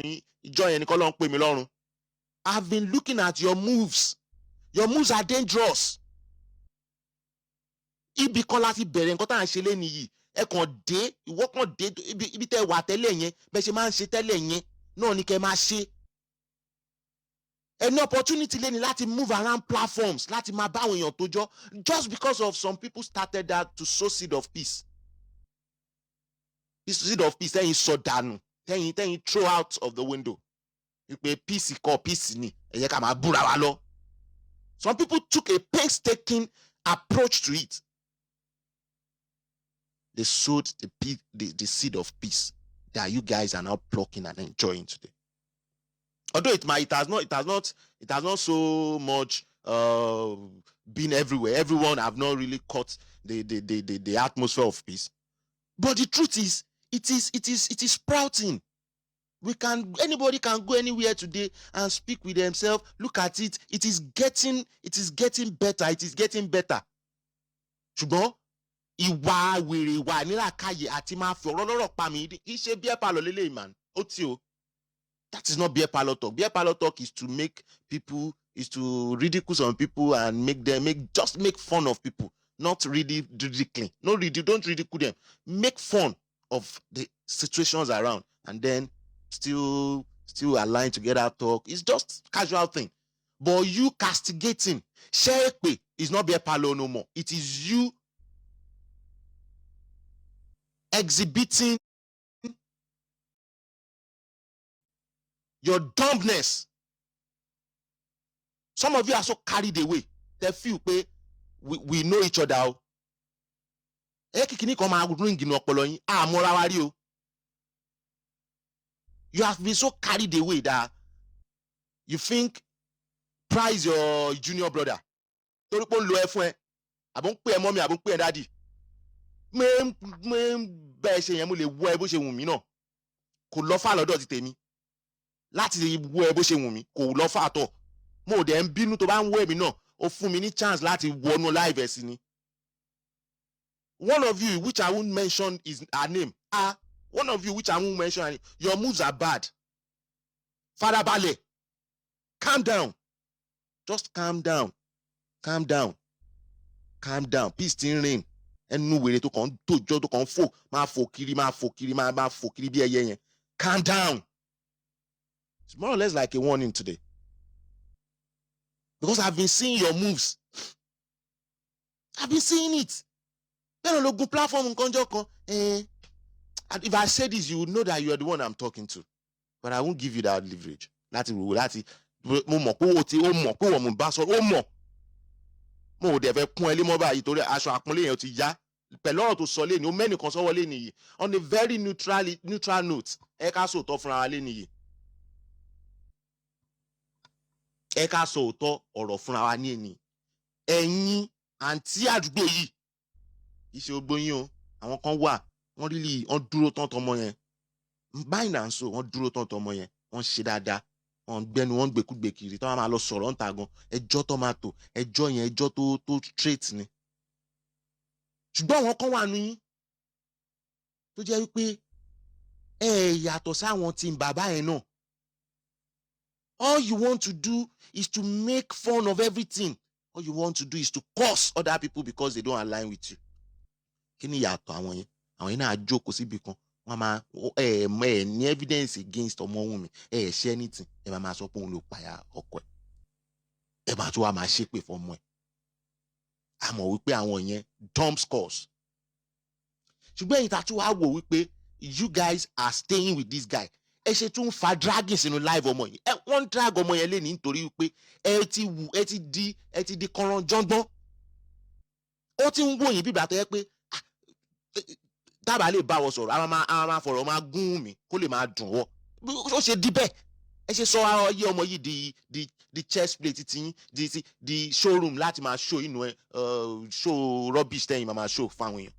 ìjọ yẹn ni kọ́ ló ń pè mí lọ́rùn. I've been looking at your moves. Your moves are dangerous. Ibi kan láti bẹ̀rẹ̀ nǹkan tá à ń ṣe lẹ́nu yìí. Ẹ kàn dé, ìwọ kàn dé ibi tẹ́ wà tẹ́lẹ̀ yẹn, bẹ́ẹ̀ ṣe máa ń ṣe tẹ́lẹ̀ yẹn náà ni kẹ́ máa ṣe. Any opportunity lẹ́ni láti move around platforms, láti máa bá àwọn èèyàn tó jọ, just because of some people started that to sow seed of peace. This seed of peace, tẹ́yìn sọ dànù, tẹ́yìn throw out of the window. Wípé peace kọ́ peace ni, ẹ yẹ ká máa búra wa lọ. Some people took a painstaking approach to it. They sowed the seed of peace that you guys are now plucking and enjoying today. Although it has not so much been everywhere. Everyone have not really caught the atmosphere of peace. But the truth is, it is sprouting. Anybody can go anywhere today and speak with themselves. Look at it. It is getting better. It is getting better. Ṣùgbọ́n ìwà wèrè wà nílàkàyè àti máa fi ọ̀rọ̀ lọ́rọ̀ pa mí kì í ṣe beer parlour lélẹ́yìí man. Ó tí o. That is not beer parlour talk. Beer parlour talk is to ridicule some people and make fun of people, not really ridiculing. Don't ridicule them. Make fun of the situations around and then still align together talk. It's just casual thing. But you castigating, shepe is not beer parlour no more. It is you exhibiting your dumbness. Some of you are so carried away. They feel we know each other. You have been so carried away that you think Prah is your junior brother. Torí pé ó ń lo ẹ fún ẹ. Àbò ń pè ẹ mọ́mí, àbò ń pè ẹ daddy. Bẹ́ẹ̀ ṣe yẹn mo lè wọ ẹ bó ṣe wù mí náà. Kò lọ fà lọ́dọ̀ ti tèmi. Láti wọ ẹ bó ṣe wù mí, kò lọ fà tọ̀. Mo dẹ̀ ń bínú tó bá ń wọ èmi náà, ó fún mi ní chance láti wọnú live ẹ̀ sí ni. One of you, which I won't mention her name, one of you, which I won't mention her name, your moves are bad. Farabalẹ̀, calm down. Just calm down. Calm down. Calm down. Peace ti ń reign. Ẹnu wèrè tó kàn tójọ́ tó kàn fò, máa fò kiri bí ẹyẹ yẹn. Calm down. It's more or less like a warning today. Because I've been seeing your moves. I've been seeing it. Then on the platform if I say this, you would know that you are the one I'm talking to. But I won't give you that leverage. Mo dẹ̀ fẹ́ kún ẹ lé mọ́ báyìí torí aṣọ àpọ́nlé yẹn ti yá. Pẹ̀lú ọ̀rọ̀ tó sọ lẹ́ni, ó mẹ́nìkan sọ́wọ́ lẹ́ni yìí. On a very neutral note, ẹ ká sòótọ́ fúnra wa lẹ́ni yìí. Ẹ ká sòótọ́ ọ̀rọ̀ fúnra wa ní ẹni. Ẹ̀yin àǹtí àdúgbò yìí. Iṣẹ́ ogbóyin o, àwọn kan wà, wọ́n dúró tán tọmọ yẹn. Báyìí náà ń sọ, wọ́n dúró tán tọmọ yẹn, wọ́n ṣe dáadáa. Wọ́n gbẹnu wọ́n gbèkúgbè kiri tó máa lọ sọ̀rọ̀ ń ta gan ẹjọ́ tó máa tò ẹjọ́ yẹn ẹjọ́ tó straight ni. Ṣùgbọ́n àwọn kan wà nù yín tó jẹ́ wípé yàtọ̀ sáwọn tí ń bàbá yẹn náà. All you want to do is to make fun of everything. All you want to do is to curse other people because they don't align with you. Kí ni yàtọ̀ àwọn yẹn? Àwọn yẹn náà jókòó síbi kan. Wọ́n máa ní evidence against Ọmọwùnmí ṣe anything ẹ máa sọ pé òun ló pàyà ọkọ ẹ máa tún wá máa ṣépè fọmọ ẹ a mọ̀ wípé àwọn yẹn dumb scores ṣùgbọ́n èyí tá tún wá wò wípé you guys are staying with this guy ẹ ṣe tún fa dragging sínú live ọmọ yẹn wọ́n drag ọmọ yẹn lẹ́ni nítorí wípé ẹ ti di kọran jọ́ngbọ́n ó ti ń wò yín bíbá tó yẹ pé tábà lè bá wọ sọ̀rọ̀ àwọn máa fọ̀rọ̀ máa gún mi kó lè máa dùn wọ́ ó ṣe di bẹ́ẹ̀ ẹ ṣe sọ ayé ọmọ yìí di chess plate ti yín di showroom láti máa show inú ẹ show rubbish tẹ́yìn máa show fáwọn èèyàn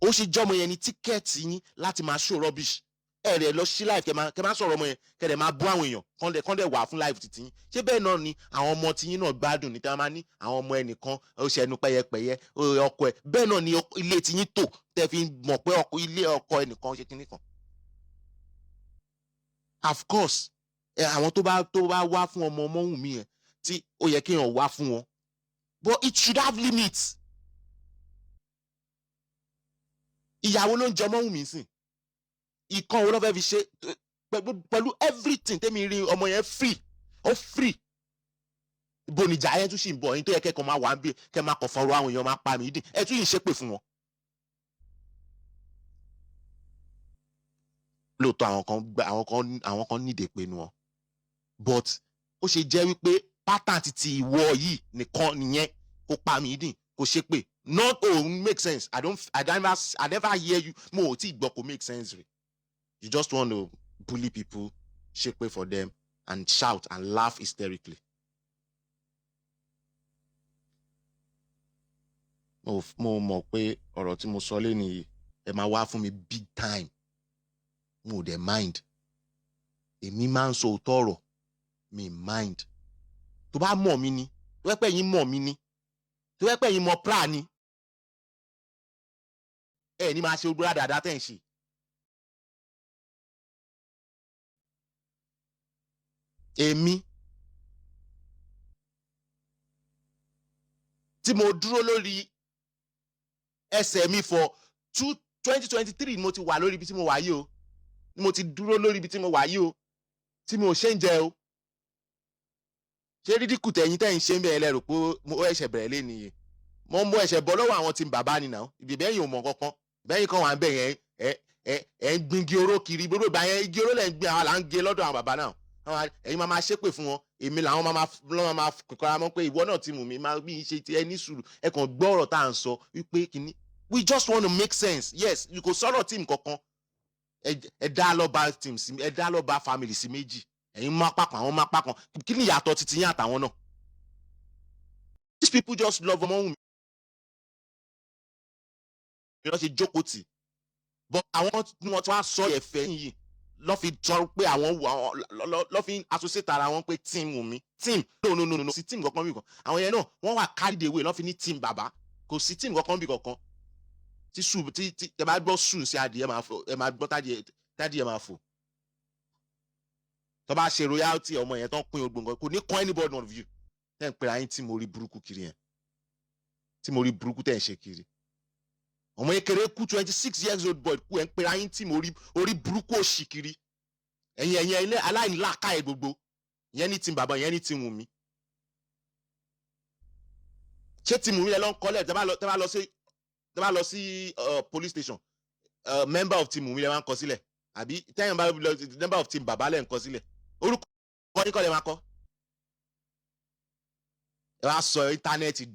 ó ṣe jọ́mọ yẹn ní tíkẹ́ẹ̀tì yín láti máa show rubbish ẹ̀rẹ̀ lọ sí live kẹ máa sọ̀rọ̀ ọmọ yẹn kẹ dẹ̀ máa bú àwọn èèyàn kán dẹ̀ wà fún live títí yín ṣé bẹ́ẹ̀ náà ni àwọn ọmọ tiyín náà gbádùn ní tí wọ́n máa ní àwọn ọmọ ẹnìkan ó ṣẹnu pẹ́yẹpẹ́yẹ ọkọ ẹ̀ bẹ́ẹ̀ náà ni ilé tiyín tò tẹ́ fi mọ̀ pé ilé ọkọ ẹnìkan ṣe kinní kan. of course àwọn tó bá wá fún ọmọ Ọmọ́wùnmí yẹn tí ó yẹ kéèyàn wá fún wọn, but it should have limits. ìyàwó ló ń jẹ Ọmọ́wùnmí sìn, ìkan wo ló fẹ́ fi ṣe pẹ̀lú everything tẹ́mi rí ọmọ yẹn free. Ibo nìjà yẹn tún ṣì ń bọ̀, yín tó yẹ kẹ́kọ̀ọ́ máa wà ń bí kẹ́ máa kọ̀ fọ́rọ̀ àwọn èèyàn máa pa mí dín, ẹ tún yìí ṣépè fún wọn. lóòótọ́ àwọn kan nídìí pé nu wọn, but ó ṣe jẹ́ wípé pattern ti ìwọ yìí nìkan nìyẹn kó pa mí dín kó ṣépè, not make sense. I never hear you, mo ò tí gbọ́ kó make sense rẹ̀. You just want to bully people, ṣépè for them and shout and laugh hysterically. mo mọ̀ pé ọ̀rọ̀ tí mo sọ lẹ́nu yìí ẹ máa wá fún mi big time, mo dẹ̀ mind. Èmi máa ń sọ òótọ́ ọ̀rọ̀, mi mind. tó bá mọ̀ mí ni, tó wẹ́ pẹ́ yín mọ̀ mí ni, tó wẹ́ pẹ́ yín mọ̀ Prah ni, ẹ ní máa ṣe ogbó dáadáa tẹ̀ ń ṣe. èmi tí mo dúró lórí ẹsẹ̀ mi for 2023 mo ti wà lórí ibi tí mo wà yìí o, mo ti dúró lórí ibi tí mo wà yìí o, tí mo ṣe ń jẹ o. ṣé rídíkù tẹ̀yìn tẹ̀yìn ṣe ń bẹ̀rẹ̀ lẹ́rù pé mo ẹ̀ṣẹ̀ bẹ̀rẹ̀ lé nìyí, mo mú ẹ̀ṣẹ̀ bọ́ lọ́wọ́ àwọn tí ń bàbá ni náà, ibi bẹ́yìn ò mọ̀ kankan, bẹ́yìn kan wà ń bẹ̀ yẹn ẹ̀ ń gbin igi oró kiri, gbogbo ìgbà yẹn igi oró lẹ̀ ń gbin, àwọn là ń gé lọ́dọ̀ àwọn bàbá náà, ẹ̀yin máa ṣépè fún wọn, èmi làwọn máa kọ́ra mọ́ pé ìwọ náà ti mú mi máa bí ṣe ti ẹ ní sùúrù, ẹ kàn gbọ́ ọ̀rọ̀ tá à ń sọ wípé kínní. We just want to make sense. Yes, you kò sọ̀rọ̀ team kankan, ẹ dá lọ́ba team sí, ẹ dá lọ́ba family sí méjì, ẹ̀yin máa pàkan àwọn máa pàkan, kí ni ìyàtọ̀ titi yín àtàwọn náà? These people just love Ọmọ́wùnmí, you know, ṣe jókòó tì, but àwọn tí wọ́n ti wá sọ ẹ̀fẹ̀ yìí lọ́ fi jọ pé àwọn lọ́ fi associate ara wọn pé team Wùnmí, team no sí team kankan bí kan, àwọn yẹn náà wọ́n wà carried away lọ́ fi ní team bàbá, kò sí team kankan bí kankan. tí ẹ bá gbọ́ sùn sí adìyẹ máa fò, ẹ máa gbọ́ tádìyẹ máa fò. tó bá ṣe royalty ọmọ yẹn tó ń pín ogbó nǹkan kò ní kọ́ anybody of you tẹ́ ń pera yín tí mo rí burúkú kiri yẹn, tí mo rí burúkú tẹ́ ń ṣe kiri. ọmọ yẹn kéré kú 26 years old boy kú ẹ̀ ń pera yín tí mo rí orí burúkú òṣì kiri. ẹ̀yin ilé aláìní làákàyè gbogbo, ìyẹn ní tí bàbá ìyẹn ní tí Wùnmí. ṣé tí Wùnmí yẹn lọ ń kọ́lẹ̀ tẹ́ bá lọ sí police station, member of team Wùnmí lẹ́ máa ń kọ sílẹ̀, àbí tẹ́yìn bá lọ member of team bàbá lẹ́ ń kọ sílẹ̀, orúkọ yín kọ́ lẹ́ máa kọ́. ẹ wá sọ íńtánẹ́ẹ̀tì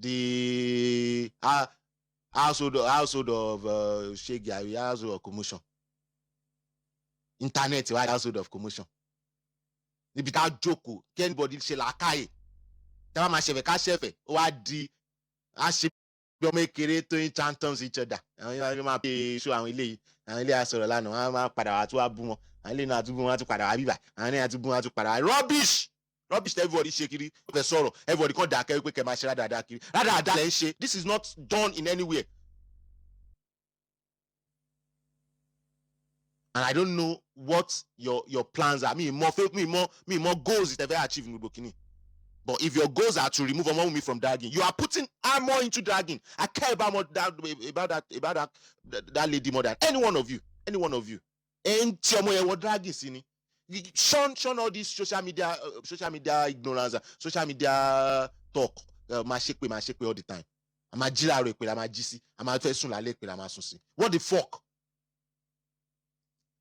di household of ṣégi àbí household of commotion. íńtánẹ́ẹ̀tì wá household of commotion, níbi tá a jókòó kí anybody ṣe làákàyè, tẹ́ bá máa ṣẹ̀fẹ̀ ká ṣẹ̀fẹ̀, ó wá di àṣẹ bí ọmọ èkéré tó ń chantons each other. àwọn yẹn máa pe ṣó àwọn ilé yìí, àwọn ilé àsọ̀rọ̀ lánàá wọn máa padà wá tó wá bú wọn, àwọn ilé náà tún bú wọn tún padà wá bíbà, àwọn ilé náà tún bú wọn tún padà wá. rubbish everybody ṣe kiri, ó fẹ́ sọ̀rọ̀ everybody kan dà kẹ́wé pé kẹ́ máa ṣe rádaràda kiri, rádaràda lẹ́ ń ṣe. This is not done in anywhere, and I don't know what your plans are. mi more goals tẹ́ fẹ́ achieve ní gbogbo kìíní. But if your goals are to remove Ọmọ́wùnmí from dragging, you are putting more into dragging. I care about that lady more than any one of you. And tí ọmọ yẹn wọ dragging sí ni. Shun all this social media ignorance, social media talk. Máa ṣépè all the time. A máa jí láàárọ̀ èpè la máa jí sí. A máa fẹ́ sùn lálẹ́ èpè la máa sùn sí. What the fuck?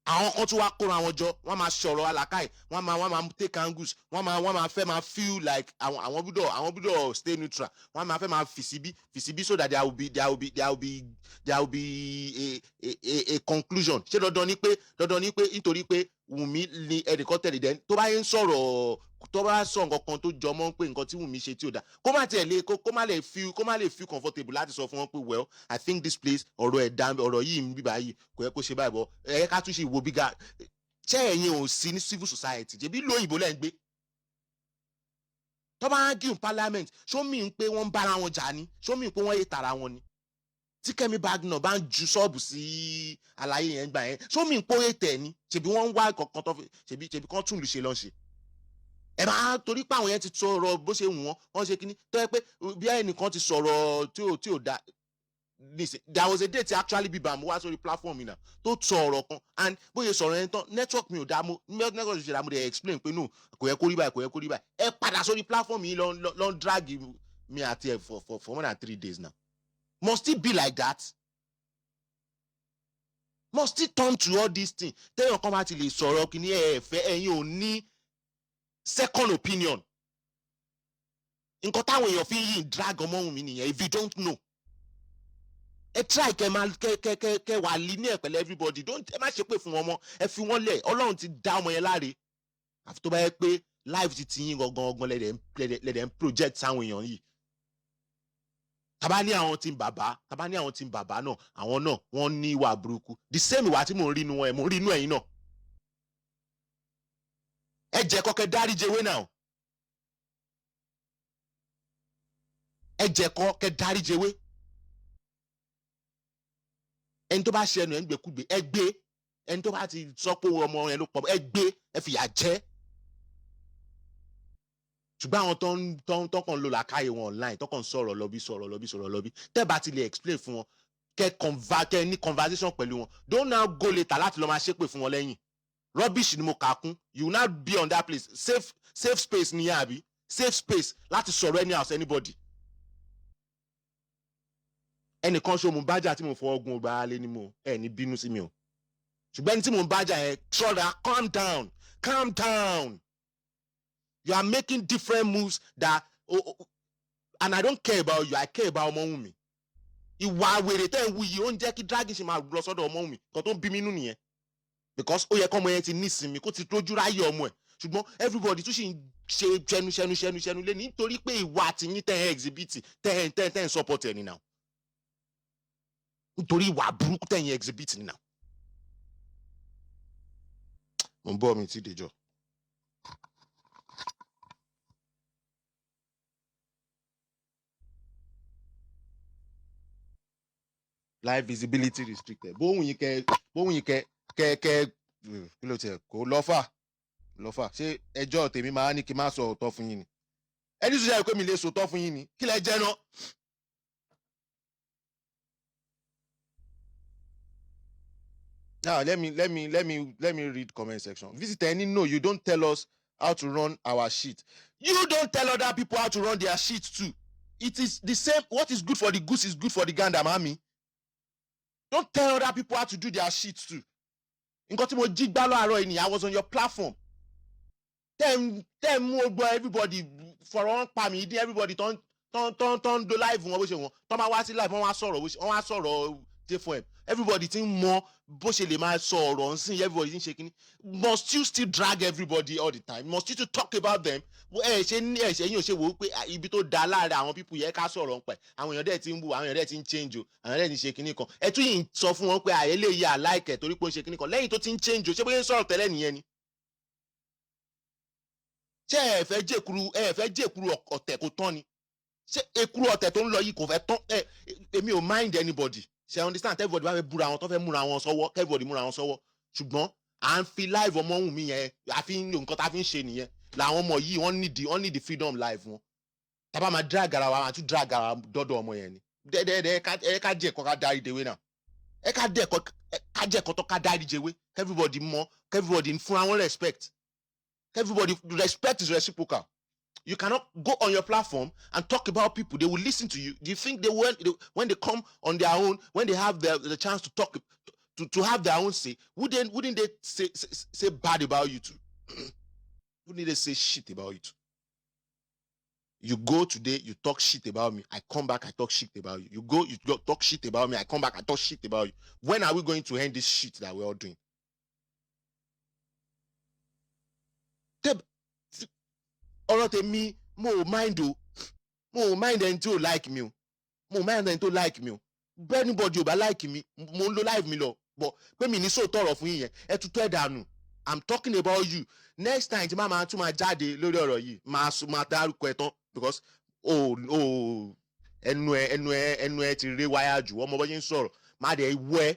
àwọn kan tún wá kóra wọn jọ, wọ́n máa sọ̀rọ̀ alákàì, wọ́n máa take angles, wọ́n máa fẹ́ máa feel like àwọn gbọ́dọ̀ stay neutral, wọ́n máa fẹ́ máa fìsíbí so that there will be a conclusion. ṣé dandan ni pé nítorí pé Wùnmí ni ẹnìkan tẹ̀lé dẹ́n tó bá yẹn ń sọ̀rọ̀, tó bá sọ nǹkan kan tó jọ mọ́ pé nǹkan tí Wùnmí ṣe tí ò dá, kó má lè feel comfortable láti sọ fún wọn pé well I think this place ọ̀rọ̀ yìí ń bíbá yìí kò yẹ kó ṣe báyìí bọ́ ẹ ká tún ṣe ìwo bíga. ṣé ẹ̀yin ò sí ní civil society jẹ̀bi lóyìnbó lẹ́ ń gbé? tó bá ń gíun parliament ṣó mì ń pé wọ́n ń bára wọn jà ni, ṣó mì ń pé wọ́n yé tara wọn ni? tí Kẹ́mi Bagno bá ń ju ṣọ́ọ̀bù sí àlàyé yẹn gbà yẹn ṣó mi ń pòye tẹ̀ ni ṣèbí wọ́n ń wá kankan tó ṣèbí kan tún lù ṣe lọ́ ṣe ẹ máa torí pé àwọn yẹn ti sọ̀rọ̀ bó ṣe wù wọ́n ṣe kíní tó yẹ pé bí ẹnìkan ti sọ̀rọ̀ tí ò da there was a day tí actually bíbá mo wá sórí platform mi náà tó sọ ọ̀rọ̀ kan and bóyá sọ̀rọ̀ yẹn tán network mi ò dá mo network ṣe dá mo dey explain pé no kò yẹ kó rí báyìí kò yẹ kó rí báyìí ẹ padà sórí platform yìí lọ ń drag me àti ẹ for more than 3 days now must it be like that must it turn to all these things téèyàn kan bá ti lè sọ̀rọ̀ kí ni ẹ fẹ́ ẹ̀yin ò ní second opinion nǹkan táwọn èèyàn fi ń yí drag ọmọ mi nìyẹn if you don't know ẹ try kẹ wà linear pẹ̀lú everybody ẹ má ṣe pé fún wọn mọ́ ẹ fi wọ́n lẹ̀ Ọlọ́run ti dá ọmọ yẹn láre àfi tó bá yẹ pé life ti yín gangan lẹ́dẹ̀ ń project sáwọn èèyàn yìí tàbá ní àwọn tí ń bàbá náà àwọn náà wọ́n ní ìwà burúkú the same ìwà tí mò ń rí inú ẹ̀ mò ń rí inú ẹ̀yin náà ẹ jẹ́ kọ́kẹ́ dáríjewé náà ẹ jẹ́ kọ́kẹ́ dáríjewé ẹni tó bá ṣe ẹnu ẹ̀ ń gbèkúgbè ẹ gbé ẹni tó bá ti sọ pé ọmọ yẹn ló pọ̀ ẹ gbé ẹ fìyà jẹ ṣùgbọ́n àwọn tó kàn lò làkàyè wọn online tó kàn sọ̀rọ̀ lọ́bí tẹ́ bá ti lè explain fún wọn kẹ́ ní conversation pẹ̀lú wọn don't now go later láti lọ máa ṣépè fún wọn lẹ́yìn rubbish ni mo kà kún you will not be on that place safe space nìyẹn àbí safe space láti sọ̀rọ̀ any house anybody ẹnìkan ṣo mo bájà tí mo fọ ọgùn ọgbà alẹ́ ni mo ẹ ní bínú sí mi o ṣùgbọ́n ẹni tí mo bájà yẹn ṣọ́ra calm down you are making different moves that and I don't care about you I care about Ọmọwùnmí ìwà wèrè tẹ́ ń wú yìí ó ń jẹ́ kí dragging ṣe máa lọ sọ́dọ̀ Ọmọwùnmí kan tó ń bí mi nú nìyẹn because ó yẹ kọ́ ọmọ yẹn ti nísinmi kó ti tójú ráyè ọmọ ẹ̀ ṣùgbọ́n everybody tún ṣì ń ṣe ṣẹnu lé nítorí pé ìwà àtìyín tẹ́ ẹ̀ exhibit tẹ́ ẹ̀ support ẹ̀ nìyà nítorí ìwà burúkú tẹ́ ẹ̀ exhibit nìyà. mo ń bọ́ mi tí dèjọ́. live visibility restricted bóhùn yìí kẹ kí ló tiẹ̀ kó lọ́fà ṣé ẹjọ́ tèmi máa ní kí n má sọ òótọ́ fún yín ni ẹni tó ṣe pé mi lè sọ òótọ́ fún yín ni kí lẹ jẹ́ náà. Now let me read comment section. Visitor, any no, you don't tell us how to run our shit. You don't tell other people how to run their shit too. It is the same. What is good for the goose is good for the gander, mami. Don't tell other people how to do their shit too. Nǹkan tí mo jí gbá láàárọ̀ yìí, I was on your platform. Then everybody for one pa mi, everybody turn do live wọn bó ṣe wọn. Tọ́ máa wá sí live, wọ́n wá sọ̀rọ̀ J4M. Everybody ti ń mọ bó ṣe lè máa sọ ọ̀rọ̀ nsìn, everybody ti ń ṣe kíní. Must you still drag everybody all the time? Must you still talk about them? Yín ò ṣe wò ó pé ibi tó da láàrin àwọn people yẹ ká sọ̀rọ̀ ń pẹ̀. Àwọn èèyàn dẹ̀ ti ń bù, àwọn èèyàn dẹ̀ ti ń change o, àwọn èèyàn dẹ̀ ti ń ṣe kíní kan. Ẹ tún yìí sọ fún wọn pé eléyìí àláìkẹ̀ torí pé ó ń ṣe kíní kan. Lẹ́yìn tó ti ń change o, ṣé bóyá ń sọ̀rọ̀ tẹ́lẹ̀ nìyẹn ni? Ṣé ẹ fẹ́ jẹ́kuru ọ̀tẹ̀ kò tán ni? Ṣé ekuru ọ̀tẹ̀ tó ń lọ yìí kò fẹ́ tán? Èmi ò mind anybody. Ṣé understand everybody bá fẹ́ búra wọn tó fẹ́ múra wọn sọ́wọ́ everybody múra wọn sọ́wọ́ ṣùgbọ́n à ń fi live Ọmọwùnmí yẹn àfi nǹkan tá a fi ń ṣe nìyẹn làwọn ọmọ yìí wọ́n need the freedom live wọn tábà máa drag ara wa àti drag ara dọ́dọ̀ ọmọ yẹn ni ẹ ká jẹ́ ẹ̀kọ́ ká dárí dewé náà ẹ ká jẹ́ ẹ̀kọ́ tó ká dárí dewé everybody mọ everybody fúnra wọn respect everybody respect is reciprocal. You cannot go on your platform and talk about people. They will listen to you. Do you think when they come on their own, when they have the chance to talk, to have their own say, wouldn't they say bad about you too? Wouldn't they say shit about you too? You go today, you talk shit about me. I come back, I talk shit about you. You go talk shit about me. I come back, I talk shit about you. When are we going to end this shit that we're all doing? Ọ̀rọ̀ tèmi mo mind o mo mind ẹni tí ò like mi o mo mind ẹni tó like mi o bẹ́ẹ̀ anybody ò bá like mi mo ń lo live mi lọ but pé mi ní sóòótọ́ ọ̀rọ̀ fún yín yẹn ẹ tún tẹ́ dànù I'm talking about you next time tí máa tún máa jáde lórí ọ̀rọ̀ yìí máa dárúkọ ẹ tán because ẹnu ẹ ti ré wáyà jù ọmọ bó ṣe ń sọ̀rọ̀ má dẹ̀ wọ ẹ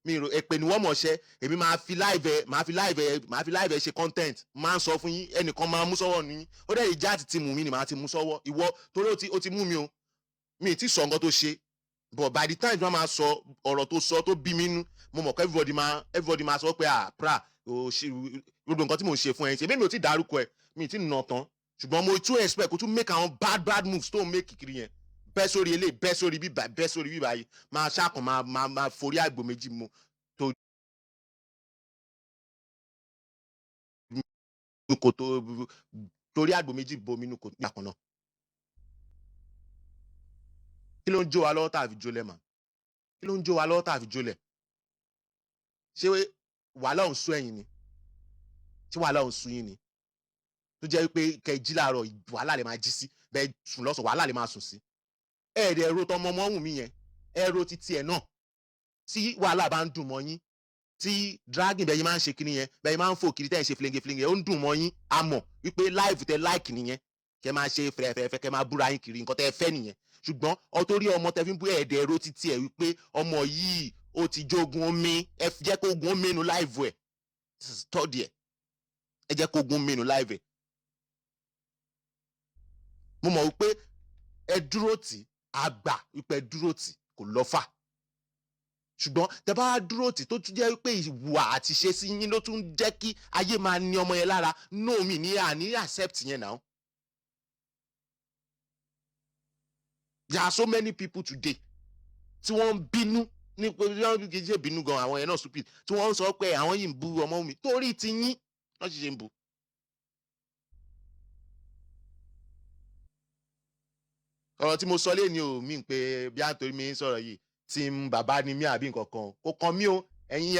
mi rò èpè ni wọ́n mọ̀ ṣẹ́ èmi máa fi live ṣe content máa ń sọ fún yín ẹnìkan máa mú sọ́wọ́ ní ó dẹ̀ ìjà àti ti mú mi ni màá ti mú sọ́wọ́ ìwọ torí ó ti mú mi o mi ì tí sọ nǹkan tó ṣe but by the time wọ́n máa sọ ọ̀rọ̀ tó sọ tó bí mi nú mo mọ̀ pé everybody máa sọ pé Prah gbogbo nǹkan tí mo ṣe fún ẹ ṣe bí mi ò tí dárúkọ ẹ mi ì tí nà tán ṣùgbọ́n mo tún expect kó tún make àwọn bad moves tó ń make kiri yẹn bẹ́ sórí eléyìí bẹ́ sórí bíbá yìí máa ṣàkàn máa forí àgbò méjì mu tó torí àgbò méjì bomi nù kò ní àkànnà kí ló ń jó wa lọ́wọ́ tá a fi jólẹ̀ mà kí ló ń jó wa lọ́wọ́ tá a fi jólẹ̀ ṣé wàhálà òun sún ẹ̀yìn ni ṣé wàhálà òun sún yín ni tó jẹ́ pé kẹ́ jí láàárọ̀ wàhálà lè máa jí sí bẹ́ẹ̀ sùn lọ́sàn wàhálà lè máa sùn sí ẹ̀ẹ́dẹ̀ ẹ̀rọ tọmọ ọmọ mi yẹn ẹ̀rọ títí ẹ̀ náà tí wàhálà bá ń dùn mọ́ yín tí dragging bẹ́ẹ̀ yín máa ń ṣe kiri yẹn bẹ́ẹ̀ yín máa ń fò kiri tẹ́ ẹ̀ ṣe flenge ó ń dùn mọ́ yín a mọ̀ wípé live tẹ like nìyẹn kẹ́ máa ṣe fẹ́fẹ́fẹ́ kẹ́ máa búra yín kiri nǹkan tẹ́ ẹ fẹ́ nìyẹn ṣùgbọ́n ọtórí ọmọ tẹ́ fi ń bú ẹ̀ẹ́dẹ̀ ẹ̀rọ títí ẹ̀ wípé ọmọ yìí ó ti jogun omi ẹ jẹ́ kó gun omi nu live ẹ̀ tọ́dí ẹ̀ ẹ jẹ́ kó gun omi nu live ẹ̀ mo mọ̀ wípé ẹ dúró tì àgbà wípé dúró tì kò lọ́fà ṣùgbọ́n tẹ bá dúró tì tó tún jẹ́ wípé ìwà àti ṣe sí yín ló tún jẹ́ kí ayé máa ní ọmọ yẹn lára no mi ní àní accept yẹn náà. There are so many people today tí wọ́n ń bínú ní pé wọ́n kì í ṣe bínú gan àwọn yẹn náà stupid tí wọ́n ń sọ pé àwọn yìí ń bu ọmọ mi torí ti yín wọ́n sì ṣe ń bu. ọ̀rọ̀ tí mo sọ lé ní o mi pé bí à ń torí mi sọ̀rọ̀ yìí tí bàbá ni mí àbí nǹkan kan kò kàn mí o ẹ̀yin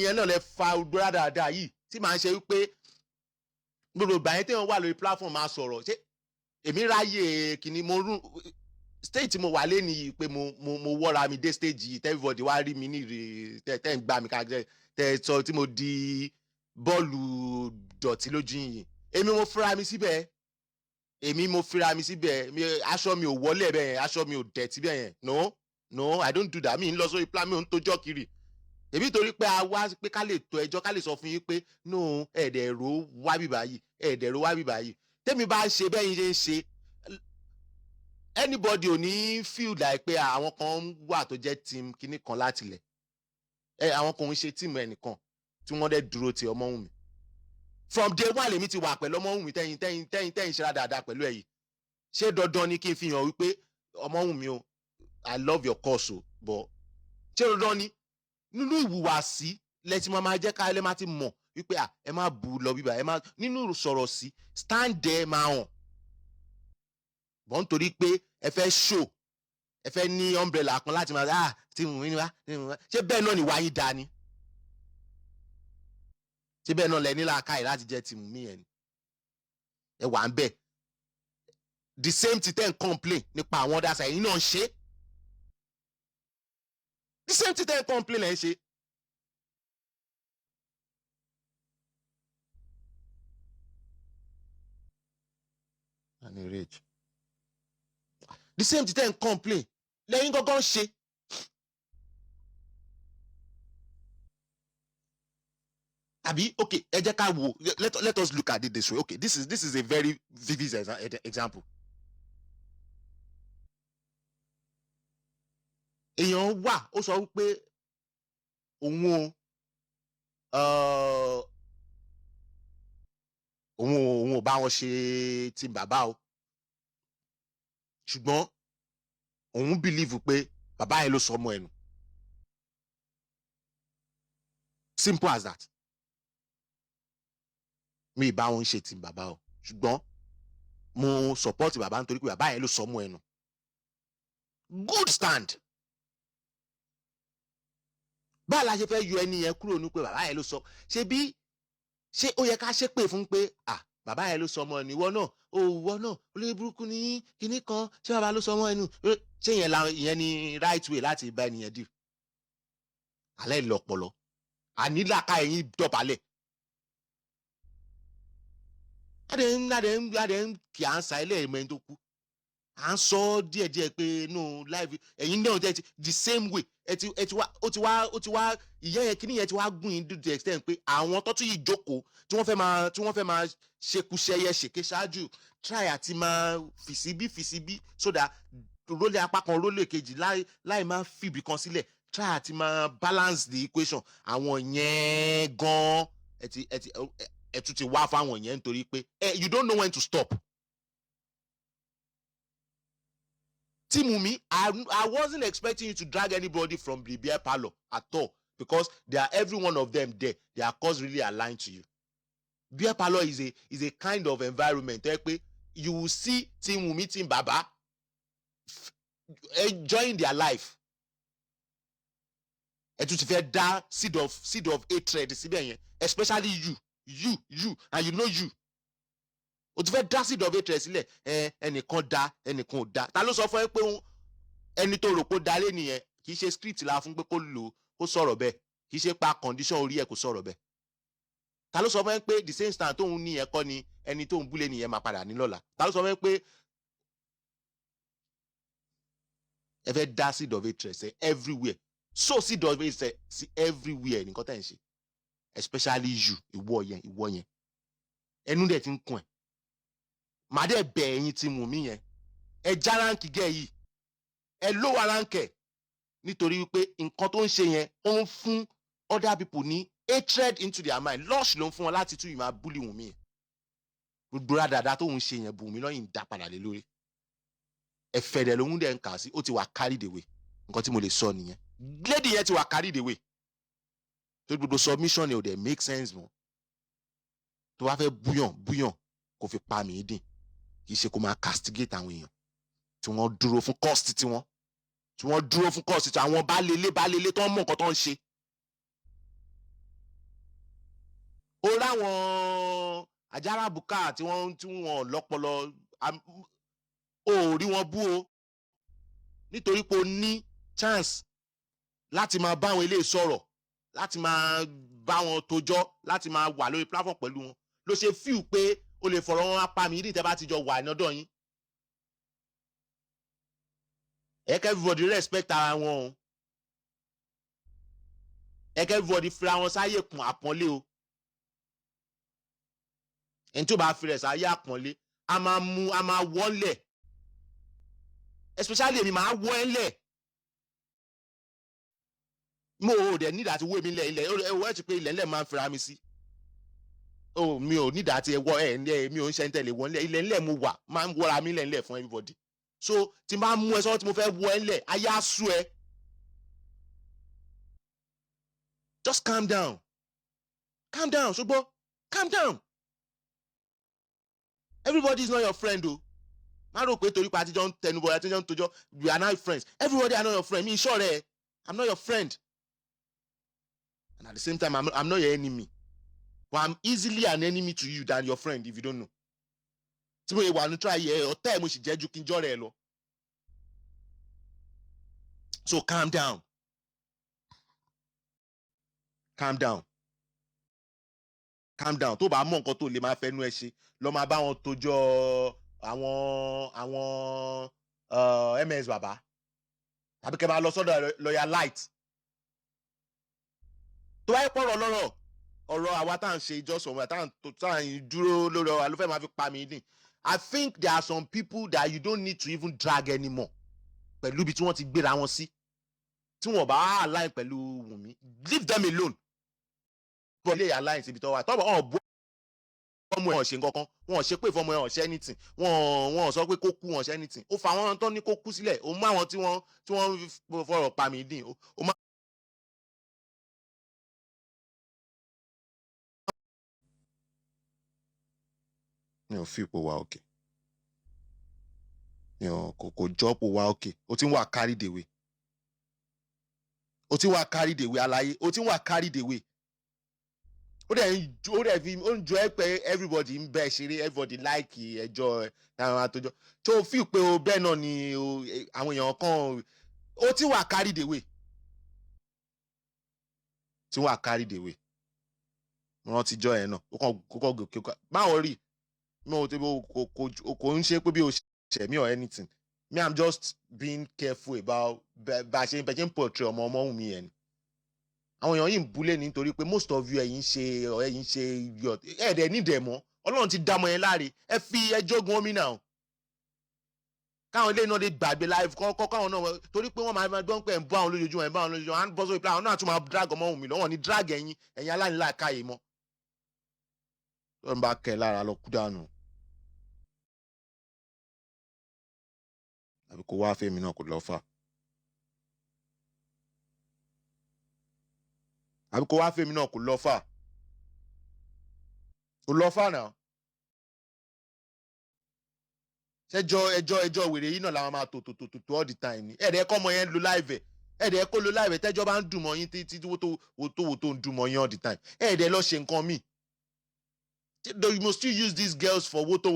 yẹn náà lẹ fa odora dáadáa yìí tí màá ṣe wípé gbogbo ìgbà yẹn téèyàn wà lórí platform máa sọ̀rọ̀ ṣé èmi ráyè kìíní mo rún stage tí mo wà lé nìyí pé mo wọ́ra mi dé stage yìí everybody wá rí mi ní tẹ́ ń gbà mí káàkiri tẹ́ sọ tí mo di bọ́ọ̀lù dọ̀tí lójú yìí èmi mo fira mi síbẹ̀ aṣọ mi ò wọlé bẹ́ẹ̀ aṣọ mi ò dẹ̀tí bẹ́ẹ̀ no I don't do that mi ń lọ sórí plan mi ò ń tójọ́ kiri èmi torí pé a wá pé ká lè tó ẹjọ́ ká lè sọ fún yín pé no ẹ̀ẹ́dẹ̀rọ wá bíbá yìí tẹ́mi bá ṣe bẹ́yìn ṣe ń ṣe anybody ò ní feel like pé àwọn kan wà tó jẹ́ team kinní kan láti lẹ̀ àwọn kan ń ṣe team ẹnìkan tí wọ́n dẹ̀ dúró ti Ọmọ́wùnmí from day one lèmi ti wà pẹ̀lú Ọmọ́wùnmí tẹ́yìn ṣe dáadáa pẹ̀lú ẹ̀ yìí ṣé dandan ni kí n fi hàn wípé Ọmọ́wùnmí o I love your cause o but ṣé dandan ni nínú ìwùwàsí lẹ́tí máa jẹ́ ká ẹ máa ti mọ̀ wípé ẹ má bu lọ bíbá ẹ má nínú sọ̀rọ̀ sí stand there máa hàn bọ́n nítorí pé ẹ fẹ́ show ẹ fẹ́ ní umbrella kan láti máa tí mo ní wá ṣé bẹ́ẹ̀ náà ni wáyé dání ṣé bẹ́ẹ̀ náà lẹ ní làákàyè láti jẹ́ tìmù mí yẹn ni ẹ wà ń bẹ̀ the same thing ten complain nípa àwọn ọ̀dà sàyìn náà ń ṣe the same thing ten complain ẹ̀ ń ṣe. and rage the same thing ten complain lẹ́yìn gangan ṣe. àbí okay ẹ jẹ́ ká wò let us look at it this way okay this is a very vivid example. èèyàn wà ó sọ wípé òun ò bá wọn ṣe ti bàbá o ṣùgbọ́n òun believe pé bàbá yẹn ló sọ ọmọ ẹnu simple as that mi bá wọn ṣe ti bàbá o ṣùgbọ́n mo support bàbá nítorí pé bàbá yẹn ló sọ ọmọ ẹnu good stand báà la ṣe fẹ́ yọ ẹni yẹn kúrò ní pé bàbá yẹn ló sọ ṣé ó yẹ ká ṣépè fún pé bàbá yẹn ló sọ ọmọ ẹnu ìwọ náà olóyè burúkú ní kinní kan ṣé bàbá ló sọ ọmọ ẹnu ṣé ìyẹn ni right way láti bá ẹnìyẹn dì alẹ́ ìlọpọlọ ànílàkà ẹ̀yìn dọ̀bálẹ̀ adé ń kì á ń sa ilé ẹ̀mọ́ ẹni tó kú à ń sọ díẹ̀díẹ̀ pé no life ẹ̀yin náà jẹ́ the same way ẹ ti wá ó ti wá ìyá yẹn kíní yẹn ti wá gùn yín to the extent pé àwọn tó tún yìí jókòó tí wọ́n fẹ́ máa ṣekúṣẹyẹ ṣèké ṣáájú try àti máa fìsí bí so that rólé apá kan rólé kejì láì máa fìbí kan sílẹ̀ try àti máa balance the equation àwọn yẹn gan ẹ tún ti wá fáwọn yẹn nítorí pé you don't know when to stop. Timumi, I wasn't expecting you to drag anybody from the beer parlor at all because they are every one of them there. Their cause really aligned to you. Beer parlor is a kind of environment where you will see Timumi, Tim Baba enjoying their life. And to feel that seed of hatred, especially you, and you know you. O ti fẹ́ dá sí ìdọ̀bẹ̀ tẹ̀ sílẹ̀ ẹnìkan dá ẹnìkan ò dá ta ló sọ fún ẹ pé ẹni tó rò pé ó dá lé nìyẹn kì í ṣe script la fún pé kó lò kó sọ̀rọ̀ bẹ́ẹ̀ kì í ṣe pa condition orí ẹ̀ kó sọ̀rọ̀ bẹ́ẹ̀ ta ló sọ fún ẹ pé the same stand tóun ní ẹ̀kọ́ ni ẹni tóun búlé nìyẹn máa padà ní lọ́la ta ló sọ fún ẹ pé ẹ fẹ́ dá sí ìdọ̀bẹ̀ tẹ̀ sí everywhere so sí ìdọ̀bẹ̀ tẹ̀ sí everywhere nǹkan tẹ̀ ń ṣe especially you ìwọ yẹn ẹnu dẹ̀ ti ń kún ẹ̀ màá dẹ̀ bẹ̀ ẹ̀yin tí mú mi yẹn ẹ já ránkì gẹ̀ yìí ẹ lówó ránkẹ̀ nítorí wípé nǹkan tó ń ṣe yẹn ó ń fún other people ní hatred into their mind lush ló ń fún wọn láti tún ìmọ̀ abúlé wù mí yẹn gbogbo rádàdà tó ń ṣe yẹn bù mí lọ́yìn dá padà lé lórí ẹ̀fẹ̀ dẹ̀ lóhun dẹ̀ ń kà sí ó ti wà carried away nǹkan tí mo lè sọ nìyẹn lady yẹn ti wà carried away tó gbogbo submission ni ò dẹ̀ make sense mọ́ tó bá fẹ́ búyàn kò fi pa mí dín kì í ṣe kó máa castigate àwọn èèyàn tí wọ́n dúró fún cost tí wọ́n dúró fún cost tí àwọn bálélé tó ń mọ̀ nǹkan tó ń ṣe. ó ráwọn ajárábùkà tí wọ́n lọ́pọlọ ó rí wọn bú o nítorí pé o ní chance láti máa bá àwọn eléyìí sọ̀rọ̀ láti máa bá wọn tójọ́ láti máa wà lórí platform pẹ̀lú wọn ló ṣe fíù pé o lè fọ̀rọ̀ wọn apá mi ìdí tẹ́ bá ti jọ wà lọ́dọ̀ yín. ẹ kẹ́ everybody respect ara wọn o. ẹ kẹ́ everybody fira wọn sáyè kún àpọ́nlé o. ẹni tó bá fi rẹ̀ sáyè àpọ́nlé a máa wọ́lẹ̀ especially èmi máa wọ́ ẹ́ lẹ̀. mo ò dẹ̀ nídàá ti wó mi lẹ̀ ilẹ̀ ẹ̀ ti pé ilẹ̀ ńlẹ̀ máa ń fira mi sí. mi ò nídàá ti ẹwọ mi ò ń ṣe ń tẹ̀lé wọn ilẹ̀ ńlẹ̀ mo wà máa ń wọra mi ńlẹ̀ fún everybody so tí máa mú ẹ sọ́wọ́ tí mo fẹ́ wọ ẹ ńlẹ̀ ayé á sú ẹ. just calm down ṣùgbọ́n calm down everybody is not your friend o má rò pé torí pa àtijọ́ ń tẹnubọ̀ àtijọ́ ń tojọ́ we are not friends everybody are not your friend mi ìṣọ́ rẹ̀ I'm not your friend and at the same time I'm not your enemy. But I'm easily an enemy to you than your friend if you don't know. Tí mo yẹ wà ní try yẹ ọ̀tá ẹ̀ mo sì jẹ́ ju kí n jọ́ rẹ̀ lọ. So calm down. Tó bá mọ̀ nǹkan tó lè máa fẹ́nu ẹ ṣe lọ máa bá wọn tójọ́ àwọn MS bàbá tàbí kẹ́ máa lọ sọ́dọ̀ lọ́yà light. Tó wáyé pọ̀rọ̀ lọ́rọ̀ ọ̀rọ̀ àwa tá à ń ṣe ìjọsìn ọ̀rọ̀ tá à ń dúró lórí ọ̀rọ̀ àlùfẹ́ máa fi pa mí dín. I think there are some people that you don't need to even drag anymore pẹ̀lú ibi tí wọ́n ti gbéra wọn sí tí wọ́n bá align pẹ̀lú Wùnmí leave them alone. bọ́ ilé align síbi tó wà tọ́bọ̀ ọ̀ bọ́ ọmọ ẹ̀ ṣe nǹkan kan wọ́n ṣe pé ìfọmọ ẹ̀ ṣe anything wọ́n sọ pé kó kú wọ́n ṣe anything ó fa àwọn tó ní kó kú sílẹ̀ ó mú àwọn tí wọ́n fọ̀rọ̀ pa mí dín ó má. mi ò fi ipò wa òkè mi ò kò jọ́pò wa òkè ó ti ń wà carried away àlàyé ó ti ń wà carried away ó ń jọ ẹ pé everybody ń bẹ ṣeré everybody like ẹjọ́ àwọn àtòjọ tó fi pé o bẹ́ẹ̀ náà ni àwọn èèyàn kan ó ti wà carried away mo rántí jọ ẹ náà ó kàn gòkè báwọn rí mo ò kò ń ṣe pé bí o ṣẹ̀mí or anything me, I'm just being careful about bá ṣe portray ọmọ Wùnmí yẹn. Àwọn èèyàn yìí ń búlé nítorí pé most of you ẹ̀yin ṣe yọ ẹ̀ẹ́dẹ̀ nídẹ̀ mọ́ Ọlọ́run ti dá ọmọ yẹn láre ẹ fi ẹjọ́ gun omi náà káwọn ilé náà lè gbàgbé live kọ́kọ́ káwọn náà torí pé wọ́n máa gbọ́n pé ẹ̀ ń bọ́ àwọn lójoojúmọ́ ẹ̀ ń bọ́ àwọn lójoojúmọ́ à ń bọ́ sórí pé àwọn náà tún máa drag ọmọ Wùnmí lọ́wọ́ ní drag ẹ̀yin aláìníláàkáyè mọ́ tó ń bá kẹ́ lára lọ kú dànù àbí kó wá fẹ́mi náà kó lọ fà àbí kó wá fẹ́mi náà kó lọ fà náà ẹjọ́ wèrè yìí náà làwọn máa tò all the time ni ẹ̀ẹ́dẹ̀ kọ́ ọmọ yẹn lo live ẹ̀ẹ́dẹ̀ kó lo live tẹ́jọ́ bá ń dùn mọ́ yín tí wò tó ń dùn mọ́ yín all the time ẹ̀ẹ́dẹ̀ lọ ṣe nǹkan míì you must still use these girls for woto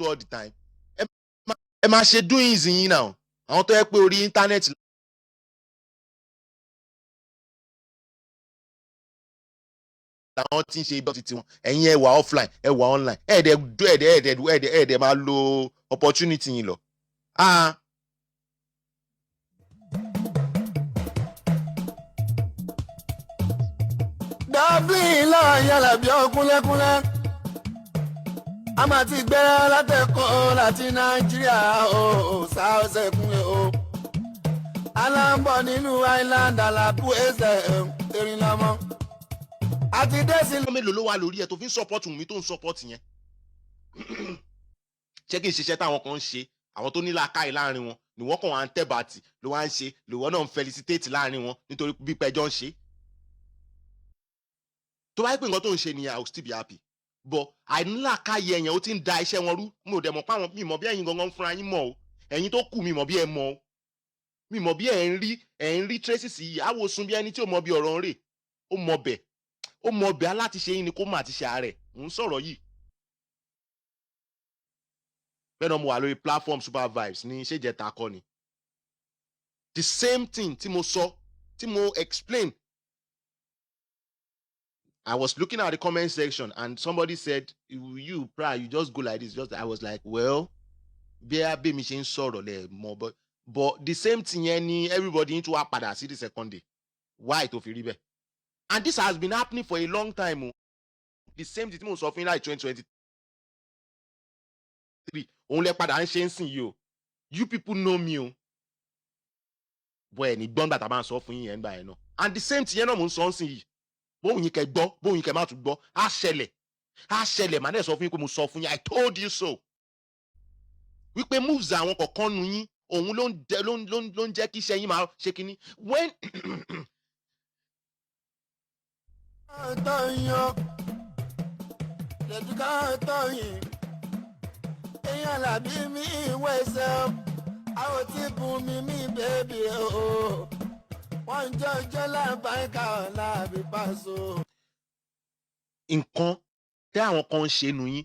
all the time ẹ máa ṣe doings yín náà àwọn tó yẹ pé orí íńtánẹ́ẹ̀tì làwọn tí ń ṣe ibà títí wọn ẹ̀yin ẹ wà offline ẹ wà online ẹ̀ẹ́dẹ̀ máa lo opportunity yín lọ. Dublin lọ yàrá bí ọkúnlẹ́kúnlẹ́ a máa ti gbẹ́rẹ́ látẹ̀kọ́ láti Nàìjíríà ṣàṣẹ kúnlẹ̀ o aláǹbọ̀ nínú island alábù ẹsẹ̀ erin lọ́mọ àti dẹ́sí. mélòó ló wà lórí ẹ tó fi ń support Wùnmí tó ń support yẹn ṣé kí n ṣiṣẹ́ táwọn kan ń ṣe àwọn tó ní làákàyè láàrin wọn ni wọ́n kàn wá ń tẹ́ bàtì ló wá ń ṣe lòwọ́ náà ń felicitate láàrin wọn nítorí bí pẹjọ́ ń ṣe tó bá yẹ pé nǹkan tó ń ṣe nìyẹn I will still be happy but àìnílàákàyè ẹ̀yẹn ó ti ń da iṣẹ́ wọn rú mo ò dẹ̀ mọ̀ páwọn mi mọ̀ bí ẹ̀yin gangan fúnra yín mọ̀ o ẹ̀yin tó kù mi mọ̀ bí ẹ mọ̀ o mi mọ̀ bí ẹ̀ ń rí traces yìí àwòsùn bí ẹni tí ò mọ̀ bí ọ̀rọ̀ ń rè ó mọ̀ bẹ̀ aláti ṣe yín ni kó má ti ṣe àárẹ̀ ń sọ̀rọ̀ yìí bẹ́ẹ̀ náà mo wà lórí platform Super Vibes ní ṣèjẹta akọni the same thing tí mo sọ tí mo explain I was looking at the comment section and somebody said you Prah you just go like this I was like well bí abẹ́ mi ṣe ń sọ̀rọ̀ lẹ̀ mọ́ but the same thing yẹn ni everybody need to wá padà sí the second day why tó fi rí bẹ́ẹ̀ and this has been happening for a long time o the same thing tí mo sọ fún yín láì 2023 òun lẹ padà ń ṣe ń sìn yìí o you people know me o bọ́ ẹ̀ ní gbọ́ngbà tá a máa ń sọ fún yín yẹn nígbà yẹn náà and the same thing yẹn náà mo ń sọ ń sìn yìí bóun yín kẹ gbọ́ bóun yín kẹ má tún gbọ́ á ṣẹlẹ̀ màá dẹ̀ sọ fún yín pé mo sọ fún yín I told you so wípé moves àwọn kọ̀ọ̀kan nu yín òun ló ń jẹ́ kí iṣẹ́ yín máa ṣe kínní when. èèyàn làbí mi ìwé ẹsẹ̀ àwọn tí bùn mi bèbí o wọ́n ń jẹ́ láǹfààní láàbí pàṣọ. nǹkan tẹ́ àwọn kan ń ṣe nu yín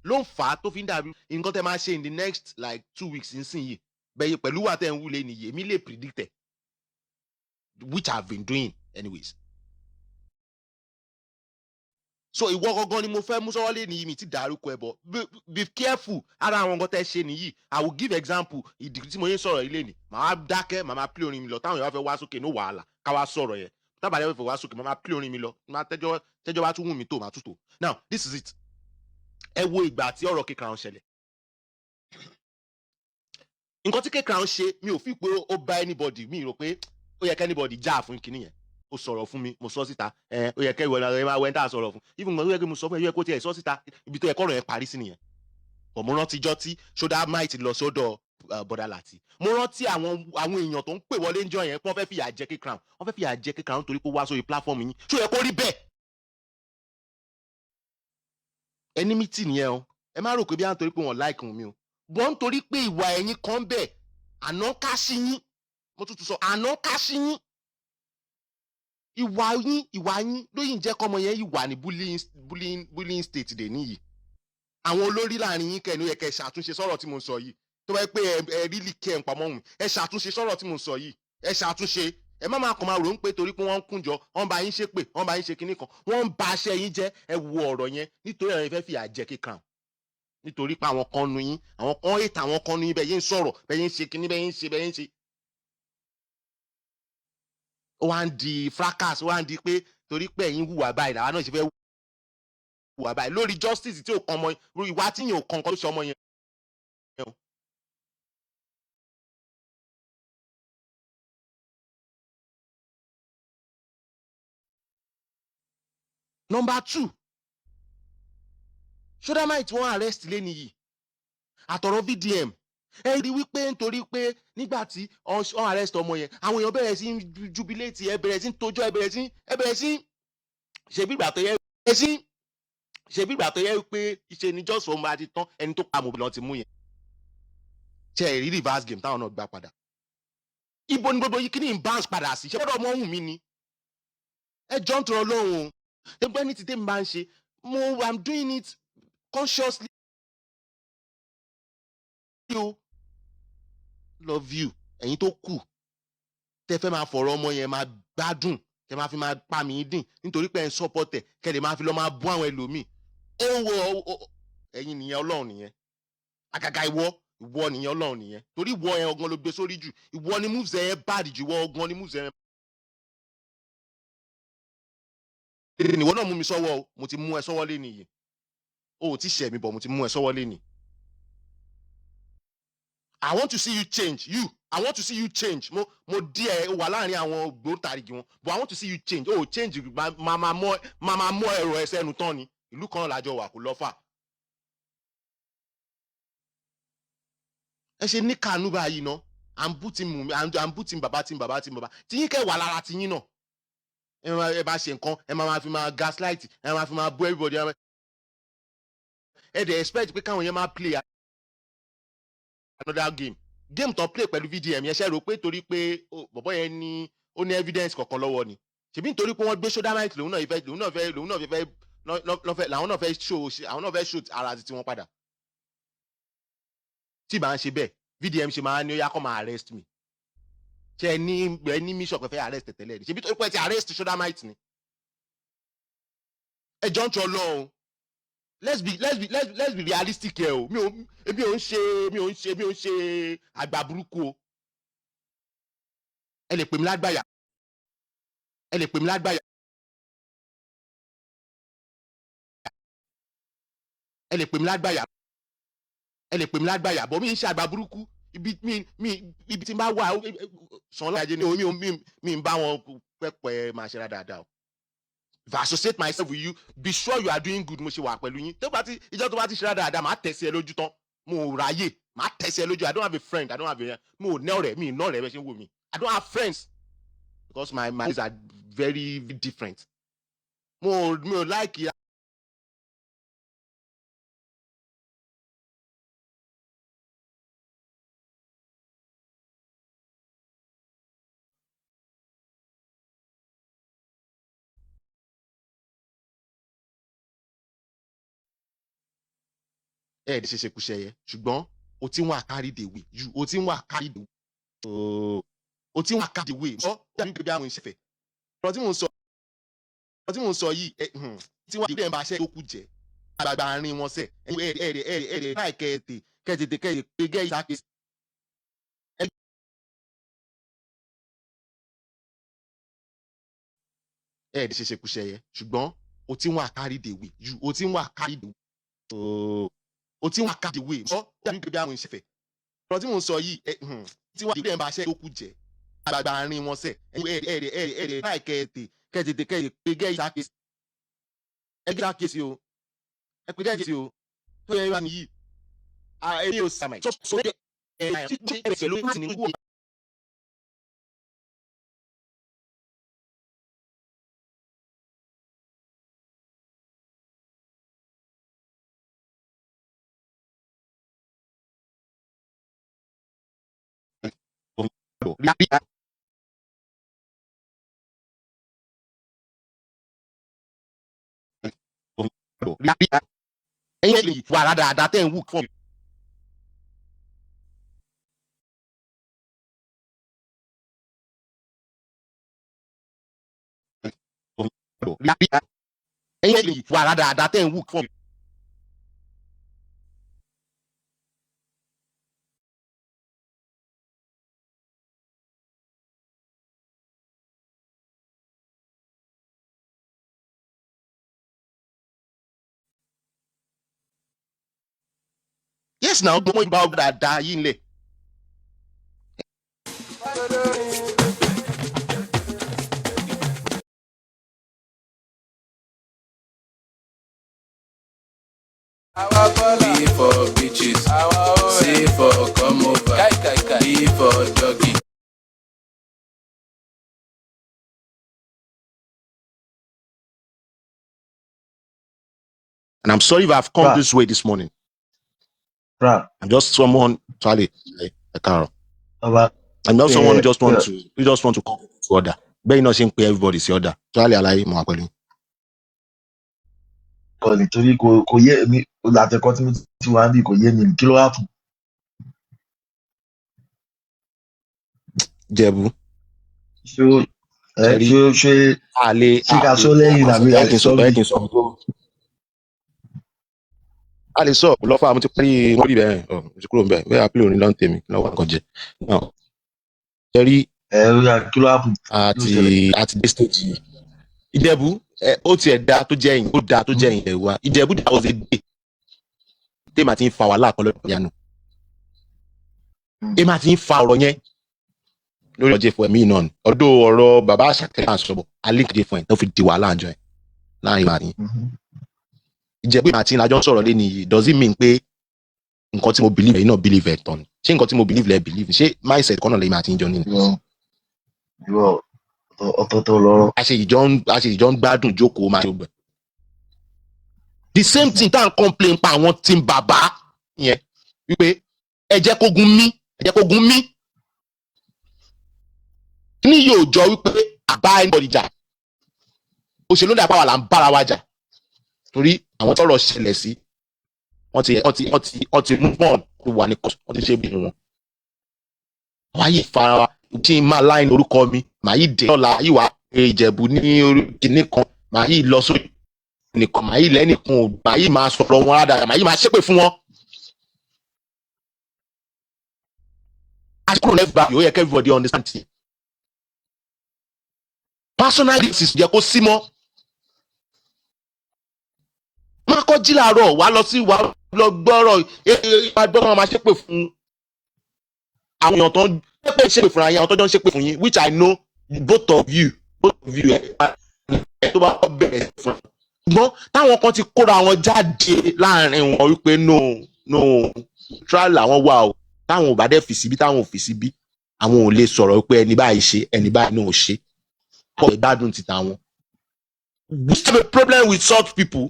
ló ń fà á tó fi ń dàbí nǹkan tẹ́ máa ṣe in the next like 2 weeks nísìnyìí bẹ́ẹ̀ pẹ̀lú wà tẹ́ ń wúlé nìyí èmi lè predict it which I have been doing anyways. so ìwọ gangan ni mo fẹ́ mú sọ́wọ́lé nìyí mi ti dárúkọ ẹ̀ bọ̀ be careful ara àwọn nǹkan tẹ́ ṣe nìyí I will give example ìdí tí mo yẹn sọ̀rọ̀ ilé ni màá dákẹ́ màá play orin mi lọ táwọn èèyàn fẹ́ wá sókè ní wàhálà ká wá sọ̀rọ̀ yẹn tábàlẹ́ fẹ́ wá sókè màá play orin mi lọ màá tẹ́jọ́ bá tún wù mí tó màá tún tò now this is it ẹ wo ìgbà tí ọ̀rọ̀ K-Crown ṣẹlẹ̀ nǹkan tí K-Crown ṣe mi ò fi pé ó bá anybody mi rò pé ó yẹ kí anybody já fún kinní yẹn ó sọ̀rọ̀ fún mi mo sọ síta ó yẹ kẹ́ ìwọ ẹ máa wẹ́n tá a sọ̀rọ̀ fún even mo yẹ kí mo sọ fún ẹ yẹ kó tiẹ̀ sọ síta ibi tó yẹ kọ́rọ̀ yẹn parí sí nìyẹn but mo rántí ijọ́ tí ṣódà might lọ sọ́dọ̀ Bọ́dà Láti mo rántí àwọn èèyàn tó ń pè wọlé ńjọ́ yẹn pé wọ́n fẹ́ fìyà jẹ K-Crown wọ́n fẹ́ fìyà jẹ K-Crown nítorí pé ó wá sórí platform yín ṣó yẹ kó rí bẹ́ẹ̀ enmity nìyẹn o ẹ má rò pé bí à ń torí pé wọ́n like mi o bọ́ ń torí pé ìwà ẹ̀yin kan bẹ̀ àná ká sí yín mo tún sọ àná ká sí yín ìwà yín lóyìn jẹ́ kọ́mọ yẹn ìwà ní bullying state dè níyì àwọn olórí láàrin yín kẹ́ni ó yẹ kẹ́ ṣàtúnṣe sọ̀rọ̀ tí mo ń sọ yìí tó bá yẹ pé ẹ really care ń pamọ́ òun ẹ ṣàtúnṣe sọ̀rọ̀ tí mo ń sọ yìí ẹ ṣàtúnṣe ẹ má máa kàn máa rò ń pé torí pé wọ́n ń kúnjọ wọ́n bá yín ṣépè wọ́n bá yín ṣe kinní kan wọ́n ń ba aṣẹ́ yín jẹ́ ẹ wo ọ̀rọ̀ yẹn nítorí ẹ̀yin fẹ́ fìyà jẹ K-Crown nítorí pé àwọn kan nu yín, àwọn kan hate àwọn kan nu yín bẹ́ẹ̀ yín ń sọ̀rọ̀ bẹ́ẹ̀ yín ń ṣe kíní bẹ́ẹ̀ yín ń ṣe bẹ́ẹ̀ yín ń ṣe. ó wá ń di fracas, ó wá ń di pé torí pé ẹ̀yin hùwà báyìí làwa náà ṣe fẹ́ hùwà báyìí lórí justice tí ò kan ọmọ yẹn, ìwà tí yẹn ò kan nǹkan tó ṣe ọmọ yẹn. Number 2, Sodomite wọ́n arrest lẹ́ni yìí àtọ̀rọ̀ VDM ẹ rí wípé nítorí pé nígbà tí wọ́n arrest ọmọ yẹn àwọn èèyàn bẹ̀rẹ̀ sí jubilate, ẹ bẹ̀rẹ̀ sí tójọ́, ẹ bẹ̀rẹ̀ sí ṣe bí ìgbà tó yẹ pé ìṣe ni just ọmọ àti tán ẹni tó pa mọ̀ lọ́n ti mú yẹn. ṣe ẹ rí reverse game táwọn náà gbà padà. ibo ni gbogbo yìí kí ni bounce padà sí ṣé gbọ́dọ̀ ọmọ ohun mi ni. ẹ jọ ń tọrọ lọ́hùn o ẹgbẹ́ ní ti tẹ́ mi bá ń ṣe I'm doing it consciously. Love you ẹ̀yin tó kù tẹ́ fẹ́ máa fọ̀rọ̀ ọmọ yẹn máa gbádùn tẹ́ máa fi máa pa mí dín nítorí pé ẹ̀ ń support ẹ̀ kẹ́ lè máa fi lọ máa bú àwọn ẹlòmíì. ẹ̀yin nìyẹn Ọlọ́run nìyẹn, àgàgà ìwọ nìyẹn Ọlọ́run nìyẹn, torí ìwọ yẹn ọgbọ́n ló gbé sórí jù, ìwọ ni moves ẹ̀ bad jù, ìwọ ọgbọ́n ni moves ẹ̀. ìwọ náà mú mi sọ́wọ́ o, mo ti mú ẹ sọ́wọ́ lé nìyí, o ò tí ṣẹ̀ mi bọ̀ mo ti mú ẹ sọ́wọ́ lé nìyí. I want to see you change. I want to see you change. Mo díẹ̀ wà láàrin àwọn gbòótàrígì wọn, but I want to see you change. Oh, change máa mọ ẹ̀rọ ẹsẹ̀ ẹnu tán ni. Ìlú kan lájọ wà kó lọ́fà. Ẹ ṣe ní kànú báyìí ná. À ń bú tí bàbá. Tí yín kẹ́ wà lára tí yín náà. Ẹ bá ṣe nǹkan, ẹ máa fi máa gaslight, ẹ máa fi máa bú everybody. Ẹ dẹ̀ expect pé káwọn yẹn máa play another game tó play pẹ̀lú VDM yẹn ṣe rò pé torí pé bọ̀bọ̀ yẹn ní ó ní evidence kọ̀ọ̀kan lọ́wọ́ ni ṣebí nítorí pé wọ́n gbé Sodomite lòun náà fẹ́ show ara ti wọn padà. tí bá ń ṣe bẹ́ẹ̀ VDM ṣe máa ní ó yá kó máa arrest me ṣe ẹ ní mission pé fẹ́ arrest tẹ̀tẹ̀lẹ̀ rí ṣebí torí pé ti arrest Sodomite ni. ẹ jọ ń tọ́ lọ́hùn. Let's be realistic here o. mi ò ń ṣe àgbà burúkú o. ẹ lè pè mí lágbàyà. ẹ lè pè mí lágbàyà bọ́ mi ń ṣe àgbà burúkú ibi tí n bá wà sàn láàjẹ ni mi ń bá wọn pẹ́pẹ́ máa ṣe dáadáa o. If I associate myself with you, be sure you are doing good. Mo ṣe wà pẹ̀lú yín. Ìjọ tó bá ti ṣe dáadáa, màá tẹ̀sí ẹ lójú tán. Mo ráyè, màá tẹ̀sí ẹ lójú. I don't have a friend. I don't have a mo ní ọ̀rẹ́ mi iná ọ̀rẹ́ bẹ́ẹ̀ ṣe ń wò mí. I don't have friends because my minds are very different. Mo like it. Ẹ ẹ̀ ṣe kúṣẹ́ yẹ ṣùgbọ́n o ti ń wà carry the way o ti ń wà carry the way o ti ń wà carry the way ọ́ dàbí pé bí àwọn ìṣẹ̀fẹ̀ ọ̀rọ̀ tí mò ń sọ yìí tí wọ́n ti ń bá aṣẹ́ tó kù jẹ́ àgbàgbà àárín wọn sẹ̀ ẹ̀ẹ́dẹ̀ láì kẹ́ẹ̀tẹ̀ pé gẹ́ ìṣàkíyèsí. ẹ ẹ̀ ṣe kúṣẹ́ yẹ ṣùgbọ́n o ti ń wà carry the way o ti ń wà carry the way o ti ń wà carry the way ọ́ dàbí pé bí àwọn ìṣẹ̀fẹ̀ ọ̀rọ̀ tí mò ń sọ yìí tí wọ́n ti ń bá aṣẹ́ tó kù jẹ́ àgbàgbà àárín wọn sẹ̀ ẹ̀ẹ́dẹ̀ láì kẹ́ẹ̀tẹ̀ pé gẹ́ ìṣàkíyèsí. ẹ gbé àkíyèsí o ẹ pé gẹ́gẹ́ o tó yẹ wá nìyí èmi ò sàmì tó sọ pé ẹ̀ẹ́dẹ̀ ló ti ní kú. ẹ̀yin lè wà dáadáa tẹ́ ń wù fún mi. ẹ̀yin lè wà dáadáa tẹ́ ń wù fún mi. yes now gbọmọ ìbá ọgbà dáadáa yìí nílẹ̀. B for bitches, C for come over, D for jogging. And I'm sorry if I've come Prah. this way this morning. Prah. I'm just someone, Charlie, Carol. About I'm not someone who just want to come to order. Bẹ́ẹ̀ náà ṣe ń pe everybody sí order. Charlie Alaye mo wà pẹ̀lú. kọ nítorí kò yé mi látẹkọ tí mo ti wá bí kò yé mi kí ló wà fún. Jẹ̀bú. ṣé ká sọ lẹ́yìn àbí àìsọ a lè sọ lọ́fà mo ti parí wọ́n rí bẹ́ẹ̀ mo ti kúrò bẹ́ẹ̀ bẹ́ẹ̀ àpilẹ̀ òní lọ́n tèmi lọ́wọ́ àkànjẹ náà ṣẹ́rí kí ló wà fún. àti dé stage yìí Ìjẹ̀bú ó tiẹ̀ da tó jẹ́ yìí ó da tó jẹ́ yìí ẹ̀ wá Ìjẹ̀bú dà ó ṣe dé tèmi àti ń fa wàhálà kan lọ́dọ̀ yanu tèmi àti ń fa ọ̀rọ̀ yẹn lórí ọjọ́ ìfọ̀ ẹ̀mí náà ọdún ọ̀rọ̀ bàbá àṣàkẹ́ náà sọ̀bọ̀ alíkèdè fún ẹ̀ tó fi di wàhálà àjọ ẹ̀ láàrin wa nìyẹn. Ìjẹ̀bú àti ìlàjọ ń sọ̀rọ̀ lé nìyí does it mean pé nǹkan tí mo believe ẹ̀yin náà believe ẹ̀ tán ni ṣé nǹkan tí mo believe lẹ̀ believe ṣé mindset kan náà lẹ́yìn àti ìjọ nínú. ìwọ ọ̀tọ̀ọ̀tọ̀ lọ́rọ̀. àṣeyìjọ ń gbádùn jókòó máa ṣe gbẹ. The same thing tá à ń complain pa àwọn tí ń bàbá yẹn wípé ẹ jẹ́ kógun mí ní yóò jọ wípé àbá anybody jà òṣèlú dàpọ̀ wà là ń bára wa jà torí àwọn tọ́rọ̀ ṣẹlẹ̀ sí wọ́n ti mú pọ́n tó wà ní kọ́sù wọ́n ti ṣe bí wọn. wọ́n á yí fara wa tí n máa láì lórúkọ mi màá yí dé lọ́la yí wá Ìjẹ̀bú ní orí kìíní kan màá yí lọ sórí nìkan màá yí lẹ́nìkan ò màá yí máa sọ̀rọ̀ wọn rádà màá yí máa ṣépè fún wọn. àṣìkò left back yóò yẹ kí everybody understand it. Personal differences yẹ kó sí mọ́. máa kọ́ jí làárọ̀ wá lọ sí wa lọ gbọ́rọ̀ ìpàgbọ́n máa ṣépè fún àwọn èèyàn tó ń ṣépè fún ara yẹn àwọn tó jọ ń ṣépè fún yín which I know both of you tó bá bẹ̀rẹ̀ fún un. ṣùgbọ́n táwọn kan ti kóra wọn jáde láàrin wọn wípé no trial làwọn wà o táwọn ò bá dẹ̀ fi síbí táwọn ò fi síbí àwọn ò lè sọ̀rọ̀ wípé ẹni báyìí ṣe ẹni báyìí náà ò ṣe kọ́ ìgbádùn ti tàwọn. We have a problem with such people.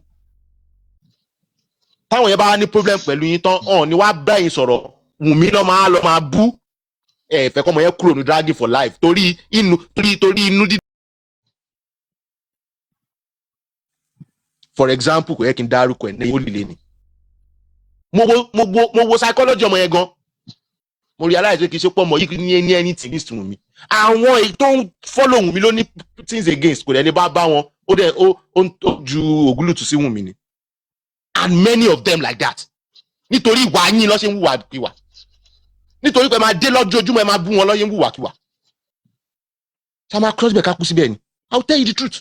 Táwọn yẹn bá ní problem pẹ̀lú yín tán ọ̀n ni wàá bá yín sọ̀rọ̀ Wùmí lọ́ máa bú fẹ́ kọ́mọ yẹn kúrò ní dragging for life torí inú dídí. For example kò yẹ kí n dárúkọ ẹ̀ ní olùlé ni. mo wo psychology ọmọ yẹn gan. Mo realize pé kì í ṣe pọ̀ mọ́ yìí ní anything against Wùmí. Àwọn èyí tó ń follow Wùmí ló ní things against kò dẹ̀ ní bá wọn ó dẹ̀ ó ju ògúlùtù sí Wùmí ni. And many of them like that. Nítorí ìwà yín ló ṣe ń wùwà kíwà. Nítorí pé máa dé lójoojúmọ́ ẹ máa bú wọn ló ṣe ń wùwà kíwà. Ṣé a máa cross back kú síbẹ̀ ni? I will tell you the truth.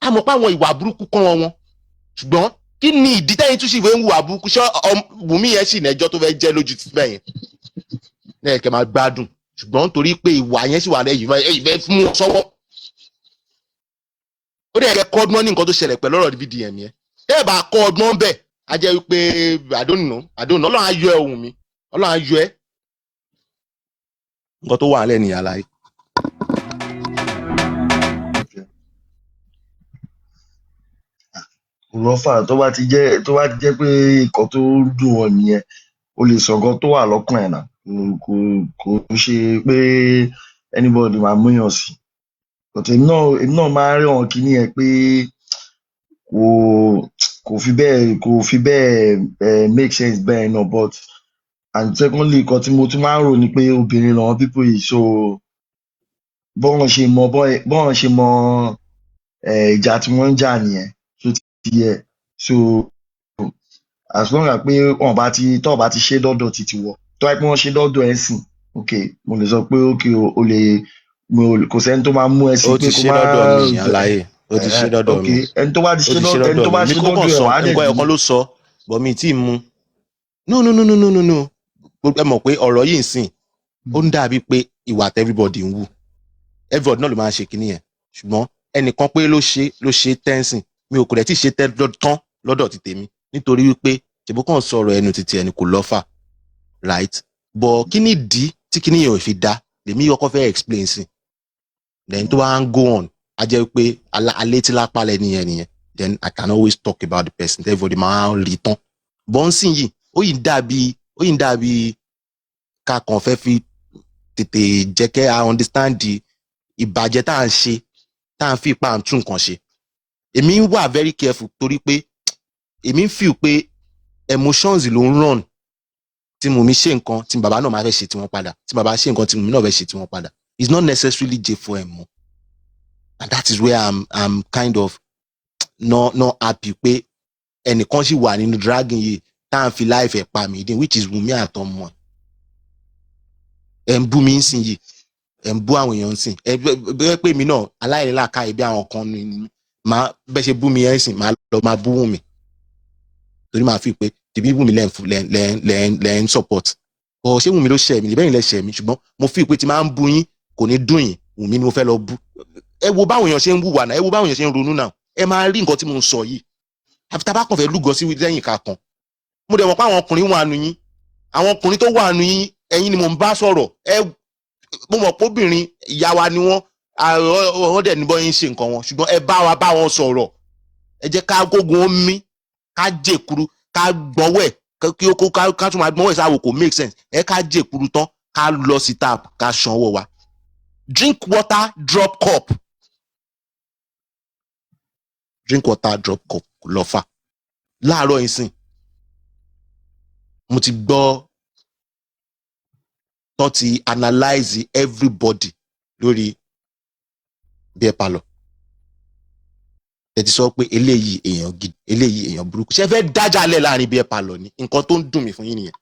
A mọ̀ pé àwọn ìwà burúkú kọ́ wọn. Ṣùgbọ́n kí ni ìdí tẹ́yìn tún sì fẹ́ ń wùwà burúkú? Ṣé Wùmí yẹn sì ní ẹjọ́ tó fẹ́ jẹ́ lójú ti bẹ́ẹ̀ yẹn? Lẹ́yìn kẹ́ máa gbádùn. Ṣùgbọ́n nítorí pé ìwà yẹn sì wà lẹ́yìn fẹ́ mú ọ sọ́wọ́. Ó dẹ̀ kẹ́ kọ́ ọdún ní nǹkan tó ṣẹlẹ̀ pẹ̀lú ọ̀rọ̀ VDM yẹn. Ẹ bá kọ ọgbọ́n bẹ́ẹ̀ a jẹ́ wípé àdónù Ọlọ́run á yọ ẹ ohun mi Ọlọ́run á yọ ẹ nǹkan tó wà lẹ́nu ìyàlá yìí. Rọ́fà tó bá ti jẹ́ pé nǹkan tó dùn wọn nìyẹn o lè sọ nǹkan tó wà lọ́kàn ẹ̀ náà kò ṣe pé anybody máa múyàn sí. Èmi náà máa rí wọn kíní ẹ pé kò fi bẹ́ẹ̀ make sense bẹ́ẹ̀ náà but and secondly nǹkan tí mo tún máa ń rò ni pé obìnrin làwọn people yìí so bọ́n ṣe mọ ìjà tí wọ́n ń jà nìyẹn so ti yẹ so as long as pé tọ́ bá ti ṣe dọ́dọ̀ títí wọ tó wáyé pé wọ́n ṣe dọ́dọ̀ ẹ̀ sìn ok mo lè sọ pé ok o lè kò sẹ́ni tó máa mú ẹ sí pé kó máa ó ti ṣe dọ́dọ̀ mi ẹni tó bá ti ṣe dọ́dọ̀ ẹ̀ wá dẹ̀ nǹkan ẹ̀kan ló sọ bọ̀ mi tí mu no ẹ mọ̀ pé ọ̀rọ̀ yìí ń sìn ó ń dàbí pé ìwà tí everybody ń wù everybody náà ló máa ń ṣe kinní yẹn ṣùgbọ́n ẹnìkan pé ló ṣe tẹ́ǹsìn mi ò kò dẹ̀ tí ì ṣe tán lọ́dọ̀ ti tèmi nítorí wípé ṣèbó kàn sọ̀rọ̀ ẹnu títí ẹni kò lọ́fà right but kí ni ìdí tí kinní yẹn ò fi dá lèmi kọ́kọ́ fẹ́ explain sí then tó bá ń go on á jẹ́ pé alẹ́ tí lápá lẹ́ni yẹn nìyẹn then I can always talk about the person everybody máa ń rí tán but ń sìn yìí ó yìí ń dàbí ká kàn fẹ́ fi tètè jẹ́ kẹ́ I understand the ìbàjẹ́ tá à ń ṣe tá à ń fi ipá tún nǹkan ṣe èmi ń wà very careful torí pé èmi ń feel pé emotions ló ń run tí mo mi ṣe nǹkan tí bàbá náà máa fẹ́ ṣe tí wọ́n padà tí bàbá ṣe nǹkan tí mo mi náà fẹ́ ṣe tí wọ́n padà it's not necessarily J4M mọ́ and that is where I'm kind of not happy pé ẹnìkan sì wà nínú dragging yìí tá à ń fi life ẹ̀ pa mí dín which is Wunmi àtọmọ ẹ̀ ń bú mi ń sìn yìí ẹ̀ ń bú àwọn èèyàn ń sìn ẹ̀ bẹ́ẹ̀ pé mi náà aláìníláàká ibi àwọn kan ní máa bẹ́ẹ̀ ṣe bú mi ẹ̀ ń sìn máa lọ máa bú Wunmi torí máa fi pé tìbí Wunmi lẹ́ ń support ọ̀ ṣé Wunmi ló ṣẹ̀ mí lẹ́bẹ̀yìn lẹ́ ṣẹ̀ mí ṣùgbọ́n mo fi pé tí máa ń bú yín kò ní dùn yín Wunmi ni mo fẹ́ lọ bú ẹ wo báwọn èèyàn ṣe ń wùwà náà ẹ wo báwọn èèyàn ṣe ń ronú náà ẹ máa rí nǹkan tí mo ń sọ yìí àfi tá a bá kàn fẹ́ lúgọ sí lẹ́yìn ká kan mo dẹ̀ mọ̀ pé àwọn ọkùnrin wà nù yín àwọn ọkùnrin tó wà nù yín ẹ̀yin ni mo ń bá sọ̀rọ̀ mo mọ̀ pé obìnrin ìyá wa ni wọ́n dẹ̀ níbọ̀ yín ṣe nǹkan wọn ṣùgbọ́n ẹ bá wa bá wọn sọ̀rọ̀ ẹ jẹ́ ká gógun omi ká jèkuru ká gbọ́wọ́ ẹ̀ kí ó kó ká tún máa gbọ́wọ́ ẹ̀ sáwò kò make sense ẹ ká jèkuru tán ká lọ sí tap ká ṣan ọwọ́ wa drink water drop cup lọ fà láàárọ̀ yìí sìn mo ti gbọ́ tán ti analyze everybody lórí beer parlour ẹ ti sọ pé eléyìí èèyàn gidi eléyìí èèyàn burúkú ṣé fẹ́ dájàlẹ̀ láàrin beer parlour ni nǹkan tó ń dùn mí fún yín nìyẹn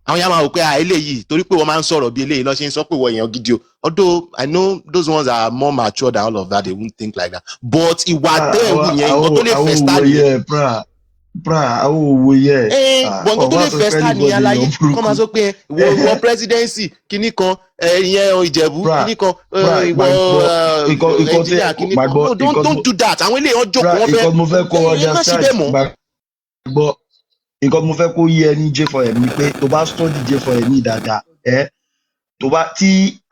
àwọn yàrá máa wò pé eléyìí torí pé wọ́n máa ń sọ̀rọ̀ bí eléyìí lọ́ ṣe ń sọ pé wọ́n èèyàn gidi o although I know those ones are more mature than all of that they won't think like that but ìwà tẹ́ẹ̀wù yẹn nǹkan tó lè fẹ́ start nìyẹn Prah àwọn òwò yẹ bọ̀ nǹkan tó lè fẹ́ start nìyẹn aláyé kọ́ máa sọ pé ìwọ presidency kíní kan ìyẹn Ìjẹ̀bú kíní kan ìwọ engineer kíní kan no don't do that àwọn eléyìí wọ́n jókòó wọ́n fẹ́ mo fẹ́ kó ọjà gbọ́ nǹkan mo fẹ́ kó yẹ ní J4M ni pé tó bá study J4M ní dáadáa tó bá tí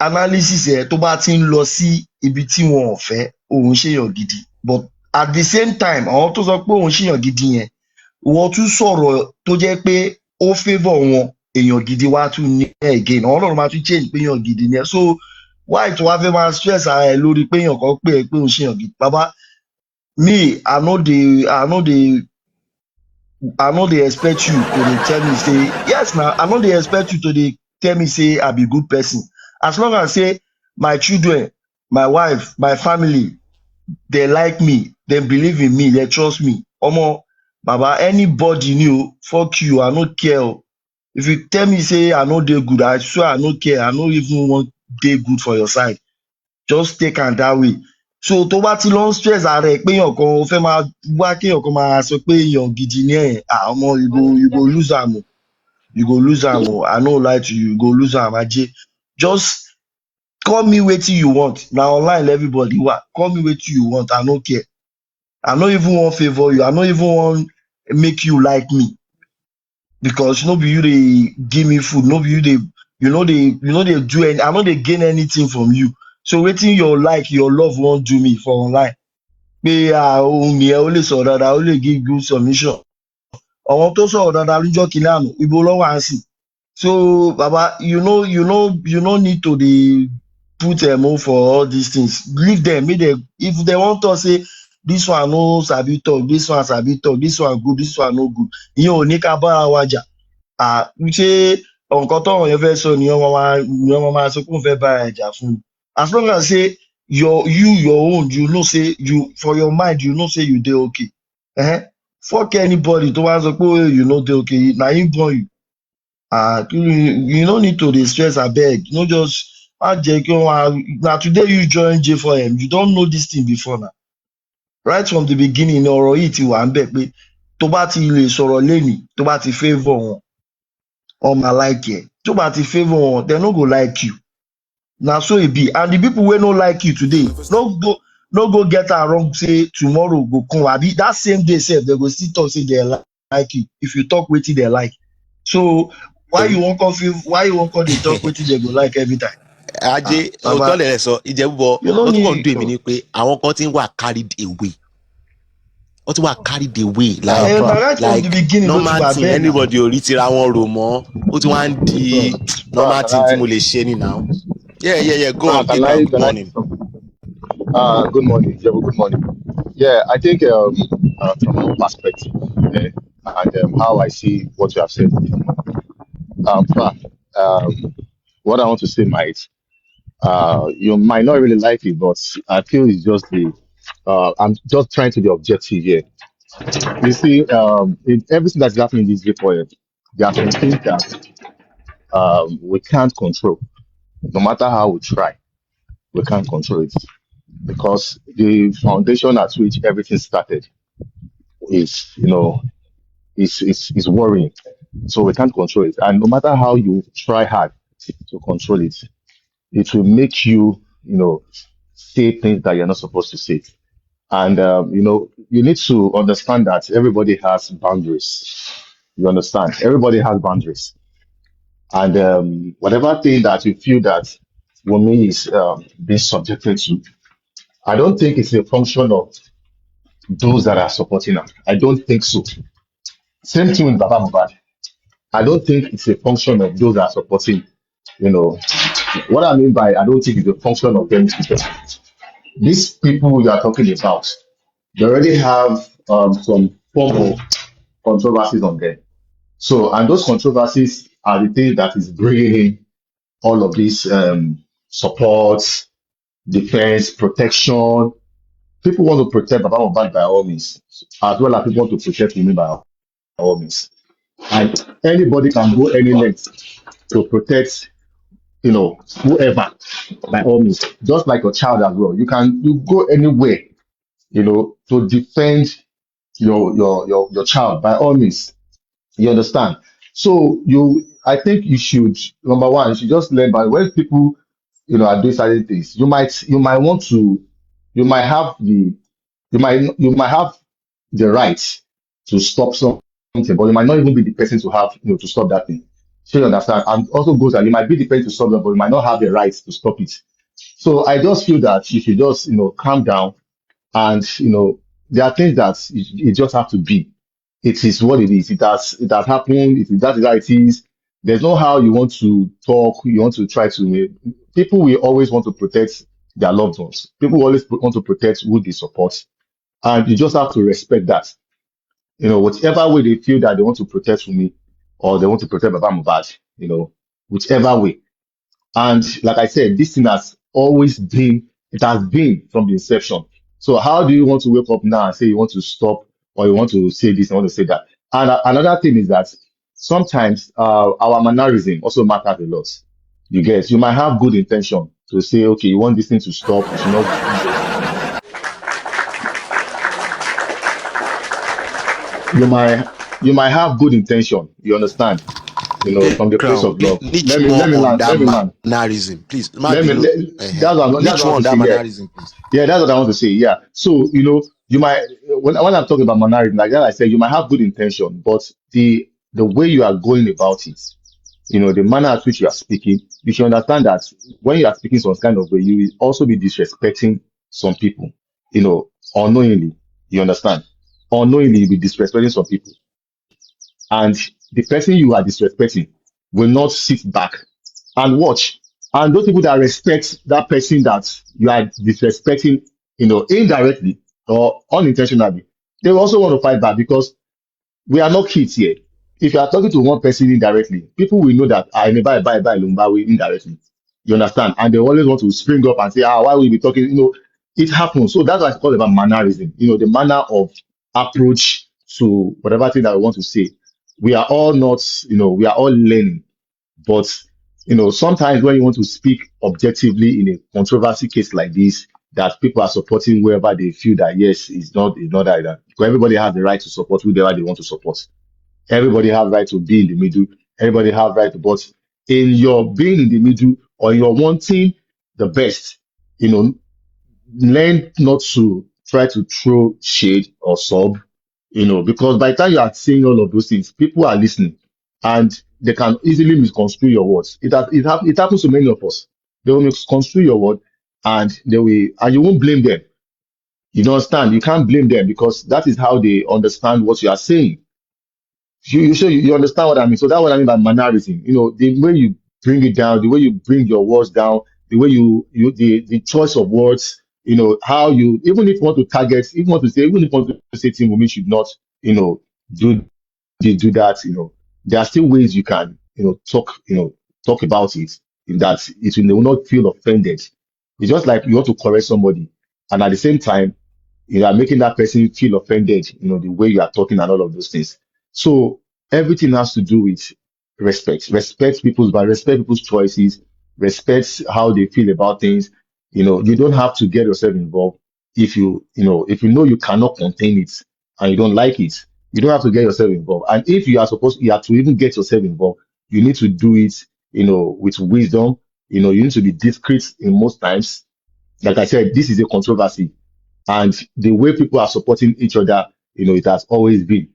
analysis ẹ tó bá ti ń lọ sí ibi tí wọn ò fẹ́ òun ṣèyàn gidi but at the same time àwọn tó sọ pé òun ṣèyàn gidi yẹn wọ́n tún sọ̀rọ̀ tó jẹ́ pé ó favour wọn èèyàn gidi wá tún ní again àwọn ọlọ́run máa tún change pé èèyàn gidi ni ẹ so why tó wá fẹ́ máa stress ara ẹ lórí pé èèyàn kan pé òun ṣèyàn gidi bàbá me I no dey expect you to dey tell me say yes na I no dey expect you to dey tell me say I be good person as long as say my children my wife my family they like me they believe in me they trust me omo baba anybody new fuck you I no care if you tell me say I no dey good I swear I no care I no even want dey good for your side just take am that way so tó bá ti lọ stress ara ẹ pé èèyàn kan ó fẹ́ máa wá kéèyàn kan máa sọ pé èèyàn gidi ni ẹ̀ ọmọ you go lose am o I no lie to you go lose am ajé just call me wetin you want na online everybody wa call me wetin you want I no care I no even wan favour you I no even wan make you like me because no be you dey give me food no be you dey you no dey do any I no dey gain anything from you so wetin your like your love wan do me for online pé ohun nìyẹn ó lè sọ̀rọ̀ dáadáa ó lè give good submission àwọn tó sọ̀rọ̀ dáadáa lọ́jọ́ kìíní àná ibo lọ́wọ́ à ń sìn so baba you no need to dey put emo for all these things leave them make them if they wan talk say this one no sabi talk this one sabi talk this one good this one no good ìyẹn ò ní ká bára wa jà ṣé nǹkan tọ́wọ̀n yẹn fẹ́ sọ ni wọ́n máa sọ pé òun fẹ́ bára ẹ̀ jà fún mi as long as say your own you know say you for your mind you know say you dey okay fuck anybody tó wá sọ pé you no dey okay na him born you you no need to dey stress abeg no just má jẹ́ kí na today you join J4M you don know this thing before na right from the beginning ọ̀rọ̀ yìí ti wà ń bẹ̀ pé tó bá ti lè sọ̀rọ̀ lénìí tó bá ti favour wọn wọ́n máa like ẹ tó bá ti favour wọn they no go like you na so e be and the people wey no like you today no go get am wrong say tomorrow go come abi that same day sef they go still talk say they like you if you talk wetin they like so why you wan come dey talk wetin they go like every time. ajé òótọ́ lẹ̀ sọ ìjẹ́búbọ You no ó tún kàn ń need dùn èmi ni pé àwọn kan ti ń wà carried away wọ́n ti wà carried away na right from the beginning ló ti normal wà thing bẹ́ẹ̀ na. anybody ò rí tira wọn rò mọ́ ó ti wá ń di normal thing tí mo lè ṣe ni now. Yeah, go on, Gabriel, good morning. Good morning, Jebu, good morning. Yeah, I think from my perspective, and how I see what you have said, Prah, what I want to say you might not really like it, but I feel it's just I'm just trying to be objective here. You see, in everything that's happening in this report, there are some things that we can't control. No matter how we try, we can't control it because the foundation at which everything started is, is worrying. So we can't control it. And no matter how you try hard to control it, it will make you, say things that you're not supposed to say. And, you need to understand that everybody has boundaries. You understand? Everybody has boundaries. And whatever thing that you feel that woman is being subjected to, I don't think it's a function of those that are supporting her. I don't think so. Same thing with Baba Mohbad. I don't think it's a function of those that are supporting. What I mean by I don't think it's a function of them. These people you are talking about, they already have some form of controversies on them. So, and those controversies are the things that is bringing in all of these support, defense, protection. People want to protect Baba Mohbad by all means, as well as people want to protect me by all means. And anybody can go any length to protect, whoever by all means. Just like your child as well, you go anywhere, to defend your child by all means. You understand? So I think you should, number one, you should just learn by when people, are doing certain things. You might want to, you might have the right to stop something, but you might not even be the person to have, to stop that thing. So you understand? And also goes that you might be the person to stop that, but you might not have the right to stop it. So I just feel that you should just, calm down and, there are things that it just have to be. It is what it is. It has happened. That is how it is. There's no how you want to talk. You want to try to. People will always want to protect their loved ones. People always want to protect who they support, and you just have to respect that. Whatever way they feel that they want to protect me, or they want to protect Baba Mohbad, whichever way. And like I said, this thing has always been. It has been from the inception. So how do you want to wake up now and say you want to stop or you want to say this and want to say that? And another thing is that sometimes our mannerism also matters a lot. You might have good intention to say, okay, you want this thing to stop, you should not. You might have good intention. You understand? From the place of love. Let me land. Mannerism, please. That's what I want to say. Mannerism, please. Yeah, that's what I want to say. Yeah. So, you might when I'm talking about mannerism, like that I said, you might have good intention, but the way you are going about it, the manner at which you are speaking, you should understand that when you are speaking some kind of way, you will also be disrespecting some people, unknowingly. You understand? Unknowingly, you'll be disrespecting some people. And the person you are disrespecting will not sit back and watch. And those people that respect that person that you are disrespecting, indirectly or unintentionally, they also want to fight back because we are not kids here. If you are talking to one person indirectly, people will know that I never buy Lumbawe indirectly. You understand? And they always want to spring up and say, why will you be talking? It happens. So that's what I call about mannerism, the manner of approach to whatever thing that we want to say. We are all not, we are all learning. But, sometimes when you want to speak objectively in a controversy case like this, that people are supporting wherever they feel that yes, it's not that. Because everybody has the right to support whoever they want to support. Everybody has right to be in the middle. Everybody has right to, but in your being in the middle or you're wanting the best, you know, learn not to try to throw shade or sub, because by the time you are saying all of those things, people are listening and they can easily misconstrue your words. It happens to many of us. They will misconstrue your word and and you won't blame them. You don't understand. You can't blame them because that is how they understand what you are saying. You understand what I mean. So that's what I mean by mannerism. The way you bring it down, the way you bring your words down, the way the choice of words, how you, even if you want to target, even if you want to say Tim Wumi should not, do do that, there are still ways you can, talk about it in that they will not feel offended. It's just like you want to correct somebody and at the same time you are making that person feel offended, the way you are talking and all of those things. So everything has to do with respect. Respect people's choices, respect how they feel about things. You don't have to get yourself involved if you know you cannot contain it and you don't like it. You don't have to get yourself involved. And if you have to even get yourself involved, you need to do it, with wisdom. You need to be discreet in most times. Like I said, this is a controversy and the way people are supporting each other, it has always been.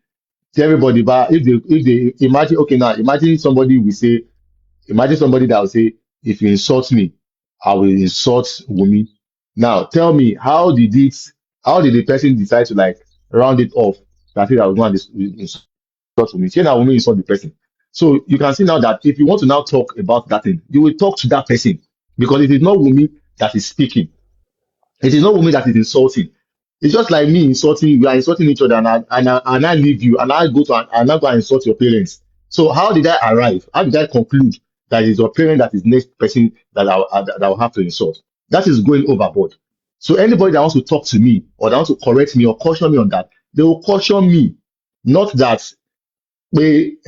Tell everybody, but if they imagine, okay, now imagine somebody that will say, if you insult me, I will insult Wumi. Now tell me, how did the person decide to like round it off that I was going to insult Wumi? Say now Wumi insult the person. So you can see now that if you want to now talk about that thing, you will talk to that person because it is not Wumi that is speaking. It is not Wumi that is insulting. It's just like me insulting you. We are insulting each other, and I leave you, and I go to and I go and insult your parents. So how did I arrive? How did I conclude that it's your parent that is next person that I'll have to insult? That is going overboard. So anybody that wants to talk to me or that wants to correct me or caution me on that, they will caution me, not that they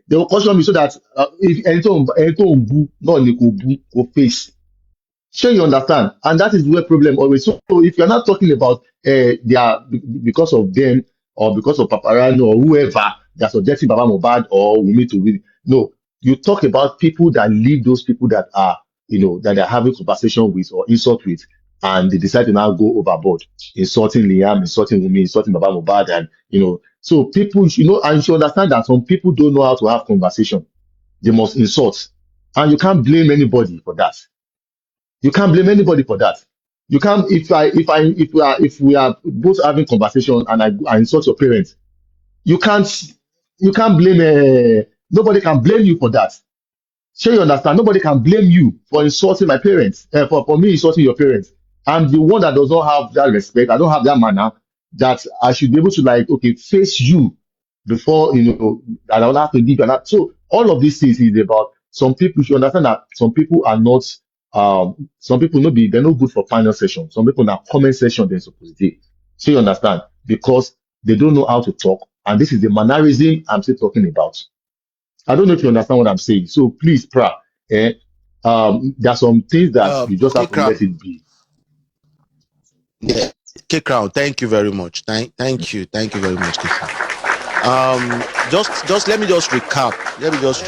will caution me so that if anything boo, not go face. Sure, you understand, and that is where problem always. So if you're not talking about because of them or because of Paparano or whoever that's subjecting Baba Mohbad or Wunmi to win, no, you talk about people that leave those people that are that they're having conversation with or insult with, and they decide to now go overboard, insulting Liam, insulting Wunmi, insulting Baba Mohbad, and so people, and you should understand that some people don't know how to have conversation. They must insult, and you can't blame anybody for that. You can't blame anybody for that. You can't if we are both having conversation and I insult your parents, you can't blame nobody can blame you for that. Sure, you understand? Nobody can blame you for insulting my parents, for me insulting your parents. I'm the one that does not have that respect. I don't have that manner that I should be able to like, okay, face you before, that I will have to give you an. So all of these things is about some people should understand that some people are not, some people they're not good for final session. Some people now comment session they're supposed to do. So you understand? Because they don't know how to talk. And this is the mannerism I'm still talking about. I don't know if you understand what I'm saying. So please, Prah, there are some things that you just have to let it be. Yeah, K-Crown, thank you very much. Thank you very much, K-Crown. Just let me just recap. Let me just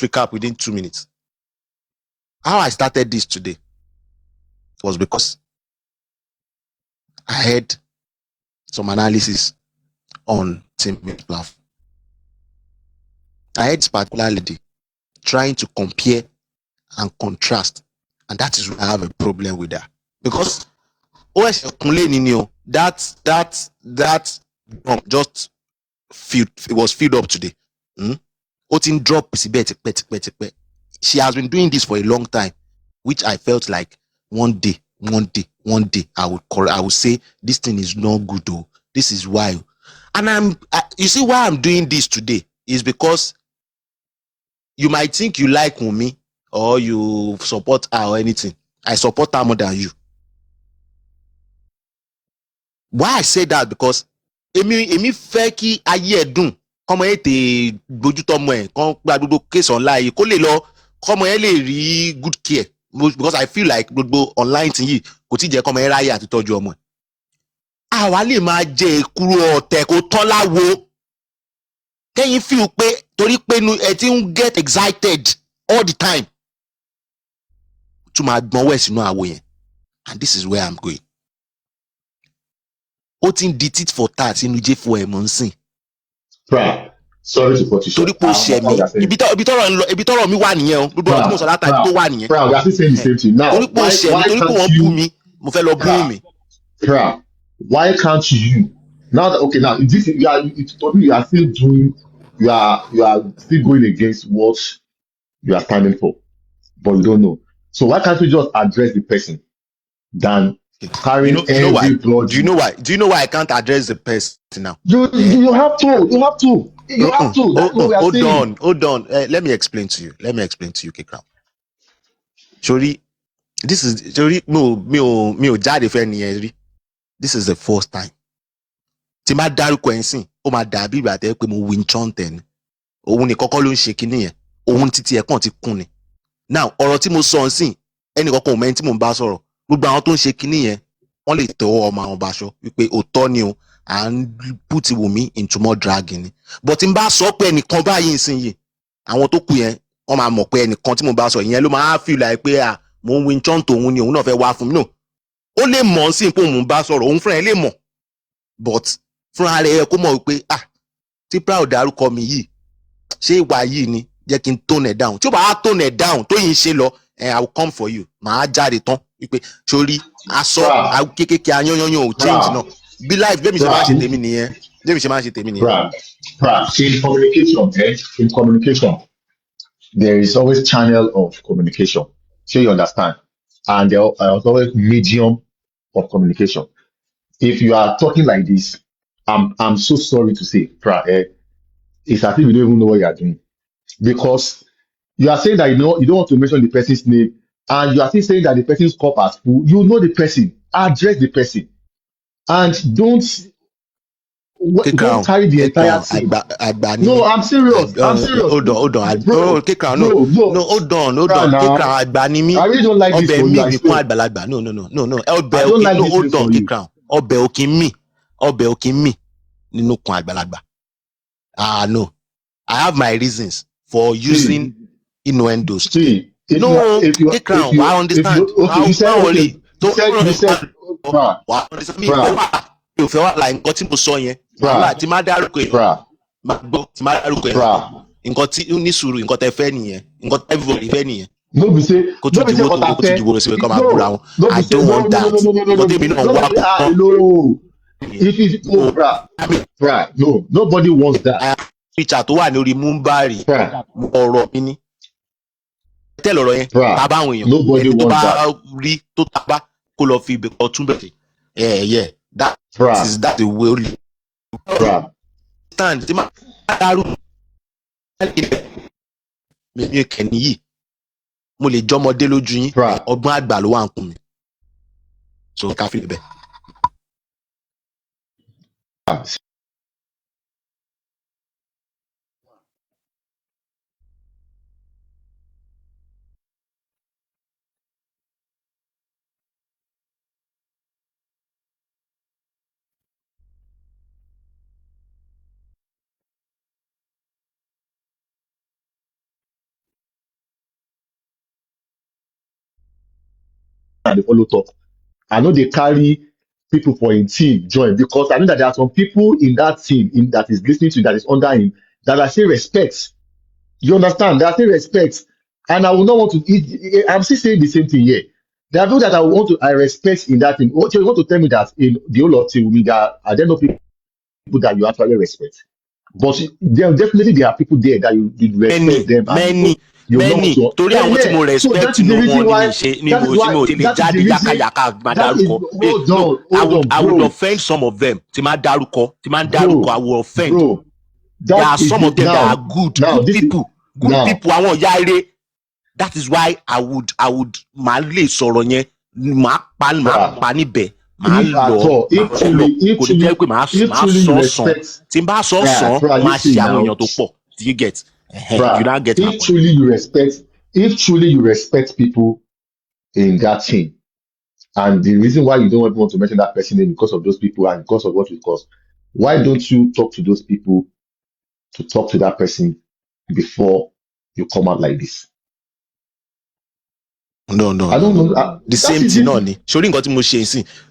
recap within 2 minutes. How I started this today was because I had some analysis on Team Platform. I had this particular lady trying to compare and contrast, and that is where I have a problem with that. Because that just it was filled up today. She has been doing this for a long time, which I felt like one day I would say this thing is not good though. This is why. And you see why I'm doing this today is because you might think you like Wunmi or you support her or anything. I support her more than you. Why I say that? Because èmi fẹ́ kí ayé ẹ̀ dùn, kọ́mọ ẹ̀ bójútó ọmọ ẹ̀, kọ́n gba gbogbo case online kó lè lọ, kọ́mọ ẹ̀ lè rí good care. because I feel like gbogbo online thing yìí kò tí jẹ́ kọ́mọ ẹ ráyè àti tọ́jú ọmọ ẹ̀. Àwa lè máa jẹ èkúrò ọ̀tẹ̀ kó tán láwo. Kẹ́yìn feel pé torí pé ẹ ti ń get excited all the time. Tún máa gbọ́n wẹ̀ sínú àwo yẹn. And this is where I'm going. Ó ti ń di tit for tat inú J4M ń sìn. Prah, sorry to cut you short. Torí pé ó ṣẹ̀ mí. Ibi tọ́rọ̀ mi wà nìyẹn o. Gbogbo ọ̀rọ̀ tí mo sọ látàrí tó wà nìyẹn. Prah, we are still saying the same thing now. Torí pé ó ṣẹ̀ mí, torí pé wọ́n bú mi, mo fẹ́ lọ bú mi. Prah, why can't you now that okay now this you are still doing you are still going against what you are standing for, but you don't know. So why can't you just address the person than carrying everybody? Do you know why? Do you know why I can't address the person now? You have to. That's what we are saying. Hold on. Let me explain to you, K-Crown. Sorry, this is sorry. Me o jáde fẹ́ nìyẹn rí. This is the first time. Tí máa dárúkọ ẹ̀ sìn, ó máa dàbí ìgbà tẹ́ pé mo win chanten. Òun ni kọ́kọ́ ló ń ṣe kinní yẹn. Òun títí ẹ̀ kàn ti kún ni. Now, ọ̀rọ̀ tí mo sọ ń sìn, ẹnì kankan ò mẹ́ni tí mo ń bá sọ̀rọ̀. Gbogbo àwọn tó ń ṣe kinní yẹn, wọ́n lè tọwọ́ ọmọ àwọn baṣọ wípé òótọ́ ni o, à ń put Wùmí into more dragging ni. But tí n bá sọ pé ẹnìkan báyìí ń sìn yìí, àwọn tó kù yẹn, wọ́n máa mọ̀ pé ẹnìkan tí mo bá sọ ìyẹn ló máa feel like pé mo ń win chant òun ni òun náà fẹ́ wá fún mi. No. Ó lè mọ̀ sí pé òun bá sọ̀rọ̀, òun fúnra ẹ̀ lè mọ̀. But fúnra rẹ̀ yẹ kó mọ̀ wípé tí Prah ò dárúkọ mi yìí, ṣé ìwà yìí ni jẹ́ kí n tone it down. Tí ó bá wá tone it down tó yìí ṣe lọ, I will come for you. Màá jáde tán wípé sórí aṣọ kékeré ayányányán ò change náà. Bí life bẹ́ẹ̀ mi ṣe máa ṣe tèmi nìyẹn. Prah, in communication, there is always channel of communication. So you understand? And there is always medium of communication. If you are talking like this, I'm so sorry to say, Prah, it's as if you don't even know what you are doing. Because you are saying that you don't want to mention the person's name, and you are still saying that the person's cup has full. You know the person, address the person, and don't carry the entire thing. No, I'm serious. Hold on. Bro, K-Crown, no, hold on. K-Crown, Agbanimi. I really don't like this for you. No. Hold on, K-Crown. Ọbẹ̀ òkè mì nínú kun àgbàlagbà. No. I have my reasons for using innuendos. K-Crown, I understand. You said You feel like nǹkan tí mo sọ yẹn. Tí máa dárúkọ yẹn. Nǹkan tí ní sùúrù, nǹkan tẹ́ fẹ́ nìyẹn. Nǹkan tẹ́ everybody fẹ́ nìyẹn. No be say kó tún dìbò sí pé kọ́ máa búra wọn. I don't want that. Nǹkan tẹ́mi náà wá kọ́. No. If it's Prah, no, nobody wants that. Picture tó wà ní orí Mumbari ọ̀rọ̀ mi ní. Tẹ́lẹ̀ ọ̀rọ̀ yẹn tábà àwọn èèyàn ẹni tó bá rí tó tábà kó lọ fi ibẹ̀ kọ́ tún bẹ̀rẹ̀. Yeah, that is that the way only. Stand tí máa dárú mi kẹ́ni yìí mo lè jọmọdé lójú yín ọgbọ́n àgbà ló wà ń kún mi. So ká fi bẹ́ẹ̀. And they follow talk. I know they carry people for a team join because I know that there are some people in that team that is listening to that is under him that I say respect. You understand? That I say respect, and I will not want to. I'm still saying the same thing here. There are people that I respect in that team. What you want to tell me that in the whole of team with me that I don't know people that you actually respect, but there are people there that you respect them. Many. Torí àwọn tí mo respect no one ní mo ti lè jáde yákàyàkà máa dárúkọ. I would offend some of them tí máa dárúkọ I will offend. Bro, there are some of them that are good people àwọn ìyá eré. That is why I would máa lè sọ̀rọ̀ yẹn máa pa níbẹ̀ máa lọ kò ní jẹ́ pé máa sọ sàn tí n bá sọ sàn máa ṣe àwọn èèyàn tó pọ̀. Do you get? Prah, if truly you respect people, in that chain. And the reason why you don't want to mention that person name because of those people and because of what it costs. Why don't you talk to those people to talk to that person before you come out like this? No. I don't know. The same thing, no. Showing got mo share.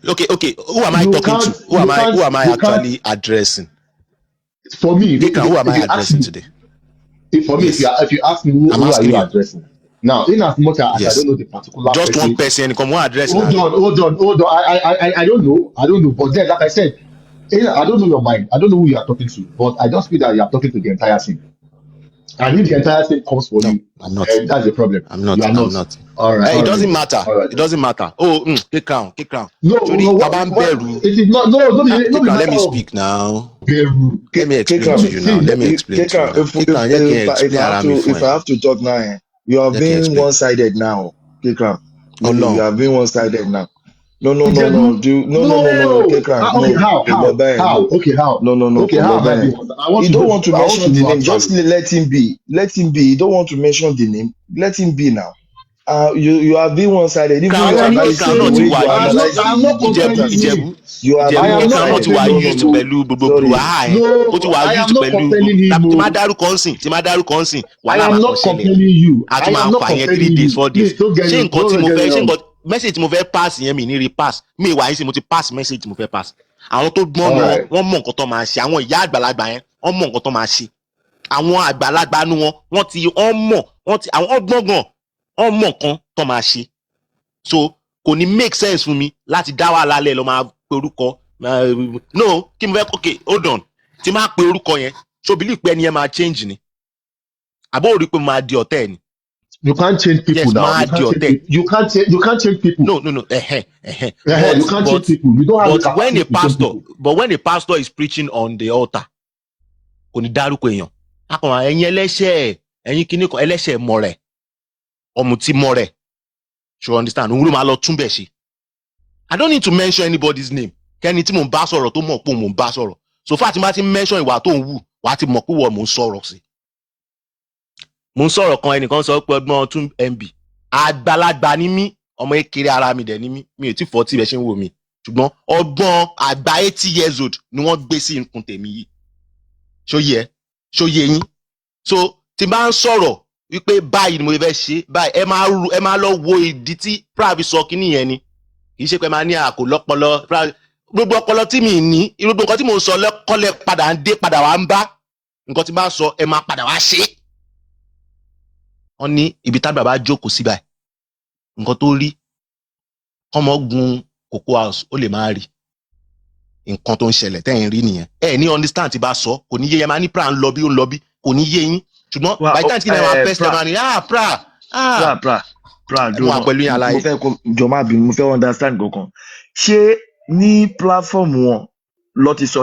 Okay. Who am I You talking to? can't- Who am you I? can't- Who am I you can't- actually addressing? For me, Who am I if you ask addressing me, today? if you ask me I'm who are asking you you. addressing? Now, in as much as I Yes. don't know the particular Just person, one person. Come on, address hold now. on. I don't know. But then, like I said, I don't know your mind. I don't know who you are talking to, but I just feel that you are talking to the entire thing. And if the entire thing comes for No, you, I'm not. that's the problem. I'm not. You are I'm not. not. All right. Hey, it All right. doesn't Then. matter. All right. It Then. doesn't matter. Oh, kick crown. No, Sorry, Taban Beru. it is not. No, Kick be crown, let matter me of speak now. Beru. Let me explain to you now. Let me explain to you now. Kick crown, you can explain around me If fine. I have to talk now, you are You can being explain. one-sided now. Kekram, Oh you no. are being one-sided now. No. Ijebu? Kekram, Okay, no. how? Kò lọ bẹ́ẹ̀, no. Okay, how? No, Okay, kò how lọ am I bẹ́ẹ̀. being? I want You to don't know. want to I want to mention the know name. actually. Just let him be. Let him be. You don't want to mention the name. Let him be now. You are being one-sided. Even I your am not analysis, the saying way it. you analyze I am not the comparing matters, him. you are being I am Kick not crown ti one-sided. wà comparing used him. pẹ̀lú gbogbo Sorry. brouhaha yẹn. Ó ti No, wà I am used not pẹ̀lú comparing him. tí máa dárúkọ ńsìn I wàhálà am máa kàn not ṣẹlẹ̀. comparing you. A I tún máa am not fà yẹn comparing 3 days you. 4 days. Please don't get Ṣé me. nǹkan tí Don't mo get me fẹ́ wrong. message tí mo fẹ́ pass yẹn mi ní rí pass. Mi ìwà yín sí mo ti pass message tí mo fẹ́ pass. Àwọn tó gbọ́n All nu wọn, right. wọ́n mọ nǹkan tó máa ṣe. Àwọn ìyá àgbàlagbà yẹn, wọ́n mọ nǹkan tó máa ṣe. Àwọn àgbàlagbà nu wọn, àwọn gbọ̀ngàn, wọ́n mọ nǹkan tó máa ṣe. So kò ní make sense fún mi láti dá wàhálà lẹ̀ lọ máa pe orúkọ. No, kí mo fẹ́ okay, hold on. Tí máa pe orúkọ yẹn, so believe pé ẹni yẹn máa change ni. Àbó ò rí pé mo máa di ọ̀tẹ̀ ni. You can't change people Yes, now. máa You di can't change ọ̀tẹ̀. people. You can't change people. No. You can't change people. You don't have the capacity to change people. But when a pastor is preaching on the altar, kò ní dárúkọ èèyàn. Akọ̀wà ẹ̀yin ẹlẹ́ṣẹ̀, ẹ̀yin kìíní kan ẹlẹ́ṣẹ̀ mọ̀ rẹ̀, ọ̀mùtí mọ̀ rẹ̀. You understand? Òun ló máa lọ túnbẹ̀ ṣe. I don't need to mention anybody's name. Kẹ́ni tí mò ń bá sọ̀rọ̀ tó mọ̀ pé mò ń bá sọ̀rọ̀. So far tí máa ti mention ìwà tó ń wù, wà á ti mọ̀ pé wọ́n mò ń sọ̀rọ̀ sí. Mò ń sọ̀rọ̀ kan ẹnìkan sọ pé ọgbọ́n 2 MB. Àgbàlagbà ni mí, ọmọ kékeré ara mi dẹ̀ ni mí. Mi ò tí 40 bẹ́ẹ̀ ṣe ń wò mí. Ṣùgbọ́n ọgbọ́n àgbà 80 years old ni wọ́n gbé sí ikùn tèmi yìí. Ṣó yé yín? So tí bá ń sọ̀rọ̀ wípé báyìí ni mo fẹ́ ṣe, báyìí ẹ máa lọ wo ìdí tí Prah fi sọ kíní yẹn ni. Kì í ṣe pé máa ní àkó lọ́pọlọ. Gbogbo ọpọlọ tí mi ní, gbogbo nǹkan tí mo ń sọ lẹ́kọ́lẹ̀ padà ń dé padà wá ń bá. Nǹkan tí bá sọ ẹ máa padà wá ṣe. Wọ́n ní ibi tágbà bá jókòó sí báyìí. Nǹkan tó rí kọ́mọ gun cocoa house ó lè máa rí. Nǹkan tó ń ṣẹlẹ̀ tẹ́yìn rí nìyẹn. Ẹ ní understand tí bá sọ kò ní yé yẹn máa ní Prah ń lọ bí ó ń lọ bí kò ní yé yín. Ṣùgbọ́n by the time tí náà máa fẹ́ sílẹ̀ máa ní Prah, mo wà pẹ̀lú yín aláyé. mo fẹ́ kó jọ má bínú, mo fẹ́ understand kankan. Ṣé ní platform wọn lọ ti sọ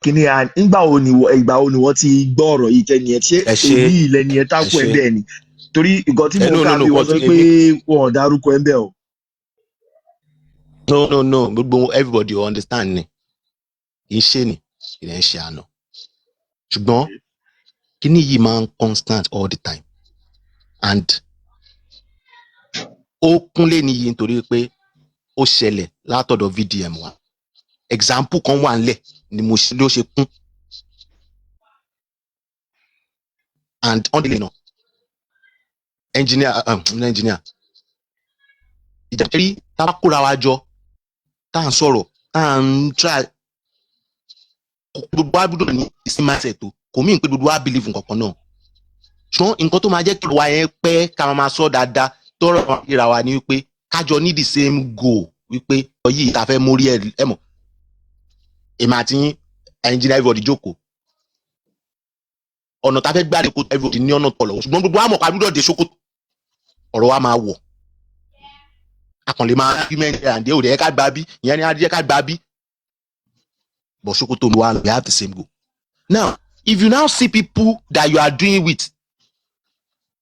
kíní ìgbà wo ni wọ́n ti gbọ́ ọ̀rọ̀ yìí tẹ́ni ẹ ṣé èyí ilẹ̀ ni ẹ tákù ẹ bẹ́ẹ̀ ni? Torí nǹkan tí mo kà bí wọ́n sọ pé wọ́n ò dárúkọ ẹ bẹ́ẹ̀ o. No, gbogbo everybody will understand ni. Kì í ṣe ni, kì í ṣe àná. Ṣùgbọ́n kíní yìí máa ń constant all the time. And ó kúnlé níyì nítorí pé ó ṣẹlẹ̀ látọ̀dọ̀ VDM wa. Example kan wà nílẹ̀ ni ló ṣe kún. And on the line engineer ìjàpẹ́rí tá a kóra wa jọ tá à ń sọ̀rọ̀ tá à ń try gbogbo wa gbọ́dọ̀ ní ìsinmi mindset tó kò mí pé gbogbo wa believe nǹkan kan náà. Ṣùgbọ́n nǹkan tó máa jẹ́ kí wa yẹn pẹ́ ká máa sọ dáadáa tọ́rọ̀ ìra wa ni wípé kájọ ní the same goal wípé ọyí ta fẹ́ mórí ẹ mọ̀ èmi àti engineer everybody jókòó ọ̀nà ta fẹ́ gbáre kó everybody ní ọ̀nà tọ̀lọ̀ ṣùgbọ́n gbogbo wa mọ̀ pa gbọ́dọ̀ dé ṣòkòtò ọ̀rọ̀ wa máa wọ̀ akànlè máa argument àǹdí òde ká gbá bí ìyẹn ni adìyẹ ká gbá bí but ṣòkòtò wa we have the same goal. Now if you now see people that you are doing with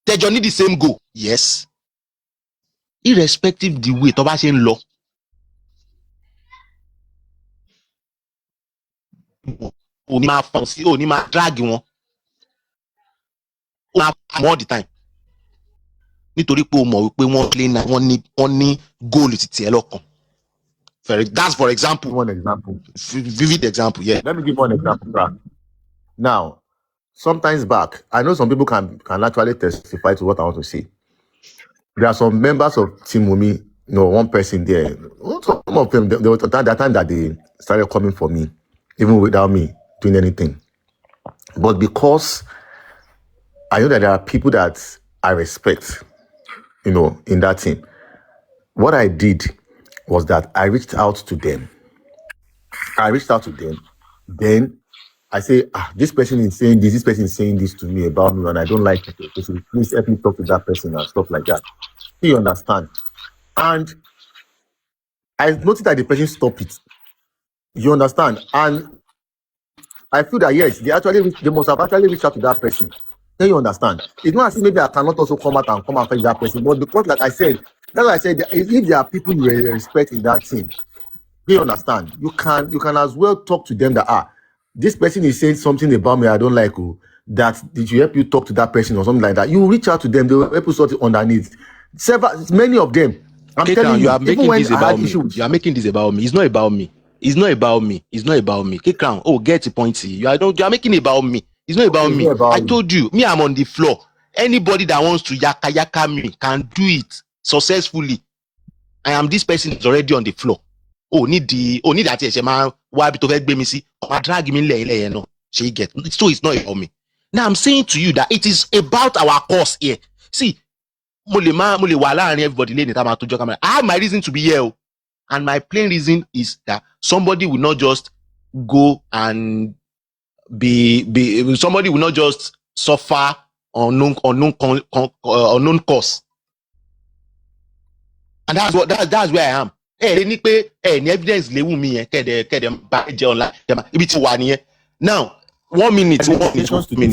tẹjọ ní the same goal, yes, irrespective the way tó bá ṣe ń lọ òní máa fọ́n sí òní máa drag wọn ó máa fọ́n all the time nítorí pé o mọ̀ wípé wọ́n ní goal títí ẹ lọ́kàn. That's for example. One example. Vivid example, yeah. Let me give one example, Prah. Now, sometimes back, I know some people can actually testify to what I want to say. There are some members of Team Wumi, one person there. Some of them, there was that time that they started coming for me, even without me doing anything. But because I know that there are people that I respect, in that team, what I did was that I reached out to them. Then I say, this person is saying this person is saying this to me about me, and I don't like it. Please help me talk to that person and stuff like that. You understand? And I noticed that the person stopped it. You understand? And I feel that yes, they must have actually reached out to that person. Then you understand? It's not as if maybe I cannot also come out and face that person, but because, like I said, if there are people you respect in that team, you understand? You can as well talk to them that this person is saying something about me I don't like. That did you help you talk to that person or something like that? You reach out to them, they will help you sort it underneath. Many of them. I'm telling you, are making this about me. You are making this about me. It's not about me. It's not about me. It's not about me. K-Crown, get the point. You are making it about me. It's not about me. I told you, I'm on the floor. Anybody that wants to yaka me can do it successfully. I am this person is already on the floor. Need that why to get me see drag me no. She get so it's not about me. Now I'm saying to you that it is about our cause here. See, everybody I have my reason to be here. And my plain reason is that somebody will not just go and somebody will not just suffer unknown cause. And that's where I am. Any evidence me now 1 minute,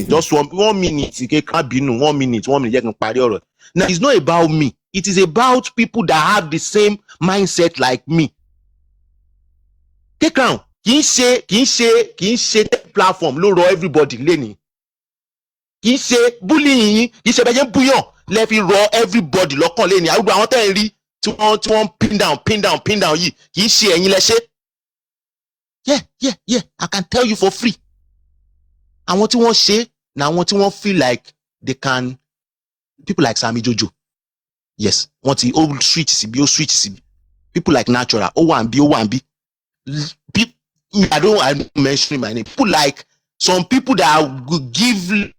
just 1 minute. You can't be 1 minute, 1 minute. You can party all right. Now it's not about me. It is about people that have the same mindset like me. Take on. Kì í ṣe platform ló rọ everybody lẹ́ni. Kì í ṣe bullying, kì í ṣe bẹ́ẹ̀ búyàn lẹ́ fi rọ everybody lọ́kàn lẹ́ni. Àwọn àwọn tẹ́ ẹ̀ rí tí wọ́n pin down yìí kì í ṣe ẹ̀yin lẹ ṣe. Yeah, I can tell you for free. Àwọn tí wọ́n ṣe na àwọn tí wọ́n feel like they can, people like Sammy Jojo. Yes, want the old switch CB. People like Natural, O1B. I'm mentioning my name. People like some people that will give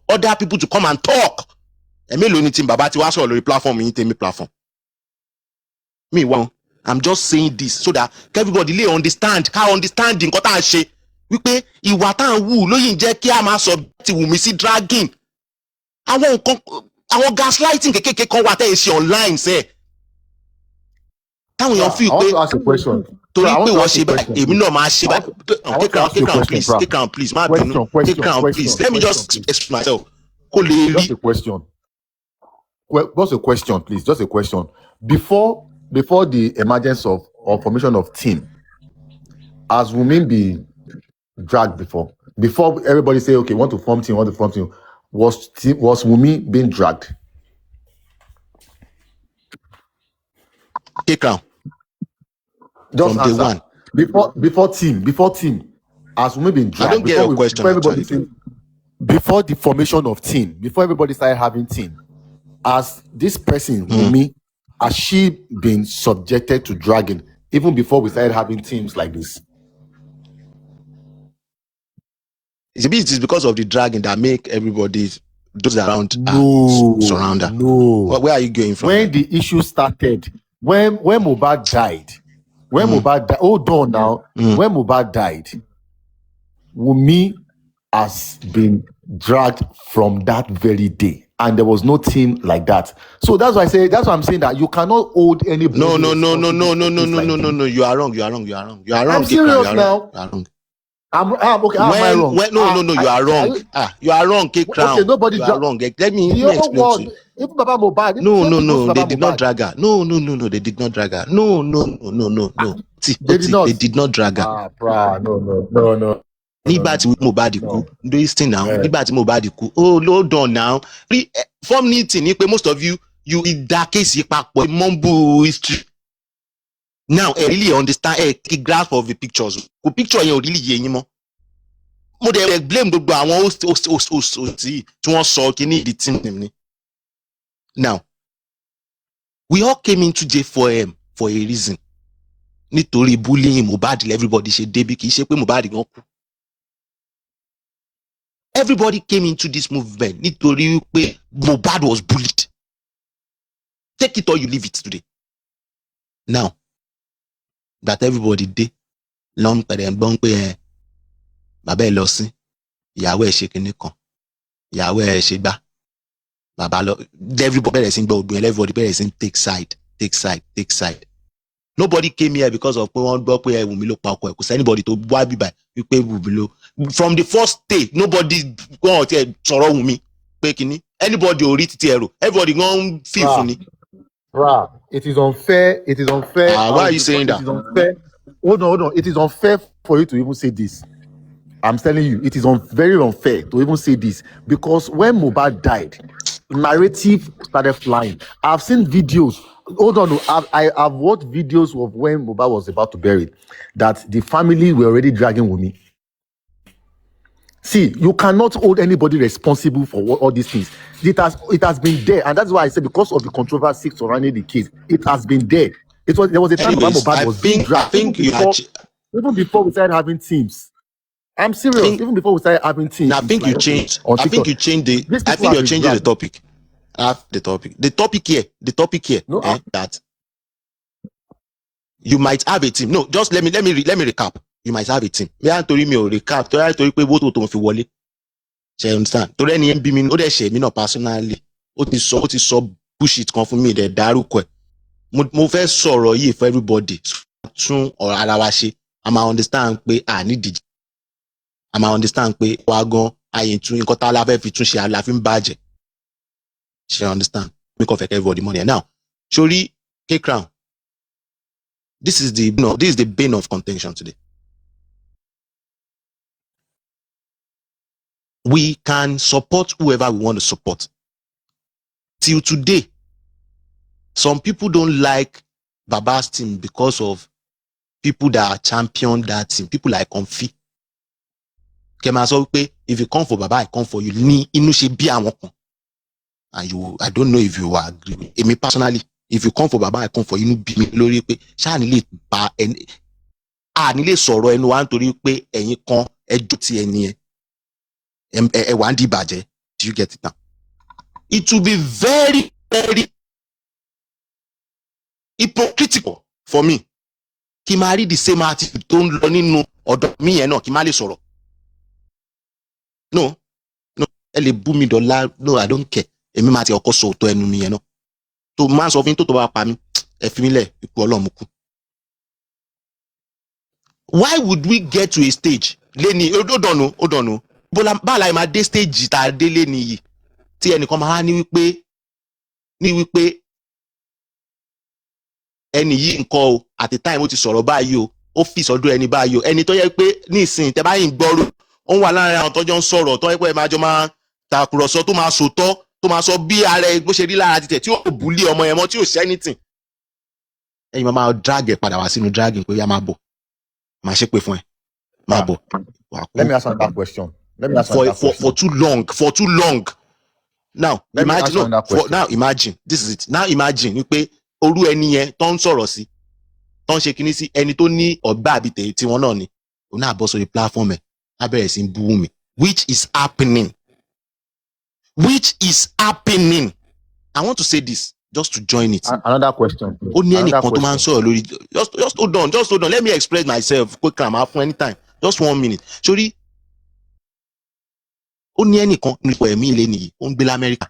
other people to come and talk. Platform. I'm just saying this so that everybody understand how understanding what I say. Wípé ìwà tá ń wù ló yìn jẹ́ kí a máa sọ ti Wùmí sí dragging. Àwọn gaslighting kékèké kan wà tẹ́ ẹ ṣe online sẹ́. Táwọn èèyàn fi pé torí pé wọ́n ṣe báyìí èmi náà máa ṣe báyìí. K-Crown please má bínú. K-Crown please let me just explain myself. Just a question. What's a question, please? Just a question. Before the emergence of or formation of team, has Wùmí been dragged before everybody say okay, want to form team, was Wùmí being dragged? K-Crown. Just from day one. Before team, has Wùmí been dragged? I don't get your question. Before the formation of team, before everybody started having team, as this person Wùmí, has she been subjected to dragging even before we started having teams like this? It is because of the dragging that make everybody those around surround her. No. Where are you going from? When the issue started, when Mohbad died, hold on now. When Mohbad died, Wùmí has been dragged from that very day, and there was no team like that. So that's why I'm saying that you cannot hold anybody. No. You are wrong. I'm serious now. You are wrong. I'm okay. Am I wrong? No. You are wrong. You are wrong. K-Crown. Okay, nobody. You are wrong. Let me explain to you. Even Baba Mohbad. No. They did not drag her. No. They did not drag her. No. See, they did not drag her. No. Nígbà tí Mohbad kú, do this thing now. Nígbà tí Mohbad kú. Oh, hold on now. Form meeting ni pé most of you you da case papọ̀ mumble history. Now I really understand the grasp of the pictures. The picture yẹn ò really yé yín mọ́. Mo dẹ̀ blame gbogbo àwọn host tí wọ́n sọ kíní the team name ni. Now we all came into J4M for a reason. Nítorí bullying Mohbad everybody ṣe débi kì í ṣe pé Mohbad gan kú. Everybody came into this movement nítorí pé Mohbad was bullied. Take it or you leave it today. Now that everybody dey long pẹ̀lẹ́ ń gbọ́n pé bàbá ẹ̀ lọ sí ìyàwó ẹ̀ ṣe kinní kan ìyàwó ẹ̀ ṣe gbá bàbá lọ everybody bẹ̀rẹ̀ sí ń gbọ́ ògbìn everybody bẹ̀rẹ̀ sí ń take side. Nobody came here because of pé wọ́n gbọ́ pé Wùmí ló pa ọkọ ẹ̀ kò sí anybody tó wá bíbá wípé Wùmí ló from the first day nobody gbọ́n ọ̀tí ẹ̀ sọ̀rọ̀ Wùmí pé kinní anybody ò rí títí ẹ̀rọ everybody gan feel fún ni. Prah, it is unfair. Why are you saying that? It is unfair. Hold on. It is unfair for you to even say this. I'm telling you, it is very unfair to even say this because when Mohbad died, narrative started flying. I've seen videos. Hold on, I've watched videos of when Mohbad was about to bury it, that the family were already dragging Wunmi. See, you cannot hold anybody responsible for all these things. It has been there, and that's why I said because of the controversy surrounding the case, it has been there. There was a time when Mohbad was being dragged. Even before we started having teams. I'm serious. Even before we started having teams. I think you changed. I think you're changing the topic. The topic here. No, that you might have a team. No, just let me recap. You might have a team. Yeah, torí mi ò recap. Torí pé vote tó ń fi wọlé. Ṣé understand? Torí ẹni yẹn bí mi, ó dẹ̀ ṣe mí náà personally. Ó ti sọ bullshit kan fún mi dẹ̀ dárúkọ ẹ̀. Mo fẹ́ sọ̀rọ̀ yìí for everybody. Tún ọ̀rọ̀ ara wa ṣe. A máa understand pé ní díje. A máa understand pé wa gan àyè tún nǹkan tá la fẹ́ fi tún ṣe àlà fi ń bàjẹ́. Ṣé understand? Make of everybody money. Now, Shori K-Crown. This is the bane of contention today. We can support whoever we want to support. Till today, some people don't like Baba's team because of people that champion that team. People like Comfy. If you come for Baba, I come for you. And I don't know if you agree with me personally. If you come for Baba, I come for you. Be me lórí pé ṣá nílé ba ẹni nílé sọ̀rọ̀ ẹnu wa nítorí pé ẹ̀yin kan ẹjọ́ ti ẹni ẹ wà ń di ìbàjẹ́. Do you get it now? It will be very, very hypocritical for me kí máa rí the same attitude tó ń lọ nínú ọ̀dọ̀ mi yẹn náà kí máa lè sọ̀rọ̀. No, ẹ lè bú mi dọ̀la. No, I don't care. Èmi máa ti ọkọ sọ òótọ́ ẹnu mi yẹn náà. Tó máa sọ fún tó bá pa mí, ẹ fi mí lẹ̀ ipò Ọlọ́run kú. Why would we get to a stage? Lẹ́ni, ó dọ̀nù. Báàlà ìmá dé stage tá a dé lẹ́ni yìí. Tí ẹnìkan máa ní wípé ẹni yìí nǹkan o, at the time ó ti sọ̀rọ̀ báyìí o, ó fi sọ́dọ̀ ẹni báyìí o. Ẹni tó yẹ pé ní ìsìn tẹ́ bá yìí gbọ́rú, ó ń wà láàrin àwọn tọ́jọ́ ń sọ̀rọ̀ tó yẹ pé máa jọ máa tàkùrọ̀sọ tó máa sòótọ́ tó máa sọ bí ara ẹ bó ṣe rí lára títẹ̀ tí ó bùlí ọmọ yẹn mọ́ tí ò ṣe anything. Ẹ̀yin máa drag ẹ̀ padà wá sínú dragging pé yá máa bọ̀. Máa ṣe pé fún ẹ. Máa bọ̀. Let me ask you that question. For too long. Now imagine this is it. Now imagine wípé orú ẹni yẹn tó ń sọ̀rọ̀ sí tó ń ṣe kinní sí ẹni tó ní ọ̀gbà àbí tèyí tí wọ́n náà ni òun náà bọ́ sórí platform ẹ̀ á bẹ̀rẹ̀ sí bú mi which is happening. I want to say this just to join it. Another question. Ó ní ẹnìkan tó máa ń sọ̀rọ̀ lórí just hold on let me express myself quick am fún anytime just 1 minute. Sori ó ní ẹnìkan nípa ẹ̀mí ilé nìyí ó ń gbé l'Amẹ́ríkà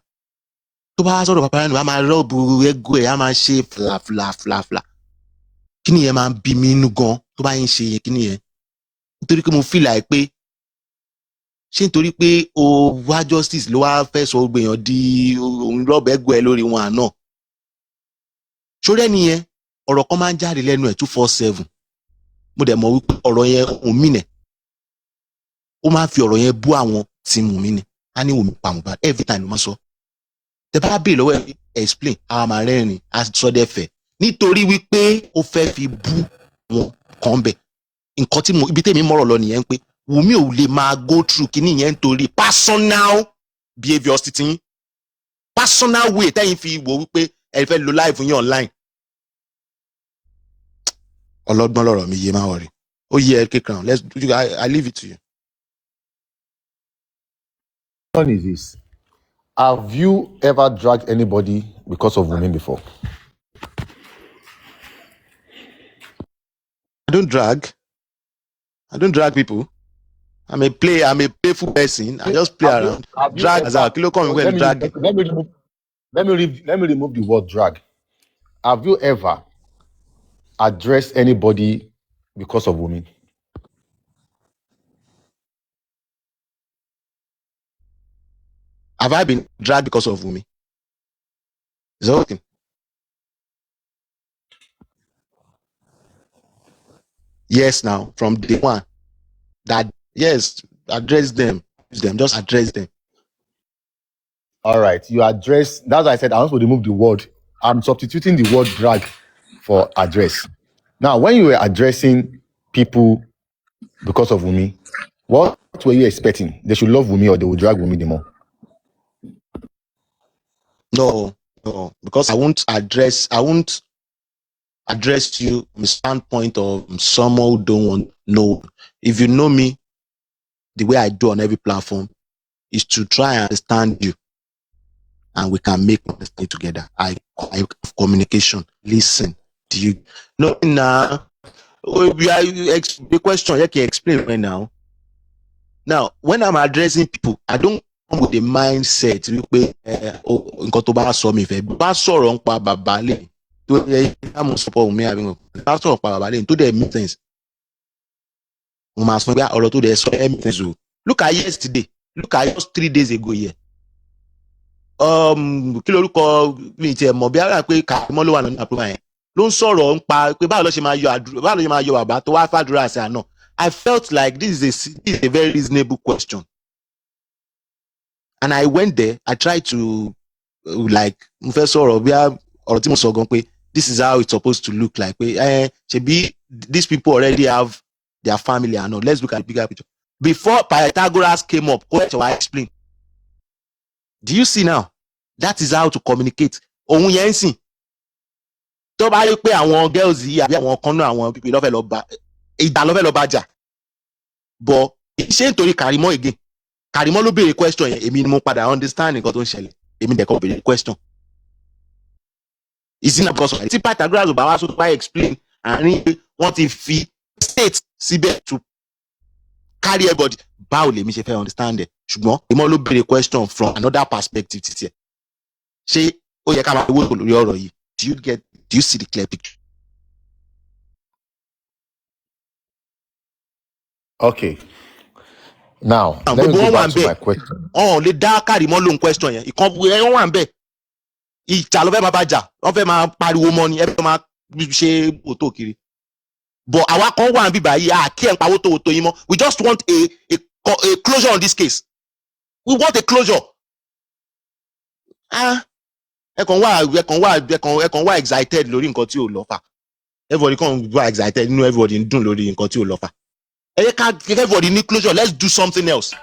tó bá sọ̀rọ̀ pàpà rẹ̀ á máa rọ́ọ̀bù ego ẹ̀ á máa ṣe fla kí ni yẹn máa ń bí mi inú gan tó bá yín ṣe kí ni yẹn nítorí pé mo feel like pé ṣé nítorí pé o wá justice ló wá fẹ́ sọ gbèyàn di òun rọ́ọ̀bù ego ẹ̀ lórí wọn àná. Sórí ẹni yẹn ọ̀rọ̀ kan máa ń jáde lẹ́nu ẹ̀ 247 mo dẹ̀ mọ̀ wípé ọ̀rọ̀ yẹn òun mìnẹ̀ ó máa ń fi ọ̀rọ̀ yẹn bú àwọn tí mú mi ni a ní Wùmí pa Mohbad every time ló máa sọ tẹ bá bèèrè lọ́wọ́ ẹ̀ explain àwọn máa rẹ́rìn àsọdẹ̀fẹ̀ nítorí wípé ó fẹ́ fi bú wọn kàn bẹ̀ nǹkan tí ibi tèmi mọ̀rọ̀ lọ nìyẹn pé Wùmí ò lè máa go through kíní yẹn nítorí personal behaviour títí yín personal way tẹ́yìn fi wò wípé ẹ fẹ́ lo live yín online ọlọ́gbọ́n lọ̀rọ̀ mi yé máa wọ̀rí ó yẹ ẹ kékeré let's do I leave it to you. One is this. Have you ever dragged anybody because of women before? I don't drag people. I'm a playful person. I just play around. Drag as a kilo come when drag. Let me remove the word drag. Have you ever addressed anybody because of women? Have I been dragged because of women? Is that okay? Yes, now from day one. That yes, address them. Just address them. All right, you address. That's why I said I want to remove the word. I'm substituting the word drag for address. Now, when you were addressing people because of women, what were you expecting? They should love women or they will drag women the more? No, because I won't address you from the standpoint of someone who don't want to know. If you know me, the way I do on every platform is to try and understand you, and we can make understanding together. I communication, listen to you. No, now the question you can explain right now. Now, when I'm addressing people, I don't come with the mindset wípé nǹkan tó bá sọ mi fẹ́ bá sọ̀rọ̀ nípa bàbá lè tó yẹ káàmù support mi àbí nǹkan bá sọ̀rọ̀ nípa bàbá lè tó dẹ̀ make sense. Mo máa sọ pé ọ̀rọ̀ tó dẹ̀ sọ ẹ̀ make sense o. Look at yesterday. Look at just 3 days ago here. Kí lorúkọ mi tiẹ̀ mọ̀ bí ara pé Kàrímọ́ ló wà nínú àpòmọ́ yẹn ló ń sọ̀rọ̀ nípa pé báwo ló ṣe máa yọ bàbá tó wá fàdúrà sí àná. I felt like this is a very reasonable question. And I went there, I tried to like this is how it's supposed to look like. These people already have their family and all. Let's look at the bigger picture. Before Pythagoras came up, I explain. Do you see now? That is how to communicate. Ohun yẹn sìn. Tó bá rí pé àwọn girls yìí àbí àwọn kan náà àwọn people lọ́fẹ̀ẹ́ lọ bá ìdá lọ́fẹ̀ẹ́ lọ bá jà. But ṣé nítorí Kàrímọ́ again? Kàrímọ́ ló béèrè question yẹn, èmi ni mo padà understand nǹkan tó ń ṣẹlẹ̀. Èmi dẹ̀ kọ́ béèrè question. Is it not because of tí Pythagoras ò bá wá sóto bá explain àárín pé wọ́n ti fi state síbẹ̀ to carry everybody. Báwo lèmi ṣe fẹ́ understand ẹ̀? Ṣùgbọ́n Kàrímọ́ ló béèrè question from another perspective títí ẹ̀. Ṣé ó yẹ ká máa wó lórí ọ̀rọ̀ yìí? Do you see the clear picture? Okay. Now, let me go back to my question. Lè dá Kàrímọ́ lóhùn question yẹn. Ìkan wọ́n wà ń bẹ̀. Ìjà ló fẹ́ máa bá jà. Wọ́n fẹ́ máa pariwo mọ́ ni. Ẹ fẹ́ máa ṣe òtó kiri. But àwa kan wà ń bíbá yìí, kí ẹ̀ ń pawó tó yín mọ́. We just want a closure on this case. We want a closure. Ẹ kàn wá excited lórí nǹkan tí ò lọ fà. Everybody kàn wá excited nínú everybody ń dùn lórí nǹkan tí ò lọ fà. Everybody need closure. Let's do something else.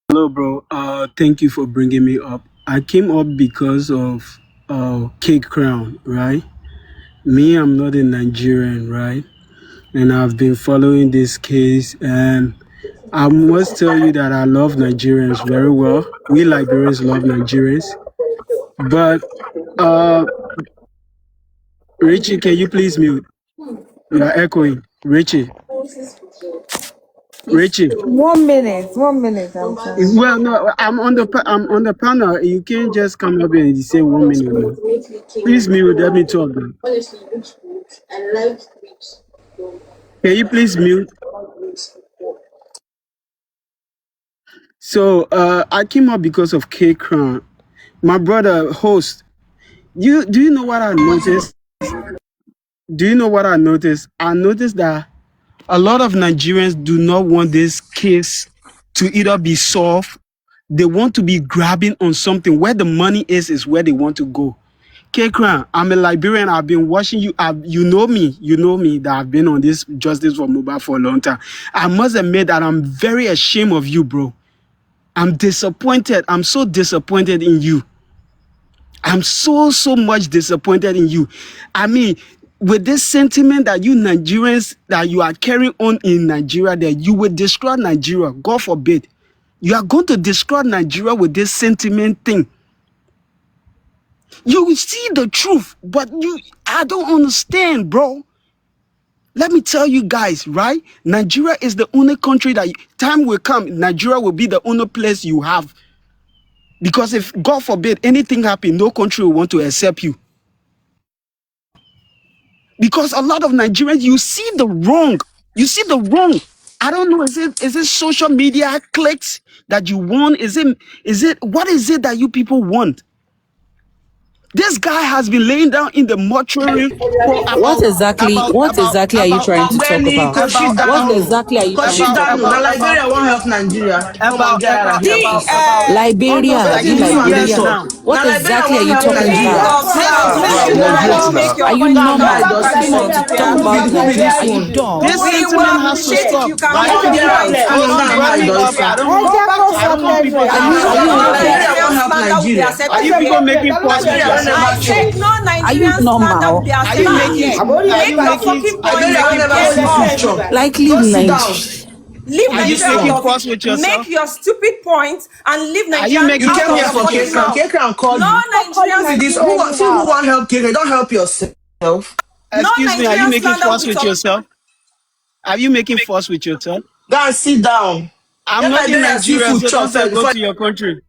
Hello, bro. Thank you for bringing me up. I came up because of Cake Crown, right? Me, I'm not a Nigerian, right? And I've been following this case, and I must tell you that I love Nigerians very well. We Liberians love Nigerians. But, Richie, can you please mute? You are echoing. Richie. 1 minute. I'm sorry. Well, no, I'm on the panel. You can't just come up and say 1 minute. No. Please mute. Let me talk. Man. Can you please mute? So I came up because of K Crown. My brother host. Do you know what I noticed? Do you know what I noticed? I noticed that A lot of Nigerians do not want this case to either be solved. They want to be grabbing on something. Where the money is where they want to go. Kekran, I'm a Liberian. I've been watching you. You know me. You know me that I've been on this Justice for Mobile for a long time. I must admit that I'm very ashamed of you, bro. I'm disappointed. I'm so disappointed in you. I'm so much disappointed in you. I mean, with this sentiment that you Nigerians, that you are carrying on in Nigeria, that you will destroy Nigeria, God forbid. You are going to destroy Nigeria with this sentiment thing. You will see the truth, but I don't understand, bro. Let me tell you guys, right? Nigeria is the only country that time will come, Nigeria will be the only place you have. Because if, God forbid, anything happen, no country will want to accept you. Because a lot of Nigerians, you see the wrong. You see the wrong. I don't know, is it social media clicks that you want? What is it that you people want? This guy has been laying down in the mortuary for What exactly are you trying to talk Benny about? What exactly are you trying to talk Koshidanu, na about? Liberia won't help Nigeria. Come on, get out of here, please. Liberia, are you Wetin this man just years Liberian? talk? now. What Na Liberia exactly are won't you help talking King Nigeria. about? of Ah, France, Prah, you we will are not Nigerians go now. make your Are you point That now. guy normal? Talk just like insult. Talk Nigerian. about Talk Nigeria. Are Nigeria you you. dumb? This We will sentiment has to appreciate if stop, you can right? Come make on, your get out. point. I Hold Leave on, understand how let he me Nigerian does okay. I talk. don't slander. want Go back to I don't want people Are talking you over Na me. okay? Liberia won't Nigerian help slander will be Nigeria. Are you accepted people here. making false with Liberia will yourself? never I fail. said no Are you Nigerian slander will normal? be Are you accepted making here. are Make you your making fucking are you point Liberia will and making never get false see with off. yourself? future. Like Go leave sit Nigeria. down. Leave Are you This Nigeria out making one. of false it. with Make yourself? your stupid point and leave Are you Nigerian You making out came of here your false for with fucking K-Crown. yourself? mouth. K-Crown called No you. Stop calling Who be Nigerian, this? Nigeria See who anyhow. won't help K-Crown? Don't help yourself. no Excuse me, are you Nigerian making slander will false be with tolerated. yourself? Are you making false with yourself? Go and sit down. I'm Let not in Liberia see Nigeria, food so chop don't say first go before. to your country.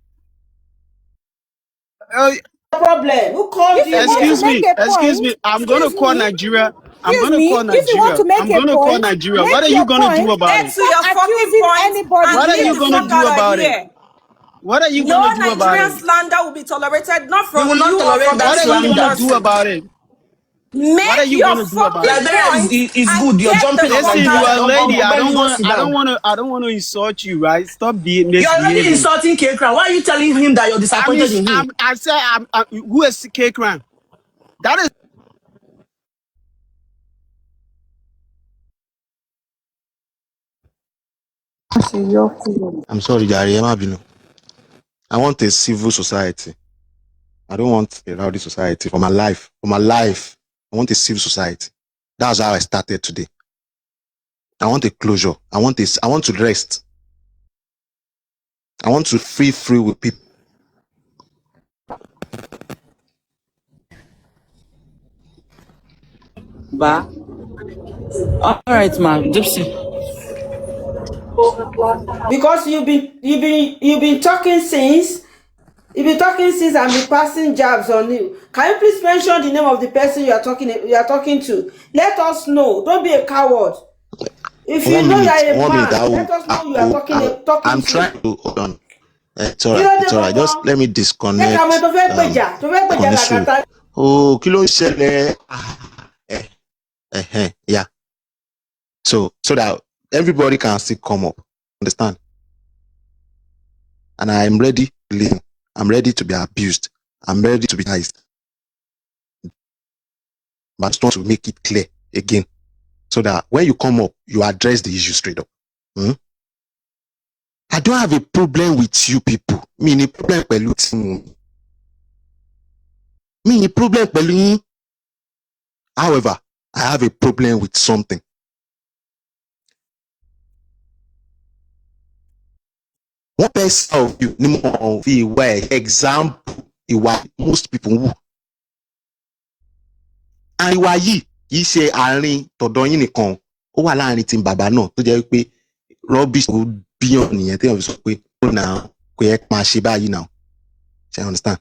Uh, Problem. Who called If you you want to here? make a excuse point, me. I'm gonna excuse call me, Nigeria. I'm excuse gonna me, call if you want Nigeria. to make I'm a gonna call point, Nigeria. What make are you your gonna do point. about Get it? to your Stop fucking accusing point anybody and What are leave you the gonna here. fuck do out of about it? here. What are you No gonna do about Nigerian it? slander will be tolerated, not We will from not you or tolerate from that What are any you other gonna slander. do person. about it? What are Make you your gonna do about fucking it? Liberia point is and good. Your get the jumping off fuck Listen, you out Nigeria. are of a here. lady. Benny, go sit down. I don't wanna insult you, right? Stop being You're already misbehaving. insulting K-Crown. Why are you telling him that you're I mean, disappointed in him? who is K Cran? That is I'm sorry, Jare, ẹ má bínú. I want a civil society. I don't want a rowdy society for my life. For my life, I want a civil society. That's how I started today. I want a closure. I want to rest. I want to free with people. Ba. All right, ma. Gypsy. Because you've been talking since. You've been talking since and be passing jabs on you. Can you please mention the name of the person you are talking to? Let us know. Don't be a coward. If you know you are a 1 minute. man, let us know you are talking I'm to. trying to hold on. It's Kí alright. ló dé It's alright. Just gangan? let me Jẹ́ ká mọ disconnect. tó fẹ́ gbèjà Konisu. làkàtà. Oh, kí ló ń ṣẹlẹ̀? Yeah. So that everybody can still come up. Understand? And I'm ready to listen. I'm ready to be abused. I'm ready to be nice. But I just want to make it clear again. So that when you come up, you address the issue straight up. I don't have a problem with you people. Mi ní problem pẹ̀lú tí mo. Mi ní problem pẹ̀lú yín. However, I have a problem with something. One person of you ni mo fi ìwà example ìwà most people wù. And ìwà yìí kì í ṣe àárín tọ̀dọ̀ yín nìkan. Ó wà láàrin tí bàbá náà tó jẹ́ pé rubbish tó bíyàn nìyẹn téèyàn fi sọ pé ó nà kò yẹ máa ṣe báyìí náà. Ṣé you understand?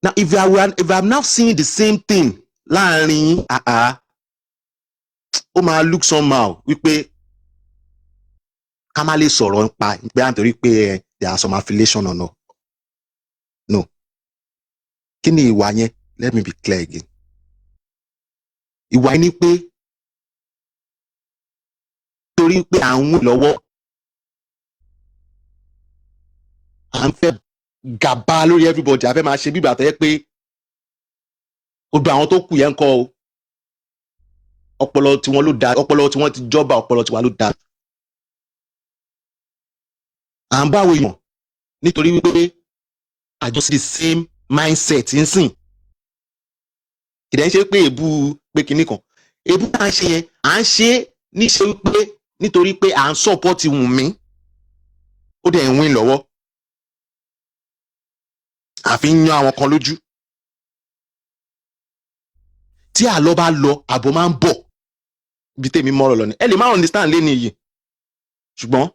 Now if I'm now seeing the same thing láàrin ó máa look somehow wípé ká má lè sọ̀rọ̀ nípa pé à ń torí pé there are some affiliation or no. No. Kí ni ìwà yẹn? Let me be clear again. Ìwà yẹn ni pé nítorí pé à ń wìn lọ́wọ́ à ń fẹ́ gàba lórí everybody a fẹ́ máa ṣe bíbà tó yẹ pé gbogbo àwọn tó kù yẹn ń kọ́ o ọpọlọ tiwọn ló dáa ọpọlọ tiwọn ti jọba ọpọlọ tiwa ló dáa à ń báwo èèyàn nítorí wípé àjọsí the same mindset ń sìn ìdẹ́ ń ṣe pé èébú pé kinní kan èébú tá à ń ṣe yẹn à ń ṣe níṣe wípé nítorí pé à ń support Wùnmí ó dẹ̀ ń win lọ́wọ́ àfi ń yan àwọn kan lójú tí àlọ́ bá lọ àbọ̀ máa ń bọ̀ ibi tèmi mọ́rọ̀ lọ ni ẹ lè má understand lé ní iyì ṣùgbọ́n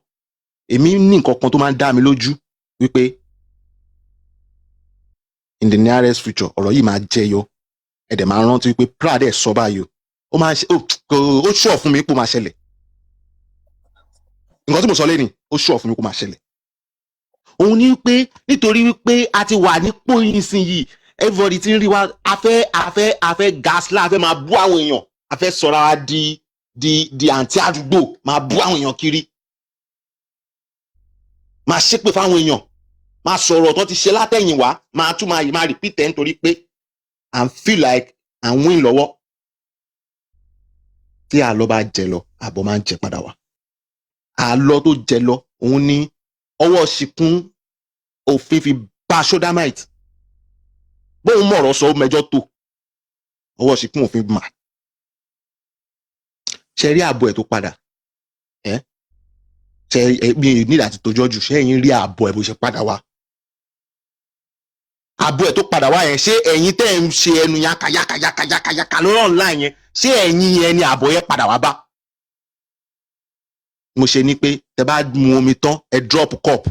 èmi ní nǹkan kan tó máa ń dá mi lójú wípé in the nearest future ọ̀rọ̀ yìí máa jẹyọ ẹ dẹ̀ máa rántí wípé Prah dẹ̀ sọ báyìí ó máa ṣe ó ṣọ̀ fún mi pé ó máa ṣẹlẹ̀ nǹkan tí mo sọ lẹ́nìí ó ṣọ̀ fún mi pé ó máa ṣẹlẹ̀ òun ni wípé nítorí wípé a ti wà nípò ìsinyìí everybody ti ń rí wa afẹ́ gasla afẹ́ máa bú àwọn èèyàn afẹ́ sọ̀rọ̀ wa di àǹtí àdúgbò máa bú àwọn èèyàn kiri máa ṣépè fáwọn èèyàn máa sọ̀rọ̀ tó ti ṣe látẹ̀yìn wá máa tún máa repeat ẹ̀ nítorí pé I feel like à ń win lọ́wọ́ tí àlọ́ bá jẹ lọ àbọ̀ máa ń jẹ padà wá àlọ́ tó jẹ lọ òun ní ọwọ́ ṣìkún òfin fi bá Sódámáìtì bóun mọ̀rọ̀ sọ ó mẹjọ́ tó ọwọ́ ṣìkún òfin mà ṣe rí ààbò ẹ̀ tó padà ṣe mi nílà ti tójọ́ jù ṣé ẹ̀yin rí ààbò ẹ̀ bó ṣe padà wá ààbò ẹ̀ tó padà wá yẹn ṣé ẹ̀yin tẹ́ ń ṣe ẹnu yákayákayákayáka lórí online yẹn ṣé ẹ̀yin yẹn ni ààbò yẹn padà wá bá mo ṣe ní pé tẹ bá mu omi tán ẹ drop cup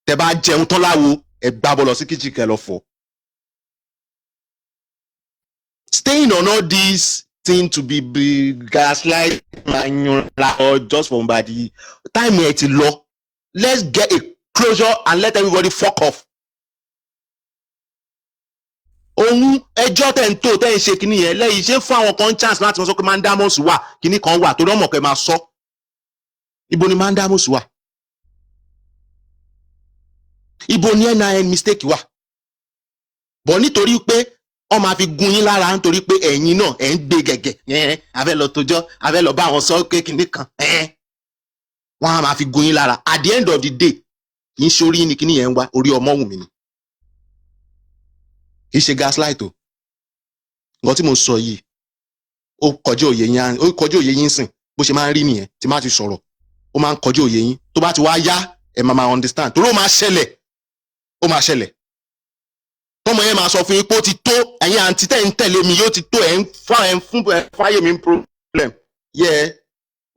tẹ bá jẹun tán láwo ẹ gbá bọ́ lọ sí kíchìn kẹ́ lọ fọ̀. Staying on all these things to be gaslight or just for somebody time ẹ ti lọ let's get a closure and let everybody fuck off. Ohun ẹjọ́ tẹ̀ ń tó tẹ̀ ń ṣe kinní yẹn lẹ́yìn ṣé fún àwọn kan chance láti sọ pé mandamus wà kinní kan wà torí ọmọ kan máa sọ. Ibo ni mandamus wà? Ibo ni NIN mistake wà? Bọ̀ nítorí pé wọ́n máa fi gun yín lára nítorí pé ẹ̀yin náà ẹ̀ ń gbé gẹ̀gẹ̀ abẹ́ lọ tójọ́ abẹ́ lọ bá àwọn sọ pé kinní kan wọ́n á máa fi gun yín lára at the end of the day kì í ṣe orí ni kinní yẹn ń wá orí ọmọ Wùnmí ni kì í ṣe gaslight o nǹkan tí mo sọ yìí ó kọjá òye yín sìn bó ṣe máa ń rí nìyẹn tí má ti sọ̀rọ̀ ó máa ń kọjá òye yín tó bá ti wá yá ẹ máa understand torí ó máa ṣẹlẹ̀ tọmọ yẹn máa sọ fún yín pé ó ti tó ẹ̀yin àǹtí tẹ̀ ń tẹ̀lé mi yóò ti tó ẹ̀ ń fún fáyé mi problem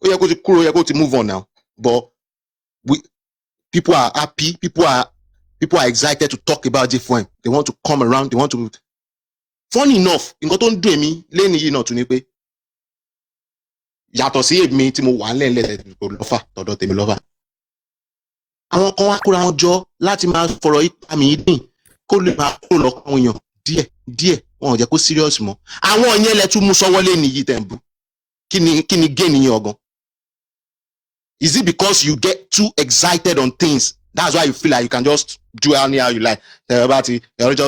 ó yẹ kó ti kúrò ó yẹ kó ti move on now but people are happy people are excited to talk about different they want to come around they want to funny enough nǹkan tó ń dùn èmi lẹ́ni yìí náà tún ni pé yàtọ̀ sí èmi tí mo wà nílẹ̀ tó lọ́fà tọ̀dọ̀ tèmi lọ́fà àwọn kan wá kóra wọn jọ láti máa fọ̀rọ̀ ipa mi dín kó lè máa kúrò lọ́kàn àwọn èèyàn díẹ̀ wọn ò jẹ́ kó serious mọ́ àwọn yẹn lẹ tún mú sọ́wọ́ lẹ́ni yìí tẹ̀ ń bù kí ni gain yẹn ọ̀gan is it because you get too excited on things that's why you feel like you can just do anyhow you like ẹ̀rọ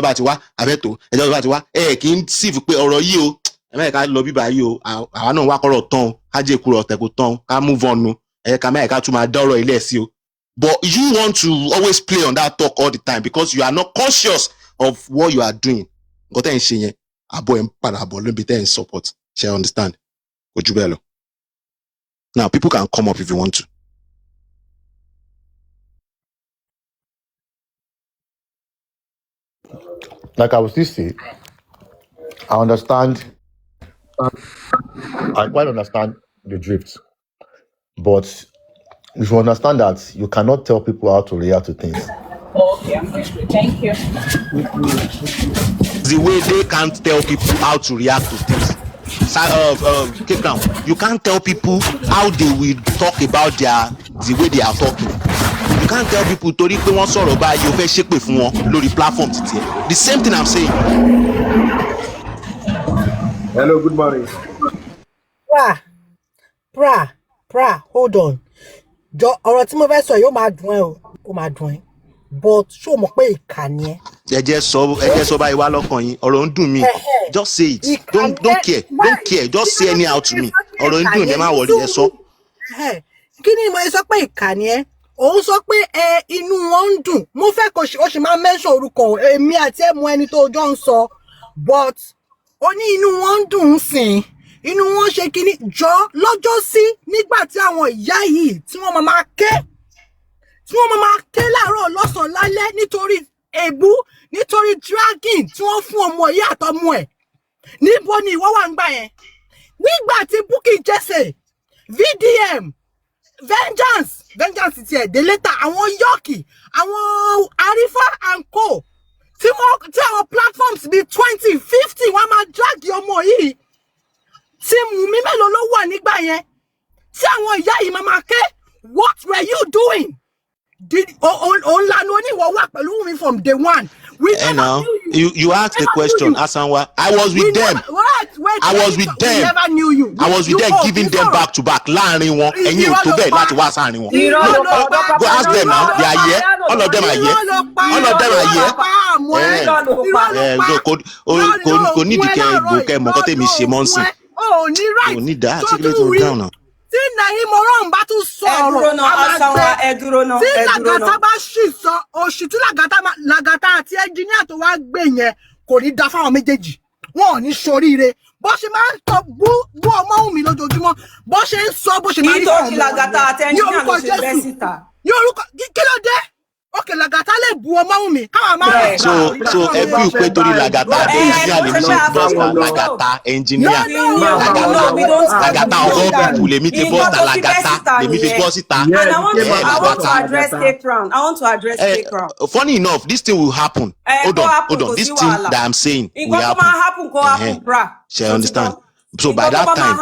bá ti wá àbẹ́tò ẹjọ́ bá ti wá kì í sífù pé ọ̀rọ̀ yìí o ẹ̀mẹ́ẹ̀ká lọ bíbá yìí o àwa náà wá kọ́rọ̀ tán o ká jẹ́ ìkúrọ̀ ọ̀tẹ̀ kò tán o ká move on o ẹ̀ka mẹ́ẹ̀ká tún máa dá ọ̀rọ̀ ilé ẹ̀ sí o but you want to always play on that talk all the time because you are not conscious of what you are doing nǹkan tẹ́ ń ṣe yẹn àbọ̀ ẹ̀ ń padà bọ̀ lóbi tẹ́ ń support ṣe understand kò jù bẹ́ẹ̀ lọ now people can come up if you want to. Like I was still say, I understand. I quite understand the drift, but you should understand that you cannot tell people how to react to things. Okay, I'm going to. Thank you. The way they can't tell people how to react to things. Kick down. You can't tell people how they will talk about the way they are talking. You can't tell people torí pé wọ́n sọ̀rọ̀ báyìí o fẹ́ ṣépè fún wọn lórí platform títí ẹ̀. The same thing I'm saying. Hello, good morning. Prah. Prah, hold on. Ọ̀rọ̀ tí mo fẹ́ sọ yóò máa dùn ẹ́ o, ó máa dùn ẹ́. But ṣó mọ̀ pé ìkà ni ẹ́? ẹ jẹ́ sọ báyìí wá lọ́kàn yín, ọ̀rọ̀ ń dùn mí, just say it, don't care, just say anyhow to me, ọ̀rọ̀ ń dùn mí, ẹ má wọlé, ẹ sọ. Kí ni mo sọ pé ìkà ni ẹ́? Òun sọ pé inú wọn ń dùn. Mo fẹ́ kó o sì máa mention orúkọ èmi àti ẹ̀ mọ ẹni tó jọ ń sọ, but ó ní inú wọn ń dùn ún sìn. Inú wọn ṣe kíní jọ lọ́jọ́ sí nígbà tí àwọn ìyá yìí tí wọ́n máa ké láàárọ̀ lọ́sàn-án lálẹ́ nítorí èébú, nítorí dragging tí wọ́n fún ọmọ ìyá àtọmọ ẹ̀. Níbo ni ìwọ wà ń gbà yẹn? Nígbà tí Bukky Jesse, VDM, vengeance ti ẹ̀ dé létà, àwọn yọ́ọ̀kì, àwọn Arifa and co tí àwọn platforms bíi 20, 50 wọ́n máa drag ọmọ yìí. Tí Wùmí mélòó ló wà nígbà yẹn? Tí àwọn ìyá yìí máa ké, what were you doing? Òun lanu oníwọ̀ wà pẹ̀lú Wùmí from day one. You asked the question, Asanwa. I was with them. I was with them. We never knew you. I was with them, giving them back to back. Láàrin wọn, ẹ̀yin ò tó bẹ́ẹ̀ láti wá sáàrin wọn. Go ask them now. They are here. All of them are here. All of them are here. Kò ní ìdíkẹ́ gbòkẹ́ mọ̀ kọ́ tèmi ṣe mọ́ nsìn. Kò ní dá àti kílé tó ń dáhùn náà. Tí Naim Oron bá tún sọ ọ̀rọ̀ tí Lagata bá ṣì sọ òṣì tí Lagata àti ẹnjìníà tó wá gbé yẹn kò ní da fáwọn méjèèjì, wọn ò ní ṣoríire. Bó ṣe máa ń sọ bú ọmọ Wùmí lójoojúmọ́, bó ṣe ń sọ bó ṣe máa ń sọ ọmọ Lagata àti ẹnjìníà ló ṣe bẹ́ síta. Ní orúkọ kí ló dé? Okay, Lagata lè bu ọmọ Wùmí káwọn máa rẹ̀. So ẹ bí o pé torí Lagata àti ẹnjìníà lè mi ṣe bọ́sítà Lagata ẹnjìníà Lagata ọgọ́ pípù lèmi fi bọ́sítà Lagata lèmi fi bọ́sítà. And I want to address K-Crown. Funny enough, this thing will happen. Hold on. This thing that I'm saying will happen. She understand. So by that time,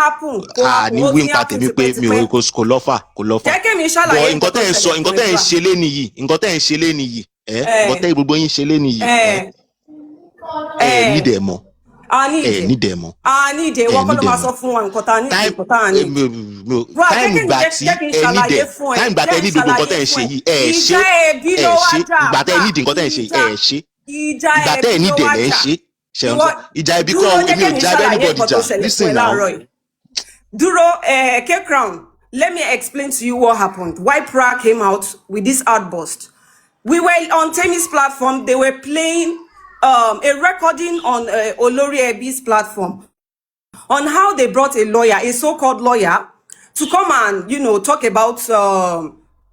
ni win part mi pé mi ò kò lọ́fà. But nǹkan tẹ́ ń sọ, nǹkan tẹ́ ń ṣe lé nìyí, nǹkan tẹ́ gbogbo yín ṣe lé nìyí. Ní dẹ̀ mọ́. Ní dẹ̀ mọ́. Ní dẹ̀ wọ́n kọ́ ló máa sọ fún wa nǹkan tá a ní. Time gbà tí ẹ ní gbogbo nǹkan tẹ́ ń ṣe yìí, ṣe. Ìgbà tẹ́ ẹ ní nǹkan tẹ́ ń ṣe yìí, ṣe. Ìgbà tẹ́ ẹ ní dẹ̀ lẹ́ ń ṣe. Ìjà ibi kọ́ èmi ò já anybody jà. Listen now. Duro, K-Crown, let me explain to you what happened. Why Prah came out with this outburst. We were on Temi's platform. They were playing a recording on Olori Ebi's platform on how they brought a lawyer, a so-called lawyer, to come and, talk about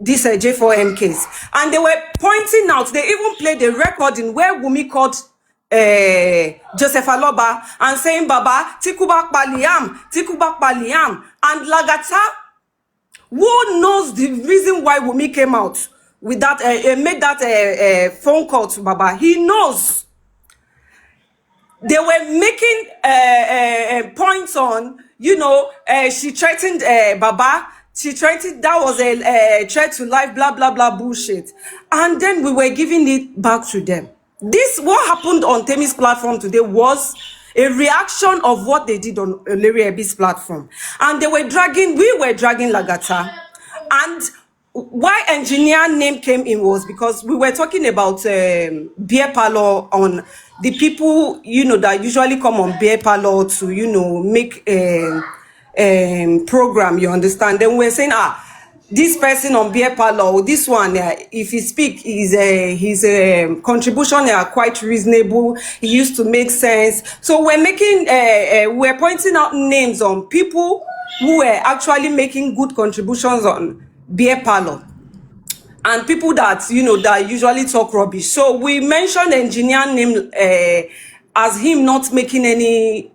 this J4M case. And they were pointing out, they even played a recording where Wunmi called Joseph Aloba and saying, Baba, Tikubak Paliam, and Lagata, who knows the reason why Wunmi came out with that, made that phone call to Baba. He knows. They were making points on, she threatened Baba. She threatened, that was a threat to life, blah, blah, blah, bullshit. And then we were giving it back to them. What happened on Temi's platform today was a reaction of what they did on Larry Ebi's platform. And we were dragging Lagata. And why engineer name came in was because we were talking about beer parlor, on the people, that usually come on beer parlor to, make a program, you understand? Then we were saying, this person on beer parlor, this one, if he speak, his contribution are quite reasonable. He used to make sense. So we're making, we're pointing out names on people who were actually making good contributions on beer parlor, and people that that usually talk rubbish. So we mentioned engineer name as him not making any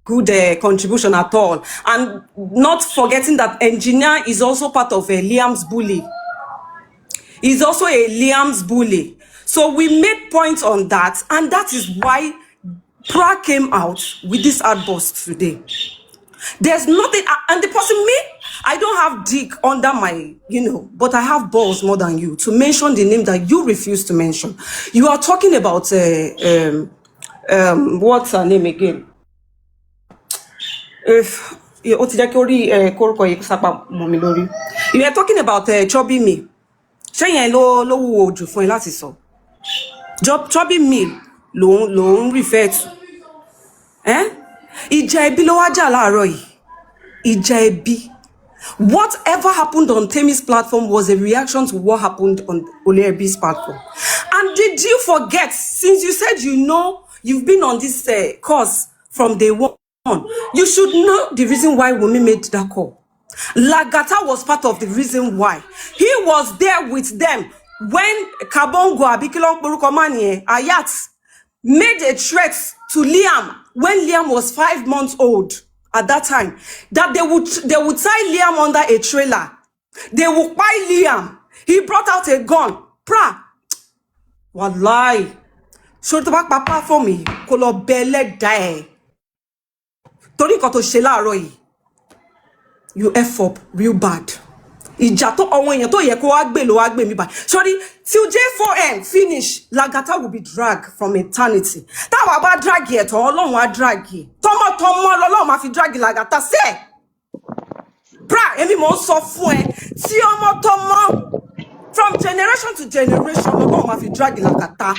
good contribution at all, and not forgetting that engineer is also part of Liam's bully. He's also a Liam's bully. So we made points on that, and that is why Prah came out with this outburst today. There's nothing, and the person, me, I don't have dick under my, but I have balls more than you to mention the name that you refuse to mention. You are talking about what's her name again? ó ti jẹ́ kí orí kórúkọ yìí sápá mọ́ mi lórí. You were talking about chubby me. Ṣé yẹn ló wúwo jù fún ẹ láti sọ? Chubby me ló ń refer to. Ìjà ẹbí ló wá jà láàárọ̀ yìí. Ìjà ẹbí. Whatever happened on Temi's platform was a reaction to what happened on Olebi's platform. And did you forget, since you said you've been on this course from day one, you should know the reason why Wunmi made that call. Lagata was part of the reason why. He was there with them when Kabongo Abikilon Borukomanie Ayat made a threat to Liam when Liam was 5 months old. At that time, that they would tie Liam under a trailer. They would buy Liam. He brought out a gun. Prah. Wallahi. So to back papa for me. Kolo bele die. Tori koto shela roi. You F up real bad. Ìjà tó àwọn èèyàn tó yẹ kó wá gbé ló wá gbé mi báyìí. Sorry, till J4N finish, Lagata will be dragged from eternity. Táwa bá drag yẹ tó Ọlọ́run á drag yẹ. Tọmọtọmọ lọ́lọ́run máa fi drag Lagata ṣe. Prah, èmi mò ń sọ fún ẹ. Tí ọmọtọmọ from generation to generation lọ́lọ́run máa fi drag Lagata.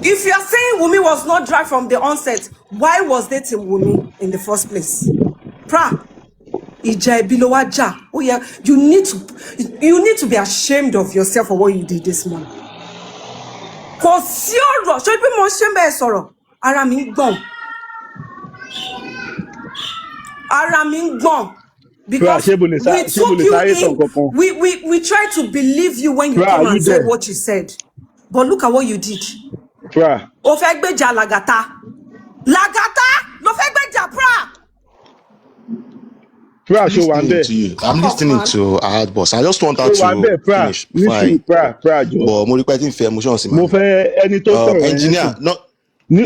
If you are saying Wunmi was not dragged from the onset, why was they Team Wunmi in the first place? Prah. Ìjà ẹbí ló wá jà. Oh yeah, you need to be ashamed of yourself for what you did this morning. Kò sí ọ̀rọ̀, ṣé bí mo ṣe ń bẹ́ẹ̀ sọ̀rọ̀, ara mi ń gbọ̀n. Ara mi ń gbọ̀n. Because we took you in, we tried to believe you when you came and said what you said. But look at what you did. Ó fẹ́ gbèjà Lagata. Lagata ló fẹ́ gbèjà Prah. I'm listening to you. I'm listening to our boss. I just want her to finish. But mo requesting fair emotion si ma. Engineer, no. No.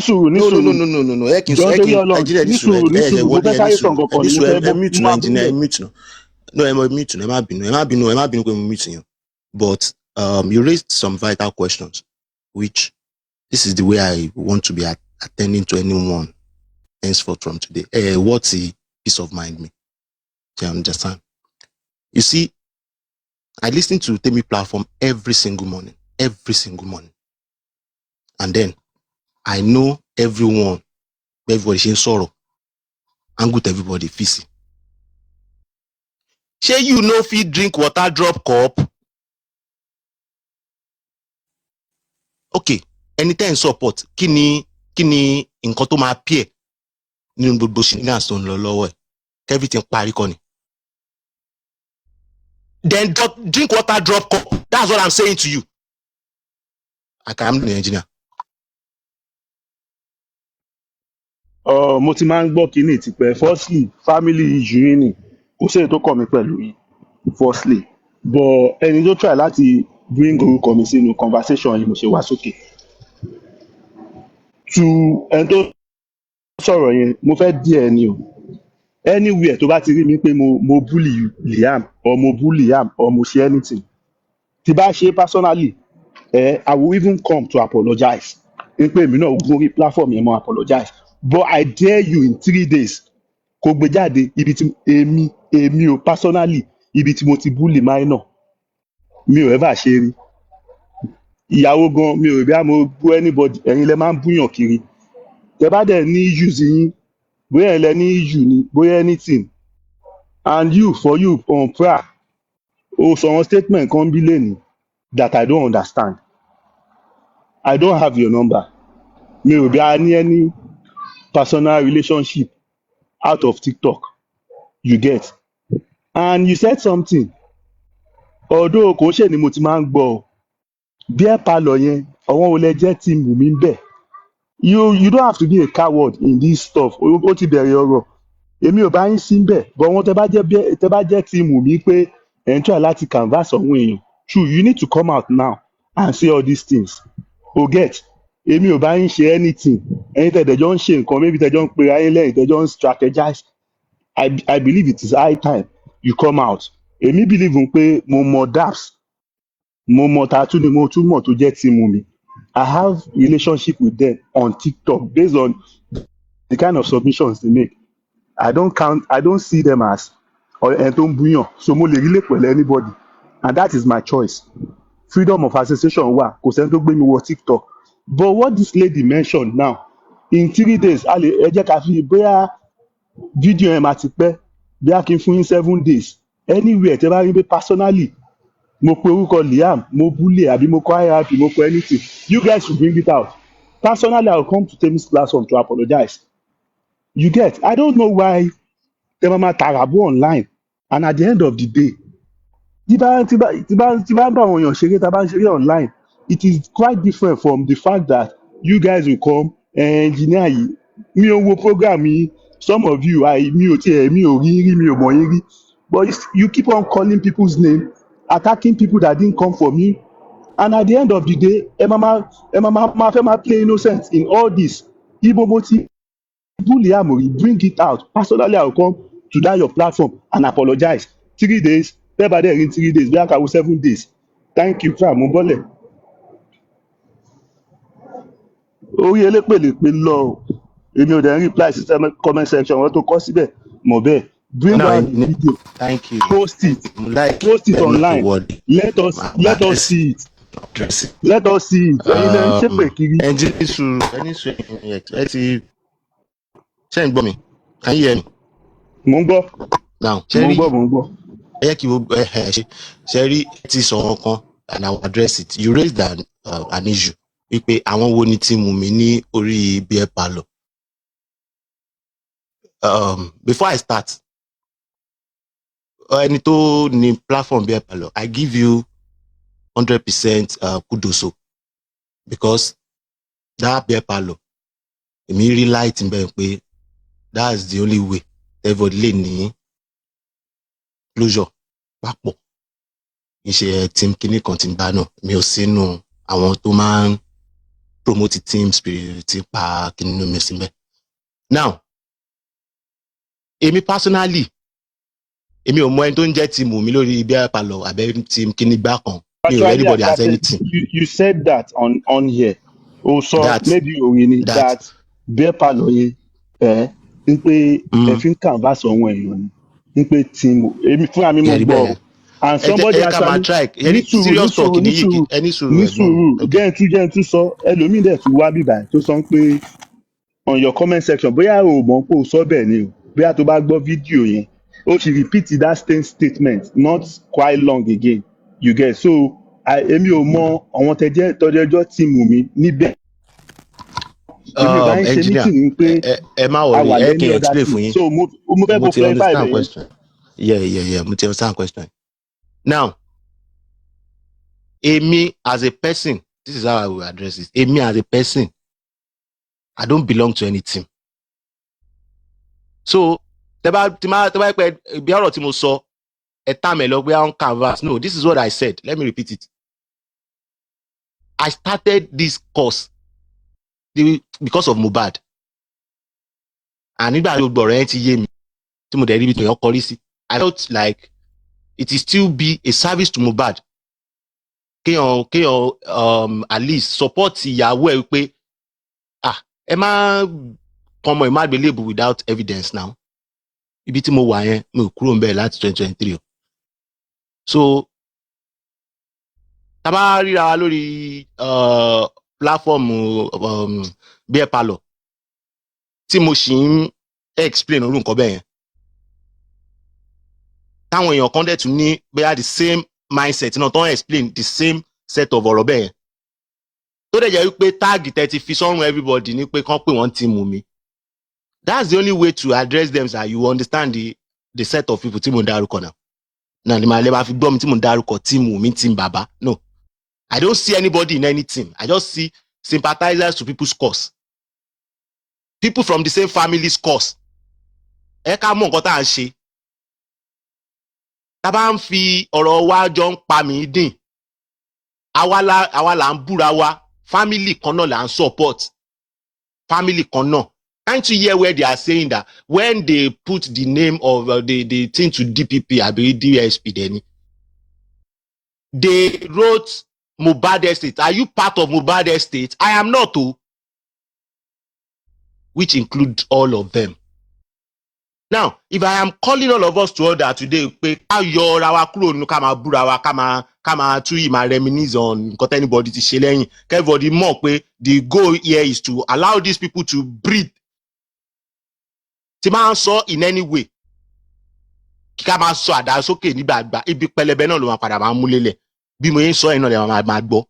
But you raised some vital questions, which this is the way I want to be attending to anyone henceforth from today. What's the peace of mind me? You understand? You see, I listen to Temi platform every single morning. And then I know everybody in sorrow. And good everybody fizzy. Shey you know if you drink water drop cup? Okay, anytime support, kini nǹkan tó máa appear nínú gbogbo shenanigans tó ń lọ lọ́wọ́ ẹ̀. Everything parí kọ́ ni. Then drink water drop cup. That's what I'm saying to you. I'm the engineer. Mo ti máa ń gbọ́ kíní tipẹ́. Firstly, family issue ni kò sí èyí tó kàn mí pẹ̀lú yìí. Firstly, but ẹni tó try láti bring orúkọ mi sínú conversation yìí mo ṣe wá sókè. To ẹni tó sọ̀rọ̀ yẹn mo fẹ́ díẹ̀ ni o. Anywhere tó bá ti rí mi pé mo bully Liam or mo bully Liam or mo ṣe anything tí bá ṣe personally I will even come to apologize n pé èmi náà gorí platform yẹn mo apologize but I dare you in 3 days kó gbé jáde ibi tí èmi o personally ibi tí mo ti bully minor mi ò ever ṣe rí ìyàwó gan mi ò rí àmọ́ bú anybody ẹ̀yin lẹ máa ń búyàn kiri tẹ bá dẹ̀ ní issues yín bóyá ẹ lẹ ní issue ni bóyá anything and for you on Prah o sọ wọn statement kan bí lẹ́nu that I don't understand I don't have your number mi ò bí a ní any personal relationship out of TikTok you get and you said something although kò ṣe ni mo ti máa ń gbọ́ bí ẹ pa lọ yẹn àwọn olè jẹ́ tíìmù mi ń bẹ̀ you don't have to be a coward in this stuff ó ti bẹ̀rẹ̀ ọ̀rọ̀ èmi ò bá yín sí bẹ̀ but wọn tẹ bá jẹ́ tíìmù mi pé ẹ̀ ń try láti canvas àwọn èèyàn true you need to come out now and say all these things o get èmi ò bá yín ṣe anything ẹ̀yin tẹ̀dẹ̀jọ́ ń ṣe nǹkan maybe tẹ̀jọ́ ń pe ayé lẹ́yìn tẹ̀jọ́ ń strategize I believe it is high time you come out èmi believe pé mo mọ daps mo mọ tatu ni mo tún mọ̀ tó jẹ́ tíìmù mi I have relationship with them on TikTok based on the kind of submissions they make I don't see them as ẹni tó ń búyàn, so mo lè relate pẹ̀lú anybody, and that is my choice. Freedom of association wà, kò sẹ́ni tó gbé mi wọ TikTok. But what this lady mentioned now, in 3 days, ẹ jẹ́ ká fi bóyá fídíò yẹn máa ti pẹ́, bóyá kí n fún yín 7 days, anywhere tẹ́ bá rí pé personally mo pe orúkọ Liam, mo bully àbí mo kọ IRP, mo kọ anything, you guys should bring it out. Personally, I will come to Temi's platform to apologize. You get? I don't know why tẹ́ máa tàràbù online, and at the end of the day, tí bá ń bá àwọn èèyàn ṣeré, tá a bá ń ṣeré online, it is quite different from the fact that you guys will come, engineer yìí, mi ò wo program yìí, some of you, mi ò rí, mi ò mọ̀ yín rí, but you keep on calling people's name, attacking people that didn't come from you, and at the end of the day, ẹ máa fẹ́ máa play innocent in all this. Ibo mo ti bully Amori, bring it out. Personally, I will come to that your platform and apologize. 3 days, everybody in 3 days, black I will 7 days. Thank you, Prah, mo bọ́lẹ̀. Orí elépèlépè lọ o. Èmi ò dẹ̀ ń reply sí comment section wọn tó kọ́ síbẹ̀ mọ̀ bẹ́ẹ̀. Bring No, out the video, thank you. post it online. Let us see it. Let us see it. Ẹyin lẹ ń ṣépè kiri. Ẹni sùúrù ẹ ti ṣe ń gbọ́ mi? Can you hear me? Mo ń gbọ́. Now, Mo ń gbọ́. ẹ yẹ kí gbogbo ṣe rí ti sọ̀rọ̀ kan and I will address it. You raised an issue wípé àwọn wo ni tíìmù mi ní orí beer parlour. Before I start, ẹni tó ní platform beer parlour, I give you 100% kudos because that beer parlour, èmi rí light ń bẹ̀ pé that's the only way everybody lè ní closure papọ̀. Iṣẹ́ team kìíní kan ti ń bá náà, mi ò sínú àwọn tó máa ń promote team spirit ti pa kìíní mi síbẹ̀. Now, èmi personally, èmi ò mọ ẹni tó ń jẹ́ team mi lórí beer parlour àbẹ́ team kìíní gbá kan. Mi ò anybody as anything. You said that on here. Also, maybe you that beer parlour yẹn ń pé ẹ fi ń canvas àwọn èèyàn ni ń pé team èmi fúnra mi mo gbọ́, and somebody actually ní sùúrù jẹ́ sọ ẹlòmíì dẹ̀ tún wá bíbá tó sọ pé on your comment section bóyá o mọ̀ pé o sọ bẹ́ẹ̀ ni o, bóyá tó bá gbọ́ fídíò yẹn ó ti repeat that same statement not quite long again, you get? So èmi ò mọ àwọn tọ́jọ́jọ́ tíìmù mi níbẹ̀. Engineer, ẹ má wọrí, ẹ kì í explain fún yín. So mo fẹ́ kó clarify bẹ́ẹ̀. Yeah, mo ti understand question. Now, èmi as a person, this is how I will address it. Èmi as a person, I don't belong to any team. So, tẹ́ bá pẹ́ bí ọ̀rọ̀ tí mo sọ, ẹ tá mi lọ pé on canvas. No, this is what I said. Let me repeat it. I started this course because of Mohbad. And nígbà tó gbọ̀rọ̀ yẹn ti yé mi, tí mo dẹ̀ rí ibi tó yàn kọrí sí, I felt like it is still be a service to Mohbad. Kéèyàn at least support ìyàwó ẹ̀ pé ẹ má kọmọ ìmágbélébù without evidence now. Ibi tí mo wà yẹn, mi ò kúrò ń bẹ̀ láti 2023. So, tá bá ríra wa lórí platform beer parlour tí mo ṣì ń explain orú nǹkan bẹ́ẹ̀ yẹn, táwọn èèyàn kan dẹ̀ tún ní bóyá the same mindset náà tó ń explain the same set of ọ̀rọ̀ bẹ́ẹ̀ yẹn, tó dẹ̀ jẹ́ wípé táàgì tẹ́ ti fi sọ́run everybody ní pé kán pè wọ́n ti mú mi. That's the only way to address them, so you understand the set of people tí mo ń dárúkọ náà. Náà ni màá lè máa fi gbọ́ mi tí mo ń dárúkọ tíìmù mi, tíìmù bàbá. No, I don't see anybody in any team. I just see sympathizers to people's cause. People from the same family's cause. Ẹ ká mọ̀ nǹkan tá à ń ṣe. Tá bá ń fi ọ̀rọ̀ wa jọ ń pa mí dín. Àwa là ń búra wa. Family kan náà là ń support. Family kan náà. Can't you hear where they are saying that when they put the name of the thing to DPP, I believe DSP, then they wrote Mohbad Estate. Are you part of Mohbad Estate? I am not, which include all of them. Now, if I am calling all of us to order today, pé ká yọ ra wa kúrò nínú ká máa búra wa ká máa tún yìí máa reminisce on nǹkan anybody ti ṣe lẹ́yìn. Everybody mọ̀ pé the goal here is to allow these people to breathe. Tí máa ń sọ in any way, kí ká máa sọ àdásókè nígbàgbà, ibi pẹlẹbẹ náà ló máa padà máa mú lélẹ̀. Bí mo yẹn sọ ẹ̀ náà lè máa gbọ́.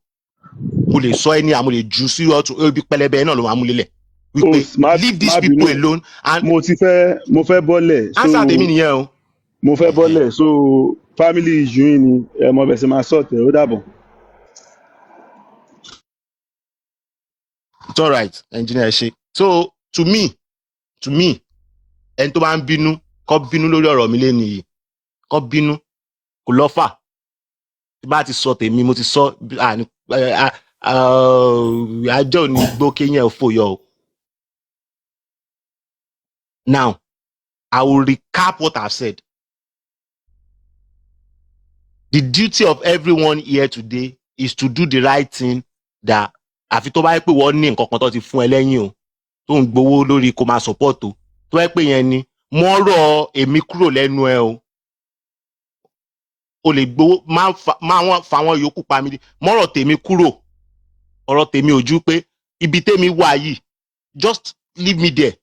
Mo lè sọ ẹ́ ní àmọ́ lè jù sí ọ̀tún ibi pẹlẹbẹ náà ló máa mú lélẹ̀. Wípé leave these people alone and mo fẹ́ bọ́lẹ̀. Answer tèmi nìyẹn o. Mo fẹ́ bọ́lẹ̀ so family issue yìí ni ẹ mọ bẹ̀ sí máa sọ̀tẹ̀ ó dàbọ̀. It's all right, engineer ṣe. So to me, ẹni tó bá ń bínú, kó bínú lórí ọ̀rọ̀ mi lẹ́nu yìí, kó bínú, kò lọ́fà. Tí bá ti sọ tèmi, mo ti sọ àjọ ò ní gbó kéyàn fò yọ o. Now, I will recap what I've said. The duty of everyone here today is to do the right thing that àfi tó bá yẹ pé wọ́n ní nǹkan kan tó ti fún ẹ lẹ́yìn o, tó ń gbowó lórí kó máa support o, tó yẹ pé yẹn ni mọ́rọ̀ èmi kúrò lẹ́nu ẹ o. O lè gbowó máa fa àwọn yòókù pa mi mọ́rọ̀ tèmi kúrò. Ọ̀rọ̀ tèmi ò ju pé ibi tèmi wà yìí, just leave me there.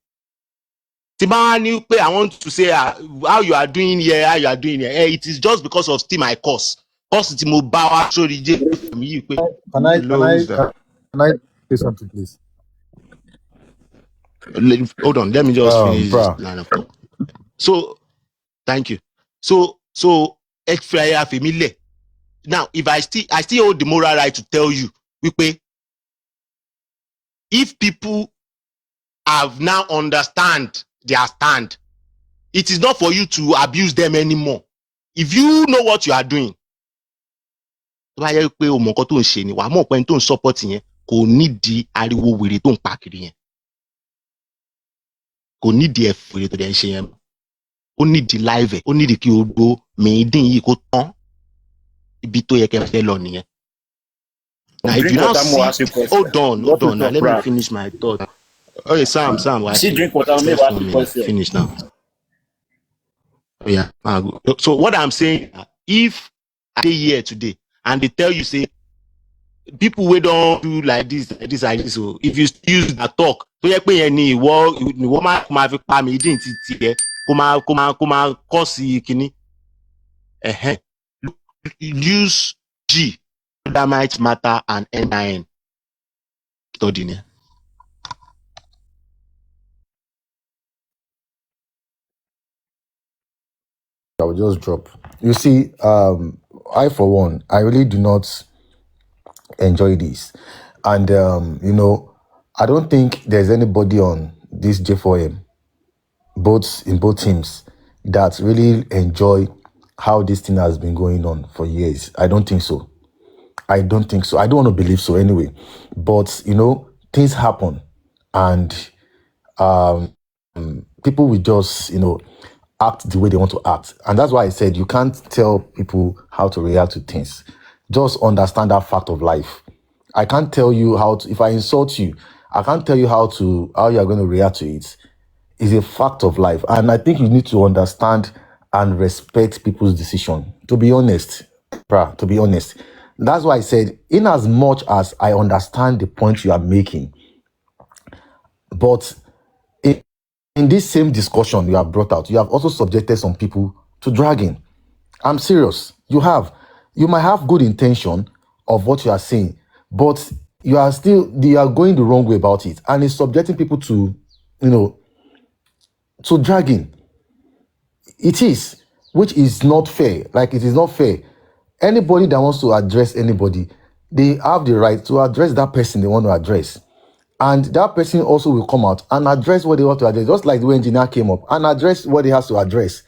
Tí bá ní pé I want to say how you are doing here, it is just because of still my course. Course tí mo bá wá sórí jẹ́ mi yìí pé. Can I say something, please? Hold on, let me just finish Prah. this line of talk. So, thank you. So, now, if I still hold the moral right to tell you, wípé, if people have now understand their stand, it is not for you to abuse them anymore. If you know what you are doing, tó bá yẹ pé o mọ̀ nǹkan tó ń ṣe ni wàá mọ̀ pé ẹni tó ń support yẹn kò nídìí ariwo wèrè tó ń pa kiri yẹn. Kò nídìí ẹ̀fọ́ wèrè tó dẹ̀ ń ṣe yẹn. Ó nídìí live ẹ̀, ó nídìí kí o gbó mìíndín yìí kó tán ibi tó yẹ kẹ́ fẹ́ lọ nìyẹn. Now, if you now see, hold on. Now, let me finish my thought. Okay, Sam, Drink water. Finish now. Oh, yeah. So what I'm saying, if I stay here today and they tell you, say, people we don't do like this. So if you use that talk, tó yẹ pé yẹn ni ìwọ máa fi pa mi dín títí ẹ kó máa kọ́ sí kíní. Use G, that might matter, and NIN. Study ne. I will just drop. You see, I for one, I really do not enjoy this, and I don't think there's anybody on this J4M, in both teams, that really enjoy how this thing has been going on for years. I don't think so. I don't want to believe so anyway. But things happen, and people will just act the way they want to act. And that's why I said you can't tell people how to react to things. Just understand that fact of life. I can't tell you if I insult you, I can't tell you how you're going to react to it. It's a fact of life. And I think you need to understand and respect people's decision. To be honest, Prah, to be honest. That's why I said, in as much as I understand the point you are making, but in this same discussion you have brought out, you have also subjected some people to dragging. I'm serious. You might have good intention of what you are saying, but you are going the wrong way about it, and it's subjecting people to dragging. It is, which is not fair. Like, it is not fair. Anybody that wants to address anybody, they have the right to address that person they want to address. And that person also will come out and address what they want to address, just like the way engineer came up and address what he has to address.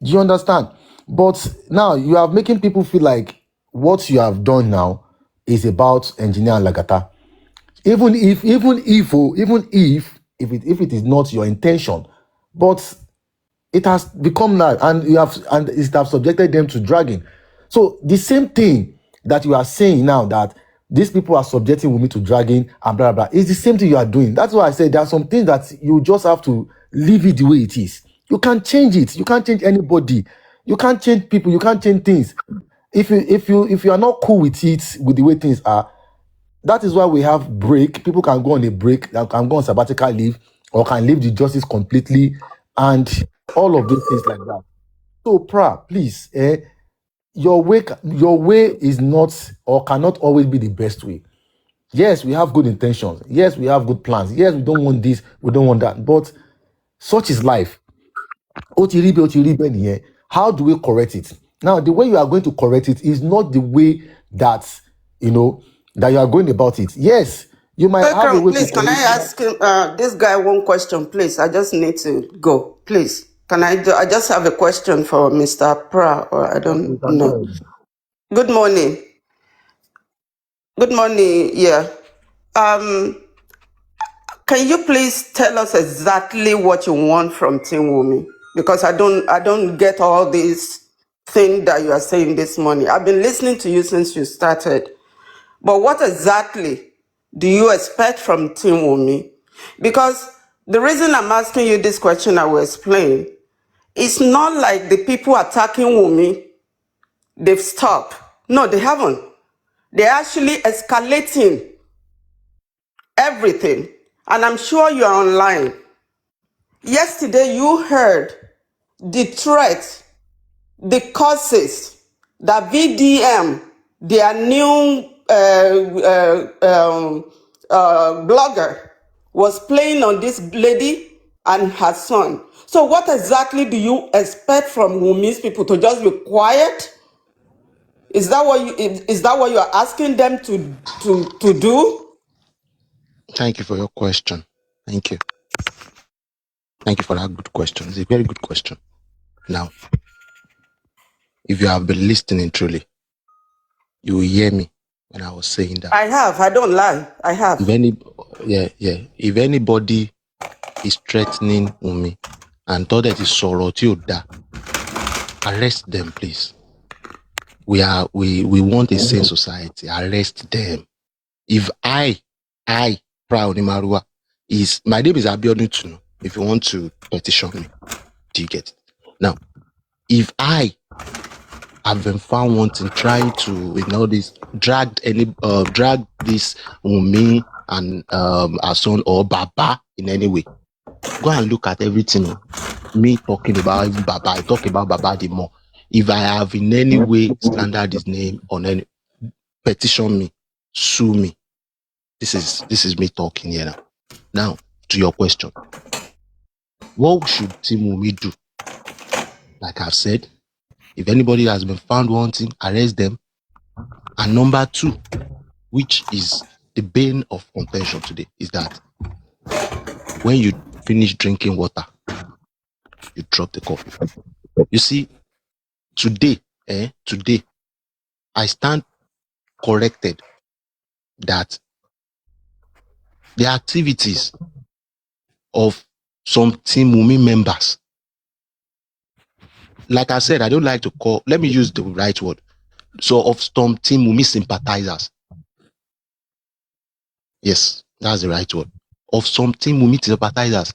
Do you understand? But now you are making people feel like what you have done now is about engineer and Lagata. Even if it is not your intention, but it has become that, and it has subjected them to dragging. So the same thing that you are saying now, that these people are subjecting women to dragging and blah blah, is the same thing you are doing. That's why I said there are some things that you just have to leave it the way it is. You can't change it. You can't change anybody. You can't change people. You can't change things. If you are not cool with it, with the way things are, that is why we have break. People can go on a break, can go on sabbatical leave, or can leave the justice completely, and all of those things like that. So, Prah, please, your way is not or cannot always be the best way. Yes, we have good intentions. Yes, we have good plans. Yes, we don't want this, we don't want that. But such is life. How do we correct it? Now, the way you are going to correct it is not the way that that you are going about it. Yes, you might have a way Please, to can I ask this guy one question, please? I just need to go, please. I just have a question for Mr. Prah, or I don't know. Good morning. Good morning. Yeah. Can you please tell us exactly what you want from Team Wumi? Because I don't get all these things that you are saying this morning. I've been listening to you since you started. But what exactly do you expect from Team Wumi? Because the reason I'm asking you this question, I will explain. It's not like the people attacking Wumi, they've stopped. No, they haven't. They're actually escalating everything. And I'm sure you're online. Yesterday, you heard the threat, the causes that VDM, their new blogger, was playing on this lady and her son. So what exactly do you expect from Wumi's people? To just be quiet? Is that what you are asking them to do? Thank you for your question. Thank you. Thank you for that good question. It's a very good question. Now, if you have been listening truly, you will hear me when I was saying that. I have. I don't lie. I have. If anybody is threatening Wumi and thought that is Sorotilda, arrest them, please. We want a sane society. Arrest them. If I, Prah Onimarua, my name is Abiodun Tunu. If you want to petition me, do you get it? Now, if I have been found wanting, trying to, drag this Wumi and our son or Baba in any way, go and look at everything. Me talking about even Baba, I talk about Baba the more. If I have in any way slandered his name on any, petition me, sue me. This is me talking here now. Now, to your question. What should Team Wumi do? Like I've said, if anybody has been found wanting, arrest them. And number 2, which is the bane of contention today, is that when you finish drinking water, you drop the cup. You see, today, I stand corrected that the activities of some Team Wumi members, like I said, I don't like to call, let me use the right word. So of some Team Wumi sympathizers. Yes, that's the right word. Of some Team Wumi sympathizers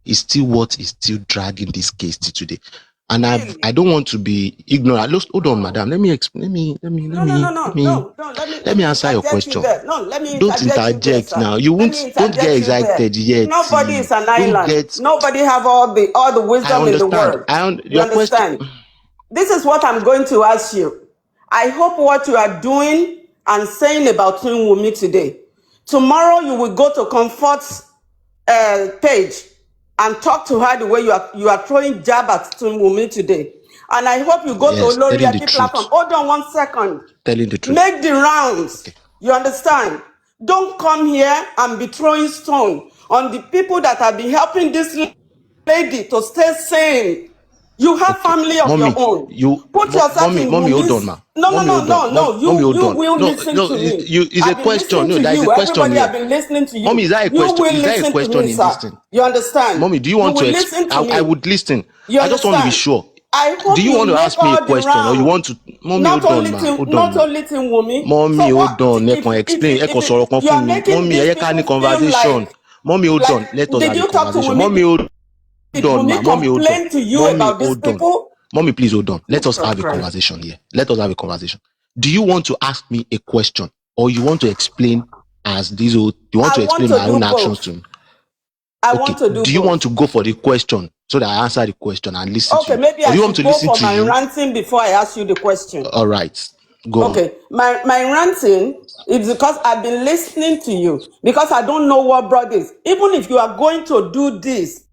is still what is still dragging this case to today. And I don't want to be ignorant. Hold on, madam. Let me explain. Let me answer your question. Don't interject now. Don't get excited yet. Nobody is an island. Nobody have all the wisdom in the world. You understand? This is what I'm going to ask you. I hope what you are doing and saying about Team Wumi today, tomorrow you will go to Comfort's page and talk to her the way you are throwing jab at Team Wumi today. And I hope you go to Olori Aki platform. Hold on 1 second. Telling the truth. Make the rounds. Okay. You understand? Don't come here and be throwing stone on the people that have been helping this lady to stay sane. You have family of your own. Put yourself in Mommy, hold on, ma. No. You will listen to me. It's a question. No, there is a question Everybody here. have been listening to you. Mommy, is that a question? Is there a question in this thing? You understand? Mommy, do you want to listen to me? I would listen. I just want to be sure. I hope do you want to ask me a question or you want to? Mommy, not hold on, not only Team Wumi. Mommy, hold on. Let me explain. Mommy, conversation. Mommy, hold on. Let us have a conversation. Mommy, hold Did Hold on, Wunmi ma. Mommy, hold on. complain to you Mommy, about these hold on. people? Mommy, please hold on. Let us Jesus have a Christ. conversation here. Let us have a conversation. Do you want to ask me a question, or you want to explain as these old? You want I to want explain to my do own actions both. to me? I Okay. want to do Do you want both. to go for the question so that I answer the question and listen to Okay, you, maybe or I do you want should to go listen for to my you? ranting before I ask you the question. All right. Go on. Okay, my ranting is because I've been listening to you, because I don't know what brought this. Even if you are going to do this,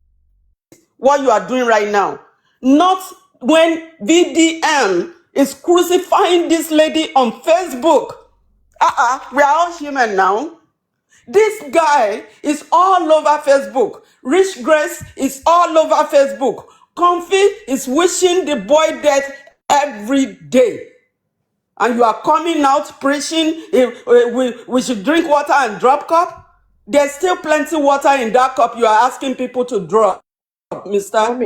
what you are doing right now, not when VDM is crucifying this lady on Facebook. We are all human now. This guy is all over Facebook. Rich Grace is all over Facebook. Comfy is wishing the boy death every day. And you are coming out preaching we should drink water and drop cup. There's still plenty water in that cup you are asking people to drop, mister.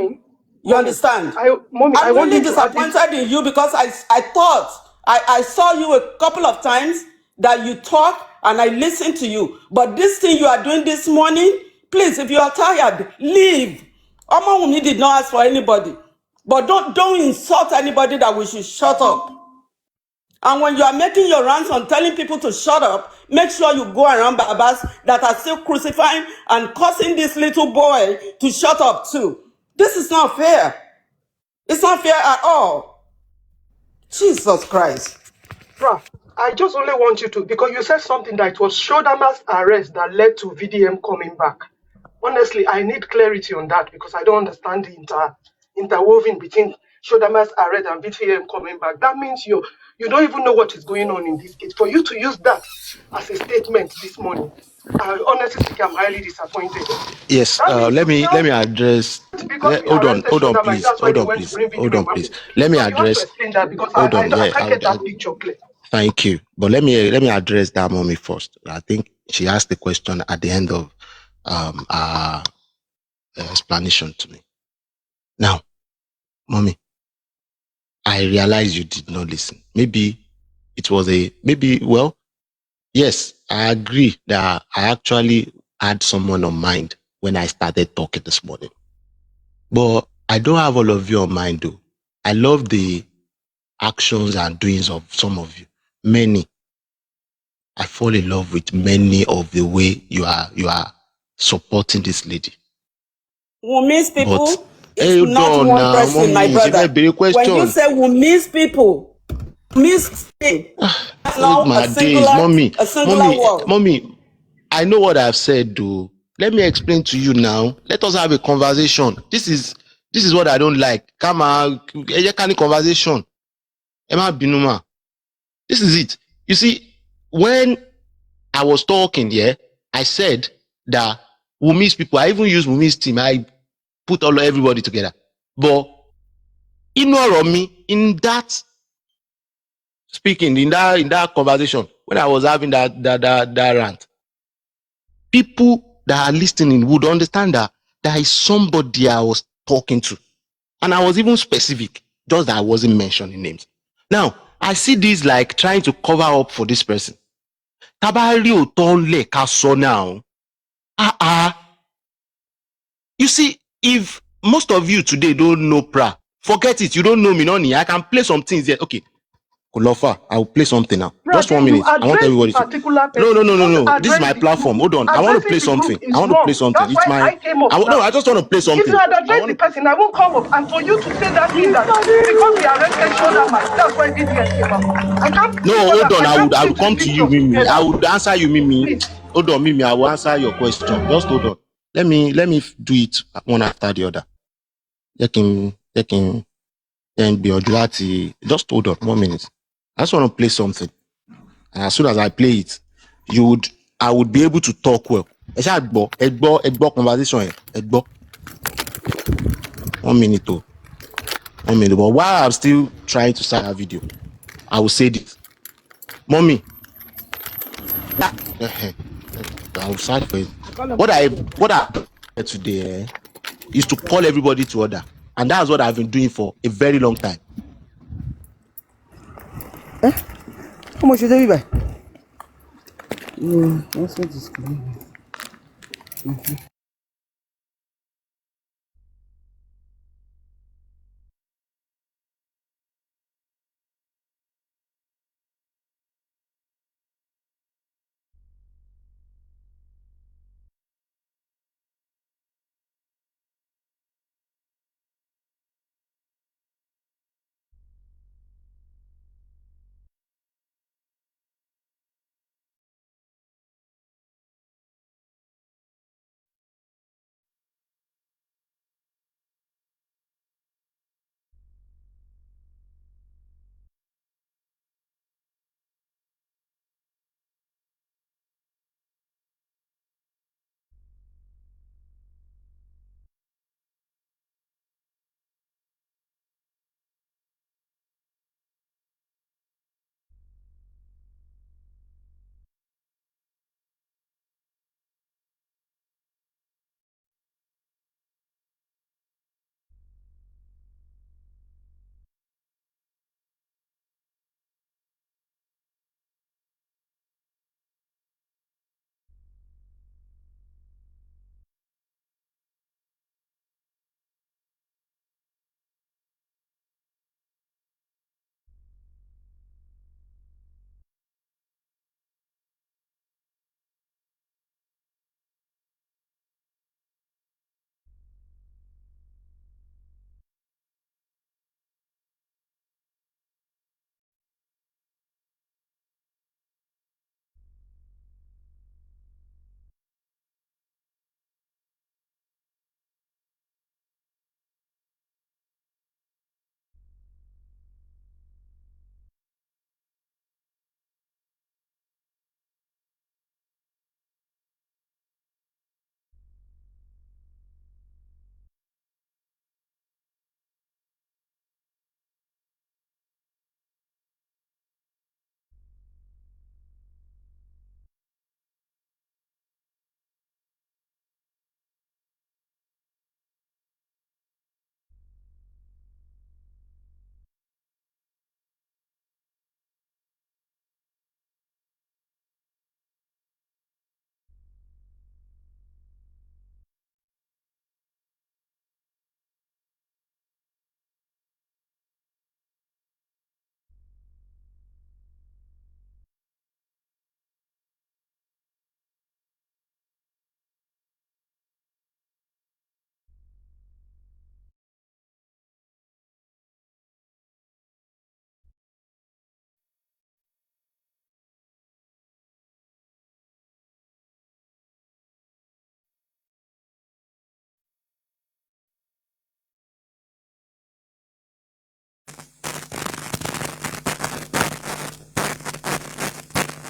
You understand? I'm want really you to at least. disappointed in you because I thought I saw you a couple of times that you talk and I listened to you. But this thing you are doing this morning, please, if you are tired, leave. Omawumi did not ask for anybody. But don't insult anybody that we should shut up. And when you are making your rants on telling people to shut up, make sure you go around Babas that are still crucifying and causing this little boy to shut up too. This is not fair. It's not fair at all. Jesus Christ. Prah, I just only want you to, because you said something that it was Shodama's arrest that led to VDM coming back. Honestly, I need clarity on that because I don't understand the interwoven between Shodama's arrest and VDM coming back. That means you don't even know what is going on in this case. For you to use that as a statement this morning, I honestly speaking, I'm highly disappointed. Yes. That means Let you me felt address. because we Hold on. arrested Hold on, Shodama, please. that's why Hold they on, went to please. bring Hold VDM on, back. please. Let me So you have to address. explain that because Hold I on. don't, I Yeah, can't get that picture clear. thank you. But let me address that mommy first. I think she asked the question at the end of our explanation to me. Now, mommy, I realize you did not listen. Maybe well, yes, I agree that I actually had someone on mind when I started talking this morning. But I don't have all of you on mind though. I love the actions and doings of some of you. Many. I fall in love with many of the way you are supporting this lady. Wumi's But people is hold not on one now, person, my mommy. She may brother. be a When you question. say Wumi's people, Wumi's thing, that's Oh not my days, mommy, a singular mommy, word. mommy. I know what I've said, though. Let me explain to you now. Let us have a conversation. This is what I don't like. Come on, any conversation. Emma Binuma. This is it. You see, when I was talking, yeah, I said that Wumi's people, I even use Wumi's team. I put everybody together. But ignore me in that speaking, in that conversation, when I was having that rant, people that are listening would understand that there is somebody I was talking to. And I was even specific, just that I wasn't mentioning names. Now, I see this like trying to cover up for this person. Tabari otonle kaso now. You see, if most of you today don't know Prah, forget it. You don't know me, noni. I can play some things there. Okay, Kolofa, I will play something now. Prah, Just then 1 you minute. I want address the everybody to. particular No, no, person. no, no, Don't no. This is address my the group. platform. Hold on. I want to Addressing play the group something. I is want to play wrong. something. That's It's why my. I came up No, now. I just want to play If you something. had I addressed the want. person, I won't come up. And for you to say that thing that because we arrested Shodama, that's why VDM came out. I can't No, put hold on. I I can't would. I put will the two come to you, pictures Mimi. I together. would answer you, Mimi. Please. Hold on, Mimi. I will answer your question. Just hold on. Let me do it one after the other. Then be Odulati. Just hold on 1 minute. I just want to play something. And as soon as I play it, I would be able to talk well. Egbo conversation. Egbo. 1 minute. 1 minute. But while I'm still trying to start a video, I will say this. Mommy. I will search for it. What I today is to call everybody to order. And that's what I've been doing for a very long time. How much is it buy? That's what is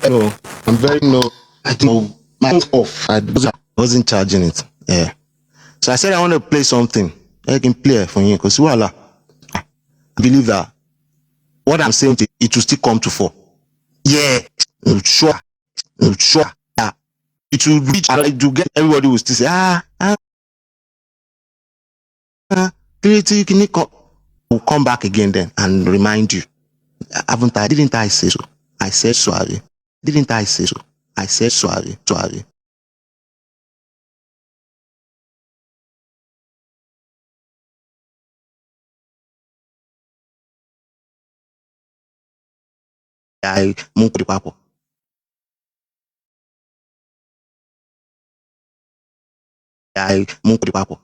No, I'm very no. I don't know. My phone's off. I wasn't charging it. Yeah. So I said I want to play something. I can play it for you because voila. I believe that what I'm saying it will still come to fall. Yeah. Sure. Sure. Yeah. It will reach. It will get everybody will still say creative will come back again then and remind you. Haven't I? Didn't I say so? I said sorry. Didn't I say so? I said sorry. Sorry. I mú pè papọ̀. I mú pè papọ̀.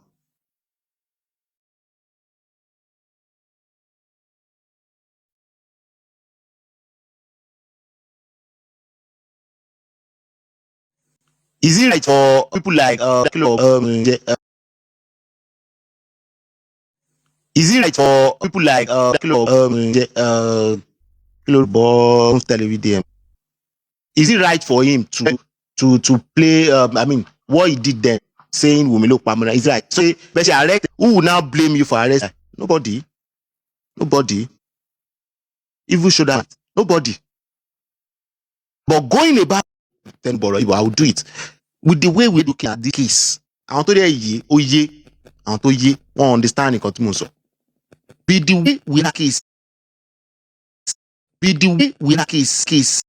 Is it right for people like is it right for people like is it right for him to play I mean what he did then saying Wunmi ló pamọ́ is it right? So but arrest who will now blame you for arrest? Nobody. Even show that nobody. But going about then bọ̀rọ̀ I will do it with the way we looking at this case. Àwọn tó dẹ̀ yé ó yé àwọn tó yé wọ́n understand nǹkan tí mo sọ. Be the way we look case. Be the way we look case.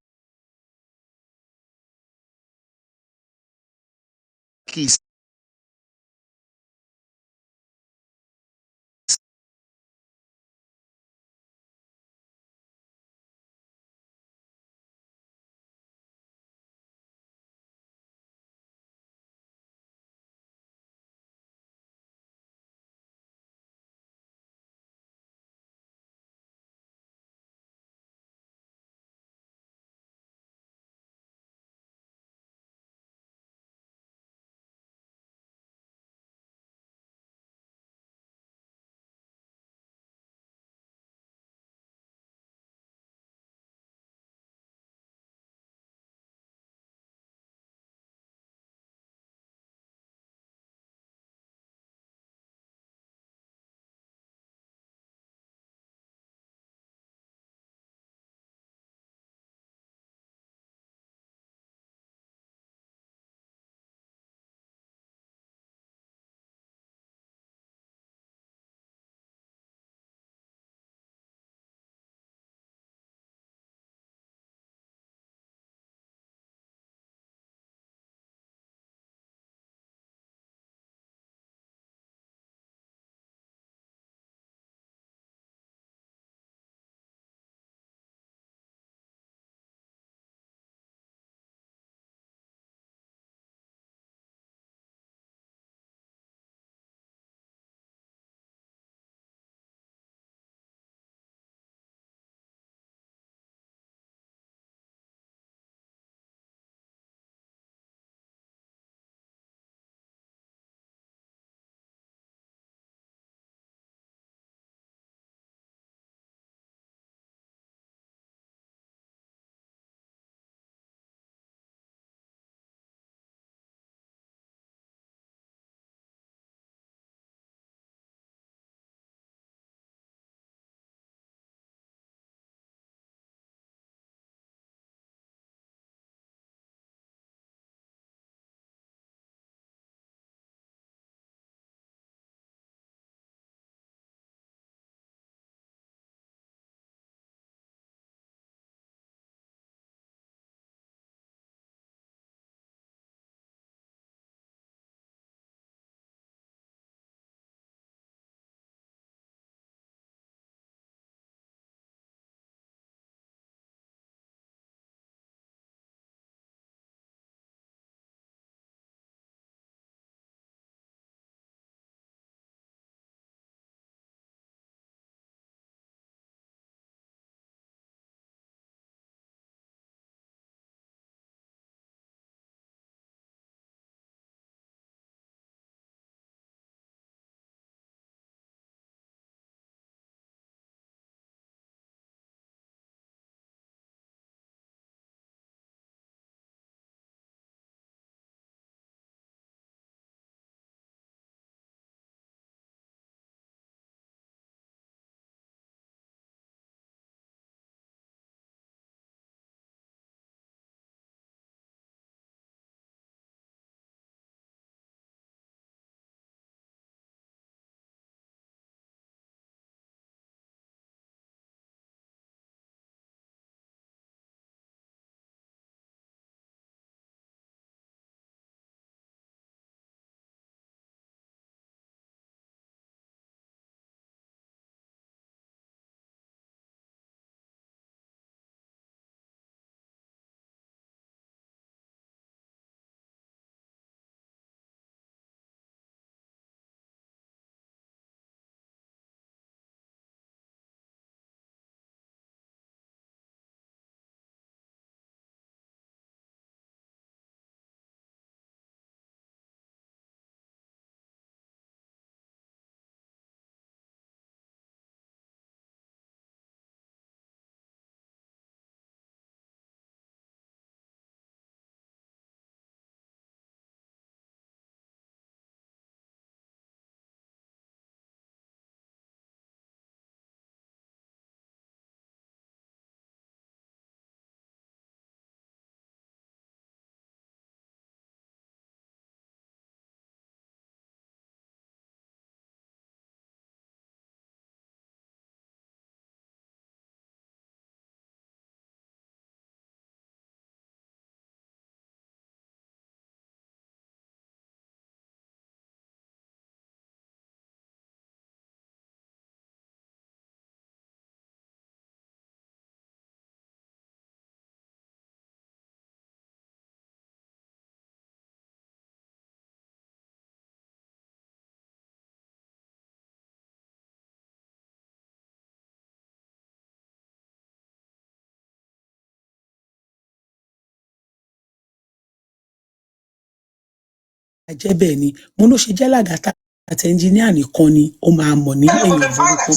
jẹ́ bẹ́ẹ̀ ni mo ló ṣe jẹ́ Lagata àti ẹnjìníà nìkan ni ó máa mọ̀ ní èèyàn burúkú.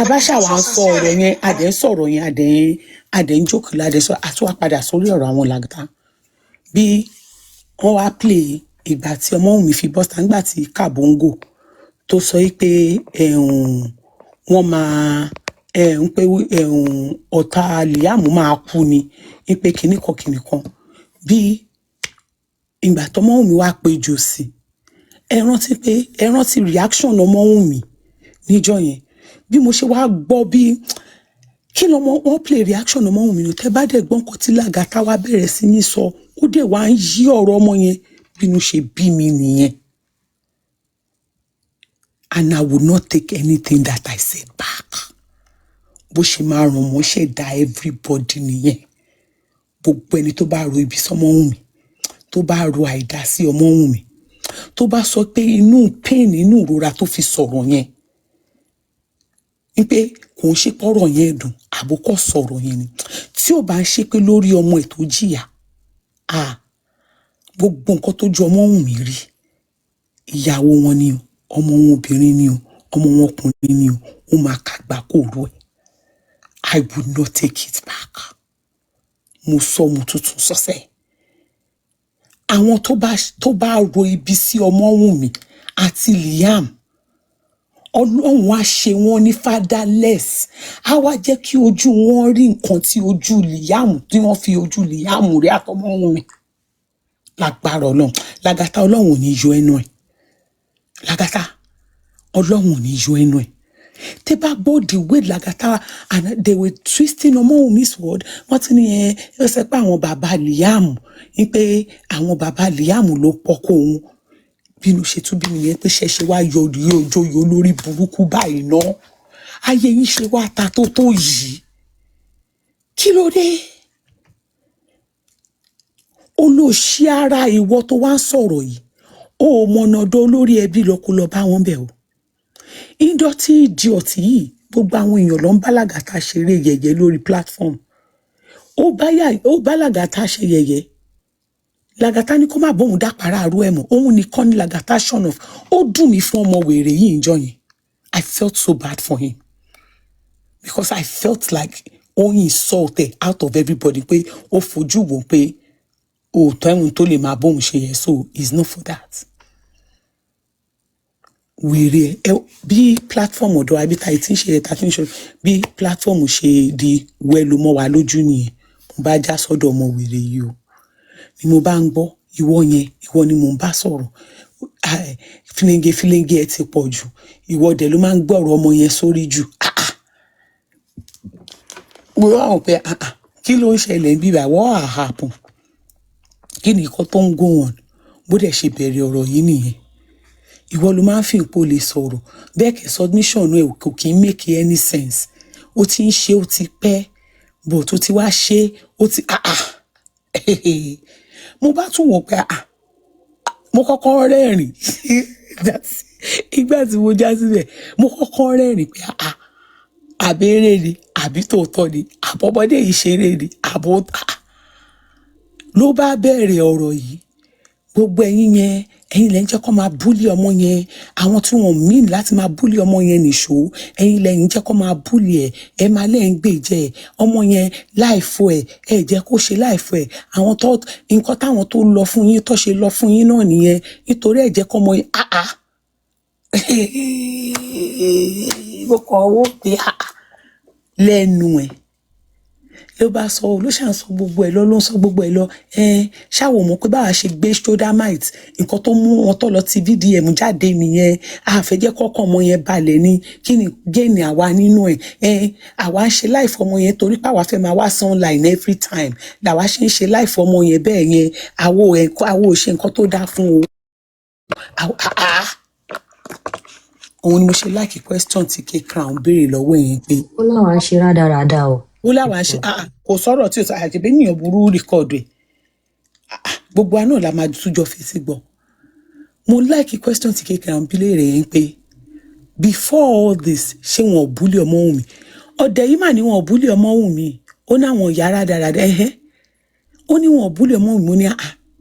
Abáṣà wa ń sọ ọ̀rọ̀ yẹn adẹ̀ ń sọ̀rọ̀ yẹn adẹ̀ ń jókòó ládẹ̀ sọ àti wá padà sórí ọ̀rọ̀ àwọn Lagata bí wọ́n wá play ìgbà tí Ọmọ́wùnmí fi bọ́sítà nígbà tí Kabongo tó sọ pé wọ́n máa ń pé ọ̀tá Liam máa kú ni ń pé kìnnìkan bí ìgbà tí Ọmọ́wùnmí wá péjọ sí ẹ rántí reaction Ọmọ́wùnmí níjọ́ yẹn bí mo ṣe wá gbọ́ bí kí lọmọ wọn play reaction Ọmọ́wùnmí ní tẹ́ bá dẹ̀ gbọ́n kọ́ tí Lagata wá bẹ̀rẹ̀ sí ní sọ ó dẹ̀ wá ń yí ọ̀rọ̀ ọmọ yẹn bínú ṣe bí mi nìyẹn. And I would not take anything that I said back. Bó ṣe máa ràn mọ́ ṣe dá everybody nìyẹn. Gbogbo ẹni tó bá ro ibi sọ́mọ́wùnmí, tó bá ro àìdá sí Ọmọ́wùnmí, tó bá sọ pé inú pain inú ìrora tó fi sọ̀rọ̀ yẹn, wípé kò ń ṣe pọ́rọ̀ yẹn dùn, àbókọ́ sọ̀rọ̀ yẹn ni. Tí ò bá ń ṣe pé lórí ọmọ ẹ̀ tó jìyà, gbogbo nǹkan tó ju Ọmọ́wùnmí rí, ìyàwó wọn ni o, ọmọ wọn obìnrin ni o, ọmọ wọn ọkùnrin ni o, ó máa kàgbà kó rú ẹ̀. I would not take it back. Mo sọ mo tuntun sọ́sẹ̀. Àwọn tó bá ro ibi sí Ọmọ́wùnmí àti Liam, Ọlọ́run á ṣe wọ́n ní fatherless. Á wá jẹ́ kí ojú wọn rí nǹkan tí ojú Liam tí wọ́n fi ojú Liam rí àtọmọ́wùnmí. Lágbára Ọlọ́run. Lagata Ọlọ́run ò ní yọ ẹnu ẹ̀. Lagata Ọlọ́run ò ní yọ ẹnu ẹ̀. Tẹ́ bá gbọ́ the way Lagata and they were twisting Ọmọ́wùnmí's word. Wọ́n ti ní ẹ sọ pé àwọn bàbá Liam ní pé àwọn bàbá Liam ló pọ́kọ́ òun. Bínú ṣe tún bí mi yẹn pé ṣẹ̀ṣẹ̀ wá yọ ojoyò lórí burúkú báyìí náà. Ayé yín ṣe wá ta tó yìí. Kí ló dé? Olóṣì ara ìwọ tó wá ń sọ̀rọ̀ yìí. Ó mọ̀nàdọ́ olórí ẹbí lọ kó lọ bá wọn bẹ̀ o. Ìdọ̀tí ìdí ọ̀tí yìí gbogbo àwọn èèyàn ló ń bá Lagata ṣeré yẹ̀yẹ́ lórí platform. Ó bá Lagata ṣe yẹ̀yẹ́. Lagata ní kó má bóun dápàrà àrú ẹ̀ mọ́. Òun nìkan ní Lagata shun off. Ó dùn mí fún ọmọ wèrè yìí ìjọ yẹn. I felt so bad for him. Because I felt like ó insulted out of everybody pé ó fojú wò pé òótọ́ ẹ̀hún tó lè máa bóun ṣe yẹn so it's not for that. Wèrè bí platform ọ̀dọ̀ abita ìtí ń ṣe ẹ̀ta tí ń ṣe bí platform ṣe di wẹ́lu mọ́ wa lójú nìyẹn. Mo bá já sọ́dọ̀ ọmọ wèrè yìí o. Ni mo bá ń gbọ́ ìwọ ni mo ń bá sọ̀rọ̀. Fílẹ́ńgé ẹ ti pọ̀ jù. Ìwọ dẹ̀ ló máa ń gbọ́rọ̀ ọmọ yẹn sórí jù. Mo wá wọ̀ pé kí ló ń ṣẹlẹ̀ bí bá what happen? Kí ni nǹkan tó ń go on? Bó dẹ̀ ṣe bẹ̀rẹ̀ ọ̀rọ̀ yìí nìyẹn. Ìwọ ló máa ń fi ipò lè sọ̀rọ̀. Bẹ́ẹ̀ kẹ́ submission ẹ̀ kò kí ń make any sense. Ó ti ń ṣe ó ti pẹ́ but ó ti wá ṣe ó ti mo bá tún wọ̀ pé mo kọ́kọ́ rẹ́rìn ìgbà tí mo já síbẹ̀ mo kọ́kọ́ rẹ́rìn pé àbẹ́rẹ́ ni àbí tòótọ́ ni àbọ̀bọ́dé yìí ṣeré ni àbọ̀ ló bá bẹ̀rẹ̀ ọ̀rọ̀ yìí gbogbo ẹ̀yin lẹ ń jẹ́ kó máa búlì ọmọ yẹn àwọn tí wọ́n mean láti máa búlì ọmọ yẹn nìṣó ẹ̀yin lẹ́yìn jẹ́ kó máa búlì ẹ̀ máa lẹ́yìn gbèjẹ́ ọmọ yẹn láìfo ẹ̀ jẹ́ kó ṣe láìfo ẹ̀ àwọn tó nǹkan táwọn tó lọ fún yín tó ṣe lọ fún yín náà nìyẹn nítorí ẹ̀ jẹ́ kó ọmọ yẹn mo kàn owó pé lẹ́nu ẹ̀ ló bá sọ ló ṣàn sọ gbogbo ẹ̀ lọ ló ń sọ gbogbo ẹ̀ lọ ṣáwò mọ̀ pé báwa ṣe gbé sodomite nǹkan tó mú wọn tó lọ ti VDM jáde nìyẹn àfẹ́jẹ́ kọ́kọ́ ọmọ yẹn balẹ̀ ni kí ni géènì àwa nínú ẹ̀ àwa ń ṣe láìfọ ọmọ yẹn torí pàwa fẹ́ máa wá sí online every time làwa ṣe ń ṣe láìfọ ọmọ yẹn bẹ́ẹ̀ yẹn àwo ò ṣe nǹkan tó dáa fún o òun ni mo ṣe like question tí K-Crown béèrè lọ́wọ́ yẹn pé ó láwọn ṣe rádaràda o ó láwọn ṣe kò sọ̀rọ̀ tí o sọ àjẹbẹ́ ènìyàn burú rìkọ́ọ̀dù ẹ̀ gbogbo àná la máa tújọ fèsì gbọ́ mo like question tí K-Crown béèrè yẹn pé before all this ṣé wọn ò búlì Ọmọ́wùnmí ọ̀dẹ̀ yìí mà ní wọn ò búlì Ọmọ́wùnmí ó náwọn ìyá rádaràda ó ó ní wọn búlẹ̀ mọ́ ìmú ní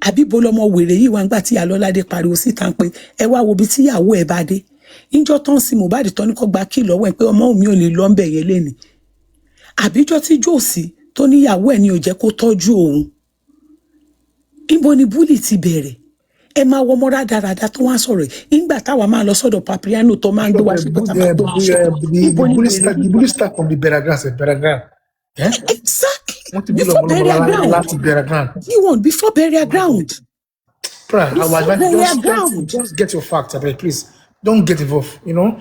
àbíbo lọmọ wèrè yìí wá ń gbà tí Alọ́ládé pariwo síta pé ẹ wá wo bí tíyàwó ẹ bá dé níjọ́ tán sí Mohbad tán ní kó gba kí lọ́wọ́ ẹ pé ọmọ mi ò lè lọ ń bẹ̀ yẹn lẹ́ni àbíjọ́ tí Jòsí tó níyàwó ẹ ní ò jẹ́ kó tọ́jú òun ibo ni búlì ti bẹ̀rẹ̀ ẹ máa wọ ọmọ rádaràda tó wá sọ̀rọ̀ nígbà táwa máa lọ sọ́dọ̀ Papiano tó máa ń gbé wá sí The bully start from the burial. Exactly. Before burial ground. You want before burial ground. Prah, I was like, just get your facts, please. Don't get involved, you know.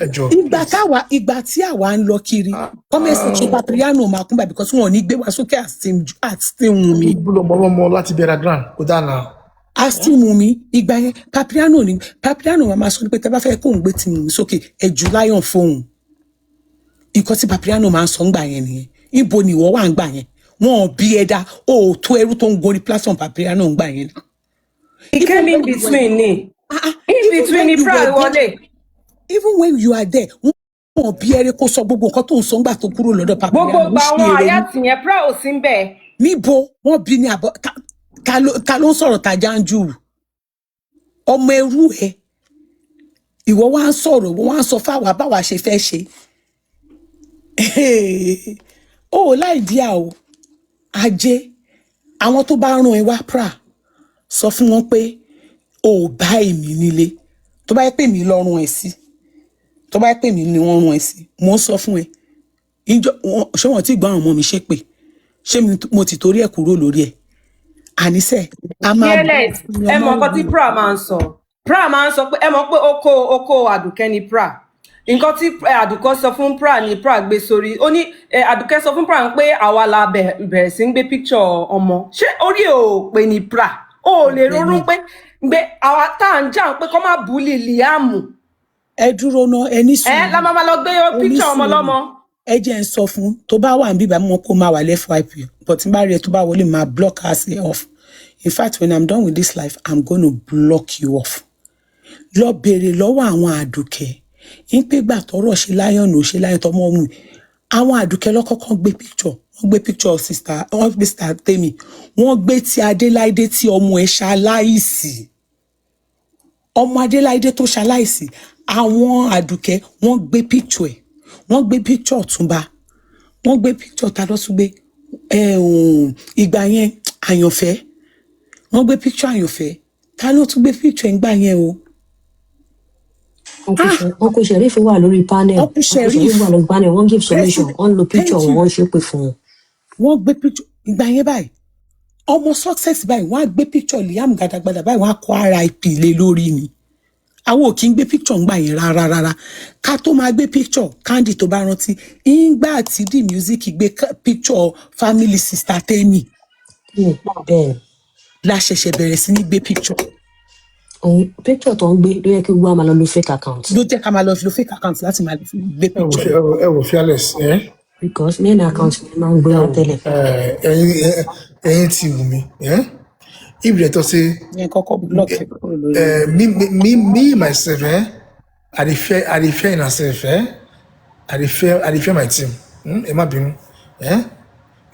Ìgbà tí àwa ń lọ kiri, kọ́mẹ́sì ṣe Papiano máa kún bá because wọn ò ní gbé wa sókè àti Wùnmí. Láti burial ground, kò dáa náà. Àti Wùnmí, ìgbà yẹn Papiano máa sọ pé tẹ́ bá fẹ́ kóun gbé ti Wùnmí sókè, ẹ̀jú láyọ̀ fóun. Nǹkan tí Papiano máa ń sọ ń gbà yẹn nìyẹn. Ibo ni ìwọ wà ń gbà yẹn? Wọn ò bí ẹ̀dá, ó tó ẹrú tó ń gorí platform Papiano ń gbà yẹn. He came in between ni. In between ni Prah wọlé. Even when you are there, wọn ò bí ẹrẹ kó sọ gbogbo nǹkan tó ń sọ ń gbà tó kúrò lọ́dọ̀ Papiano. Gbogbo àwọn àyà tìyẹn Prah ò sí ń bẹ̀. Níbo wọ́n bí ní àbọ̀ ká ló ń sọ̀rọ̀ tàjà ń jù ọmọ ẹrú ẹ ìwọ wá ń sọ̀rọ̀ wọ́n wá ń sọ fáwa báwa ṣe fẹ́ ṣe ó láì díà o ajé àwọn tó bá rán ẹ wá Prah sọ fún wọn pé o ò bá èmi nílé tó bá yẹ pé mi lọ́rùn ẹ sí tó bá yẹ pé mi ni wọ́n rán ẹ sí mo ń sọ fún ẹ ṣé wọ́n ti gbọ́ àwọn ọmọ mi ṣépè ṣé mo ti torí ẹ̀ kúrò lórí ẹ̀ àníṣe a máa ẹ mọ̀ nǹkan tí Prah máa ń sọ pé ẹ mọ̀ pé oko Àdùkẹ́ ni Prah nǹkan tí Àdùkẹ́ sọ fún Prah ni Prah gbé sórí ó ní Àdùkẹ́ sọ fún Prah pé àwa la bẹ̀rẹ̀ sí ń gbé picture ọmọ ṣé orí ò pé ni Prah ó lè ronú pé gbé àwa tá à ń jà pé kó má búlì Liam ẹ dúró ná ẹ ní sùúrù la máa lọ gbé picture ọmọ lọ́mọ. Ẹ jẹ́ ń sọ fún tó bá wà níbí bá mọ̀ kó máa wà FYP but tí n bá rí ẹ tó bá wọlé máa block us off. In fact, when I'm done with this life, I'm going to block you off. Lọ bèrè lọ́wọ́ àwọn Àdùkẹ́. In pé gbà tọ́rọ̀ ṣe lion ò ṣe lion tọmọ mu. Àwọn Àdùkẹ́ ló kọ́kọ́ gbé picture. Wọ́n gbé picture sister, wọ́n gbé sister Temi. Wọ́n gbé ti Adéláìdé tí ọmọ ẹ̀ ṣaláìsí. Ọmọ Adéláìdé tó ṣaláìsí. Àwọn Àdùkẹ́ wọ́n gbé picture ẹ̀. Wọ́n gbé picture Túnba. Wọ́n gbé picture ta ló tún gbé ìgbà yẹn Àyànfẹ́. Wọ́n gbé picture Àyànfẹ́ ta ló tún gbé picture ń gbà yẹn o. Uncle Sheriff wà lórí panel. Uncle Sheriff wà lórí panel. Wọ́n give solution. Wọ́n lo picture wọ́n ṣe pé fún wọn. Wọ́n gbé picture ìgbà yẹn báyìí. Ọmọ success báyìí wọ́n á gbé picture Liam gàdàgbàdà báyìí wọ́n á kọ RIP lé lórí ni. Àwọn ò kí ń gbé picture ń gbà yẹn rárá. Ká tó máa gbé picture Candy tó bá rántí. Ìgbà tí the music gbé picture family sister Temi. Bẹ́ẹ̀ la ṣẹ̀ṣẹ̀ bẹ̀rẹ̀ sí ní gbé picture. Picture tó ń gbé ló yẹ kí gbọ́ máa lọ lo fake account. Ló jẹ́ ká máa lọ lo fake account láti máa gbé picture. Ẹ wò fearless. Because main account mi máa ń gbé wọn tẹ́lẹ̀. Ẹyin ti wù mí. If they talk say me myself, I dey fear myself, I dey fear my team. Ẹ má bínú.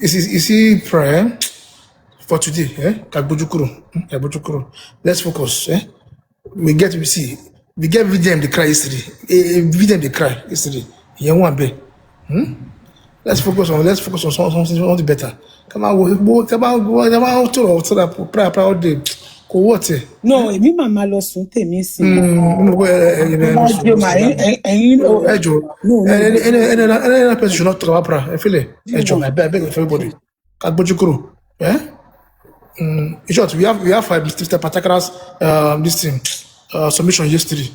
You see Prah for today, let's focus. We get VDM they cry yesterday. VDM they cry yesterday. You want be? Let's focus on something better. Come on, to that Prah all day. Ko what? No, èmi màmá lọ sùn tèmi sí. Any person should not talk about Prah. I feel it. I beg everybody. In short, we have Mr. Patakara's this thing submission yesterday.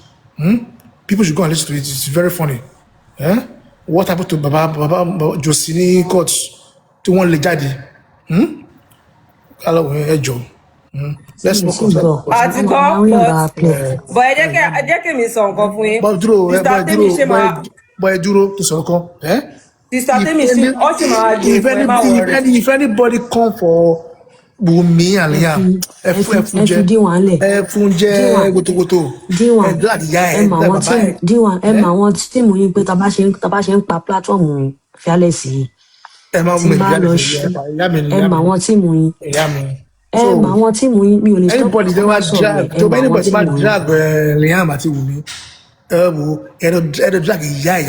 People should go and listen to it. It's very funny. What happened to Baba Josini court to one legadi? Hello, Ejo. Let's focus. Àti gbọ́ but ẹ jẹ́ kí mi sọ nǹkan fún yín. Sister Temi ṣe máa. Bọ́ dúró tó sọ̀rọ̀ kan. Sister Temi ṣe ó sì máa di ìfẹ́ máa wọ̀rẹ́. If anybody come for Wùnmí and Liam, ẹfúnjẹ gotogoto. Díwọ̀n ẹ mà wọ́n tíìmù yín pé tá bá ṣe ń pa platform Fearless yìí. mú tí n mi bá lọ ṣí ẹ mà àwọn tíìmù yín ẹ so mà àwọn tíìmù yín mi ò lè stop anybody kọ́ tó má bá sọ̀rọ̀ drag ẹ mà àwọn anybody tó bá tíìmù yín. drag Liam àti Wùmí wo ẹ̀rọ drag ìyá ẹ̀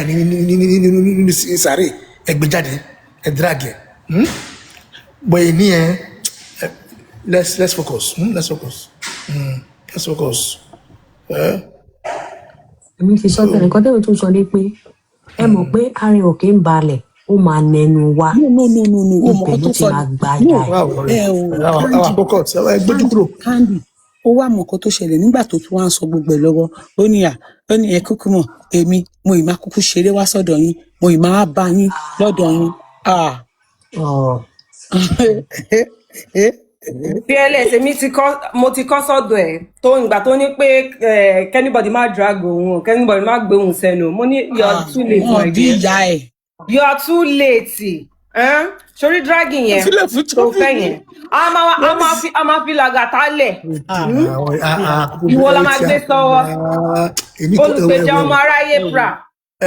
ní sàárè ẹgbẹ́ jáde ẹ̀ drag ẹ̀ but èyí ẹ̀ let's focus let's focus. èmi ti sọ bẹ́ẹ̀ nǹkan tẹ́lẹ̀ tó sọ ni pé ẹ mọ̀ pé ara ò kí ń balẹ̀ ó máa nẹnu wá no ibẹ̀ ló ti máa gba no Candy ó wá mọ̀ nǹkan tó ṣẹlẹ̀ nígbà tó tún wá ń sọ gbogbo ẹ̀ lọ́wọ́ ó ní ẹ kúkú mọ̀ èmi mo ì máa kúkú ṣeré wá sọ́dọ̀ yín mo ì máa bá yín lọ́dọ̀ yín. fearless mo ti kọ́ sọ́dọ̀ ẹ̀ tó ìgbà tó ní pé kẹ́nìbọ̀dì má drag òun kẹ́nìbọ̀dì má gbé òun sẹ́nu mo ní you are too late my dear you are too late sórí dragging yẹn tó fẹ́ yẹn a máa fi làgàtà lẹ̀ ìwọ la máa gbé sọ́wọ́ olùgbèjà ọmọ aráyé Prah tó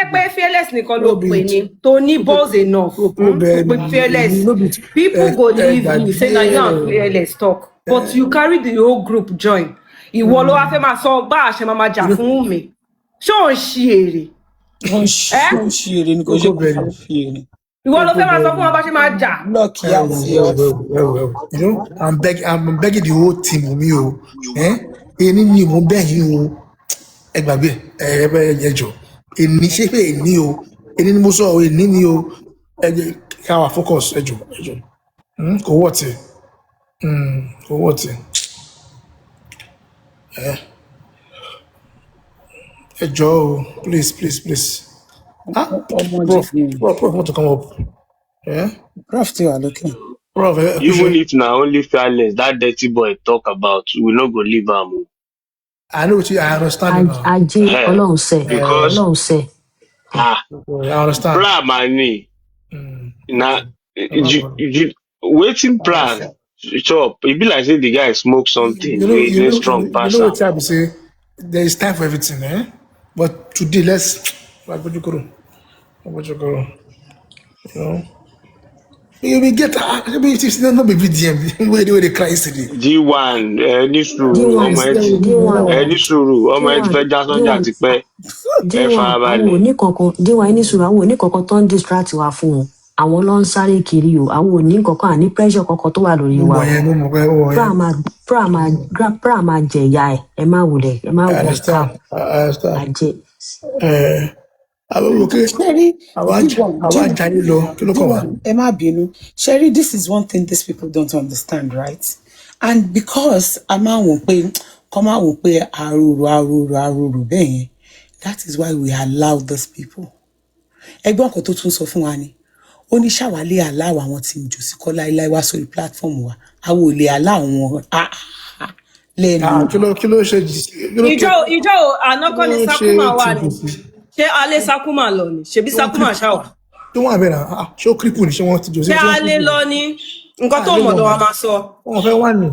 yẹ pé fearless nìkan ló pè ní tó ní balls enough pé fearless people go leave you say na you and fearless talk but you carry the whole group join ìwọ ló wá fẹ́ máa sọ bá àṣẹ máa jà fún mi ṣé ò ń ṣe èrè ni kò ṣe kò ṣe èrè ìwọ ló fẹ́ máa sọ fún wọn bá ṣe máa jà. I'm begging the whole team mi o èyí ni mo bẹ̀ yín o ẹ gbàgbé ẹ jọ èyí ṣe pé èyí o èyí ni mo sọ èyí ni o ẹ jẹ́ ká wà focus ẹ jọ kò wọ́ ti ẹ jọ o please. Prof want to come up. Yeah? Prof still are looking. Prof, even if na only fearless that dirty boy talk about, we no go leave am. I know what you. I understand. Ajé Ọlọ́run ṣe. Because Ọlọ́run ṣe. I understand. Prah mani. Na waiting Prah chop. E be like say the guy smoke something. He's a strong person. You know what I say? There is time for everything, But today, let's. What you go? You know. You will get. It is not be VDM. Where they cry today. G1 ní sùúrù ọmọ ẹ ti fẹ́ já sọ́jà ti pẹ́ ẹ farabalẹ̀. àwọn oníkankan D1 ní sùúrù àwọn oníkankan tó ń distract wa fún wọn àwọn ló ń sáré kiri o àwọn oníkankan àní pressure kankan tó wà lórí wa Prah máa jẹ̀yà ẹ má wulẹ̀ ẹ má wọ ká àjẹ. Sherry, this is one thing these people don't understand, right? And because that is why we allow those people. Ẹgbọ́n kan tó tún sọ fún wa ni ó ní ṣàwálé aláwọ̀ àwọn tí ń jù sí kọ́ láíláí wá sórí platform wa àwọn ò lè aláwọ̀ wọn lẹ́nu. kí ló ṣe ìjọ ànákọ́ ni Sakuma wà ní ṣé alẹ́ Sakuma lọ ni ṣebí Sakuma ṣáwà. tó wọn àbẹ̀rẹ̀ ṣé ó kírípù ni ṣé wọ́n ti jò sí. ṣé alẹ́ lọ ni nǹkan tó mọ̀ lọ́wọ́ máa sọ. wọ́n fẹ́ wà ní.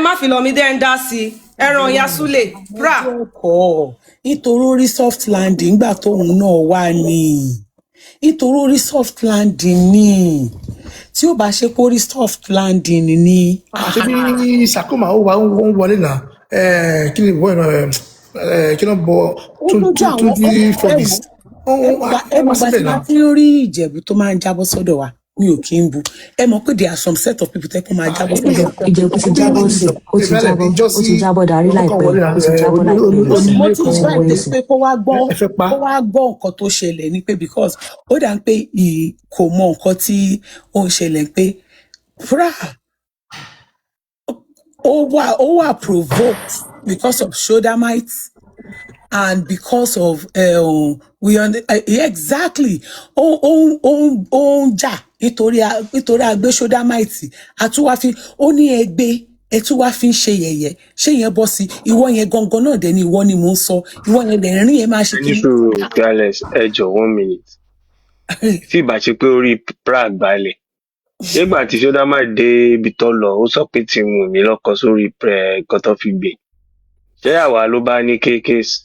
má fi lọ mi dẹ́ ń dá sí ẹran Yasule Prah. nítorí orí soft landing gbà tóun náà wà ní nítorí orí soft landing ní tí ó bá ṣe pé orí soft landing ní. àti bí Sakuma ó wà ń wọlé náà kí ni bọ́ kí ló bọ tún di fọ́bìs. ẹ mọ̀ bá ti máa fi rí Ìjẹ̀bú tó máa ń jábọ́ sọ́dọ̀ wa mi ò kí ń bu ẹ mọ̀ pé there are some set of people tẹ́kọ̀ máa jábọ́ sọ́dọ̀ wa. Ìjẹ̀bú ti jábọ́ sí ó ti jábọ́ darí láìpẹ́ ó ti jábọ́ láìpẹ́. mo ti sọ èdè pé kó wá gbọ́ nǹkan tó ṣẹlẹ̀ ni pé because ó dà ń pé kò mọ nǹkan tí ó ń ṣẹlẹ̀ pé Prah ó wà provoked because of Shodamites and because of exactly ó ń jà nítorí agbé Shodamites àtúwáfin ó ní ẹgbẹ́ ẹtú wá fi ń ṣe yẹ̀yẹ́ ṣé yẹn bọ́ sí ìwọ yẹn gangan náà dẹ̀ ni ìwọ ni mò ń sọ ìwọ yẹn lè rìn yẹn máa ṣe kí. nísòro Fearless ẹjọ 1 minute tí ìbá ṣe pé orí Prah gbalẹ̀ nígbà tí Shodamite dé ibi tó lọ ó sọ pé tí mo mi lọkọ sórí nǹkan tó fi gbé ṣé àwa ló bá ní kéékèèsì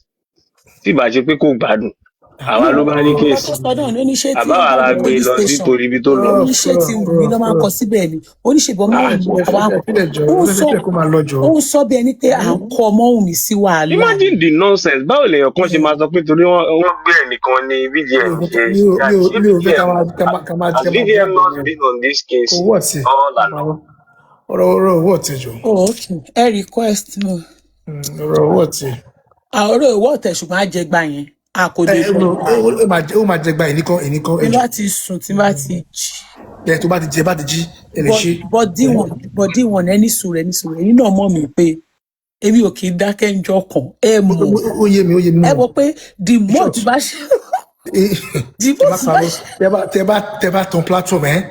tí ìbá ṣe pé kò gbádùn àwa ló bá ní Nǹkan kéèsì tó sọ náà ní oníṣẹ́ tí àbáwá la gbé police lọ sí station torí ibi tó lọ. oníṣẹ́ tí wù mí lọ́ máa ń kọ síbẹ̀ ni oníṣègbọ́n mọ́ òun àwa ó ń sọ bí ẹni pé à ń kọ ọmọ òun mi sí wàhálà. Imagine the nonsense báwo lèèyàn kan ṣe máa sọ pé torí wọ́n gbé ẹnìkan ní VDM ṣe has VDM not been on this case all along. ọ̀rọ̀ owó ọ̀tẹ̀ jọ. ẹ request náà. ọ̀rọ̀ owó ọ̀tẹ̀. ọ̀rọ̀ owó ọ̀tẹ̀ ṣùgbọ́n á jẹ gbà yẹn a kò dé fún ó máa jẹ gba ìníkan ẹjọ́. tí bá ti sùn tí bá ti jí. ẹ tó bá ti jẹ bá ti jí ẹ lè ṣe. bọ́dí wọn ẹni sùúrù ẹ̀yin náà mọ̀ mí pé èmi ò kì í dákẹ́ ńjọ́ kan ẹ mọ̀ ó yé mi ẹ wọ pé the more tí bá ṣe tẹ bá tan platform ẹ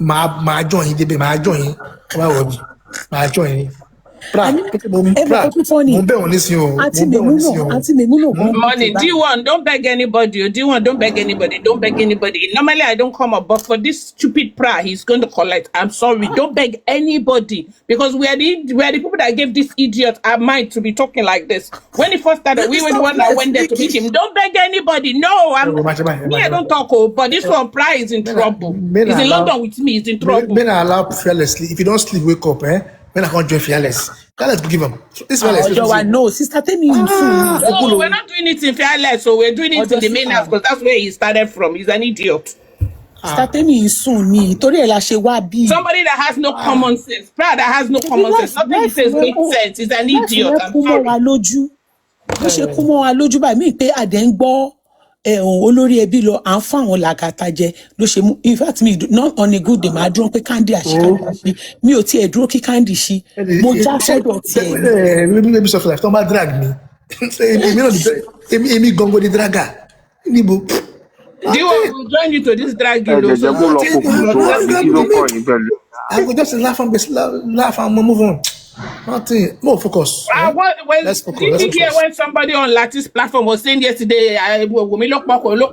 máa jọ yín débẹ̀ máa jọ yín ẹ má wọ̀ mí máa jọ yín. Prah, mo bẹ̀ wọ́n nísìnyí o. Àǹtí Mèmúnà gan. Money, D1, don't beg anybody. D1, don't beg anybody. Don't beg anybody. Normally, I don't come up, but for this stupid Prah, he's going to collect. I'm sorry. Don't beg anybody because we are the people that gave this idiot our mind to be talking like this. When he first started, we were the one that went there to meet him. Don't beg anybody. No, I don't talk. But this one, Prah is in trouble. He's in London with me. He's in trouble. Men are allowed fearlessly. If you don't sleep, wake up, when I can't join fearless. Fearless, give him. This fearless. No, sister, tell me. No, we're not doing it in fearless, so we're doing it in the main house because that's where he started from. He's an idiot. Sister, me soon ni torí ẹ la ṣe wá bí. Somebody that has no common sense. Prah that has no common sense. Nothing he says makes sense. He's an idiot. I'm sorry. Bó ṣe kú mọ́ wa lójú báyìí mí pé àdé ń gbọ́ olórí ẹbí lọ à ń fún àwọn làgàtà jẹ ló ṣe mú in fact mi not on a good day máa dúró pé Candy àṣì mi ò tiẹ̀ dúró kí Candy ṣí mo já sọ́dọ̀ tiẹ̀. Maybe sọ fún ẹ tó máa drag mi èmi gangan ni draga níbo. D1 will join you to this drag. I go just laugh and move on. Nothing. More focus. Let's focus. Did you hear when somebody on Lattice platform was saying yesterday, we look back. Wait till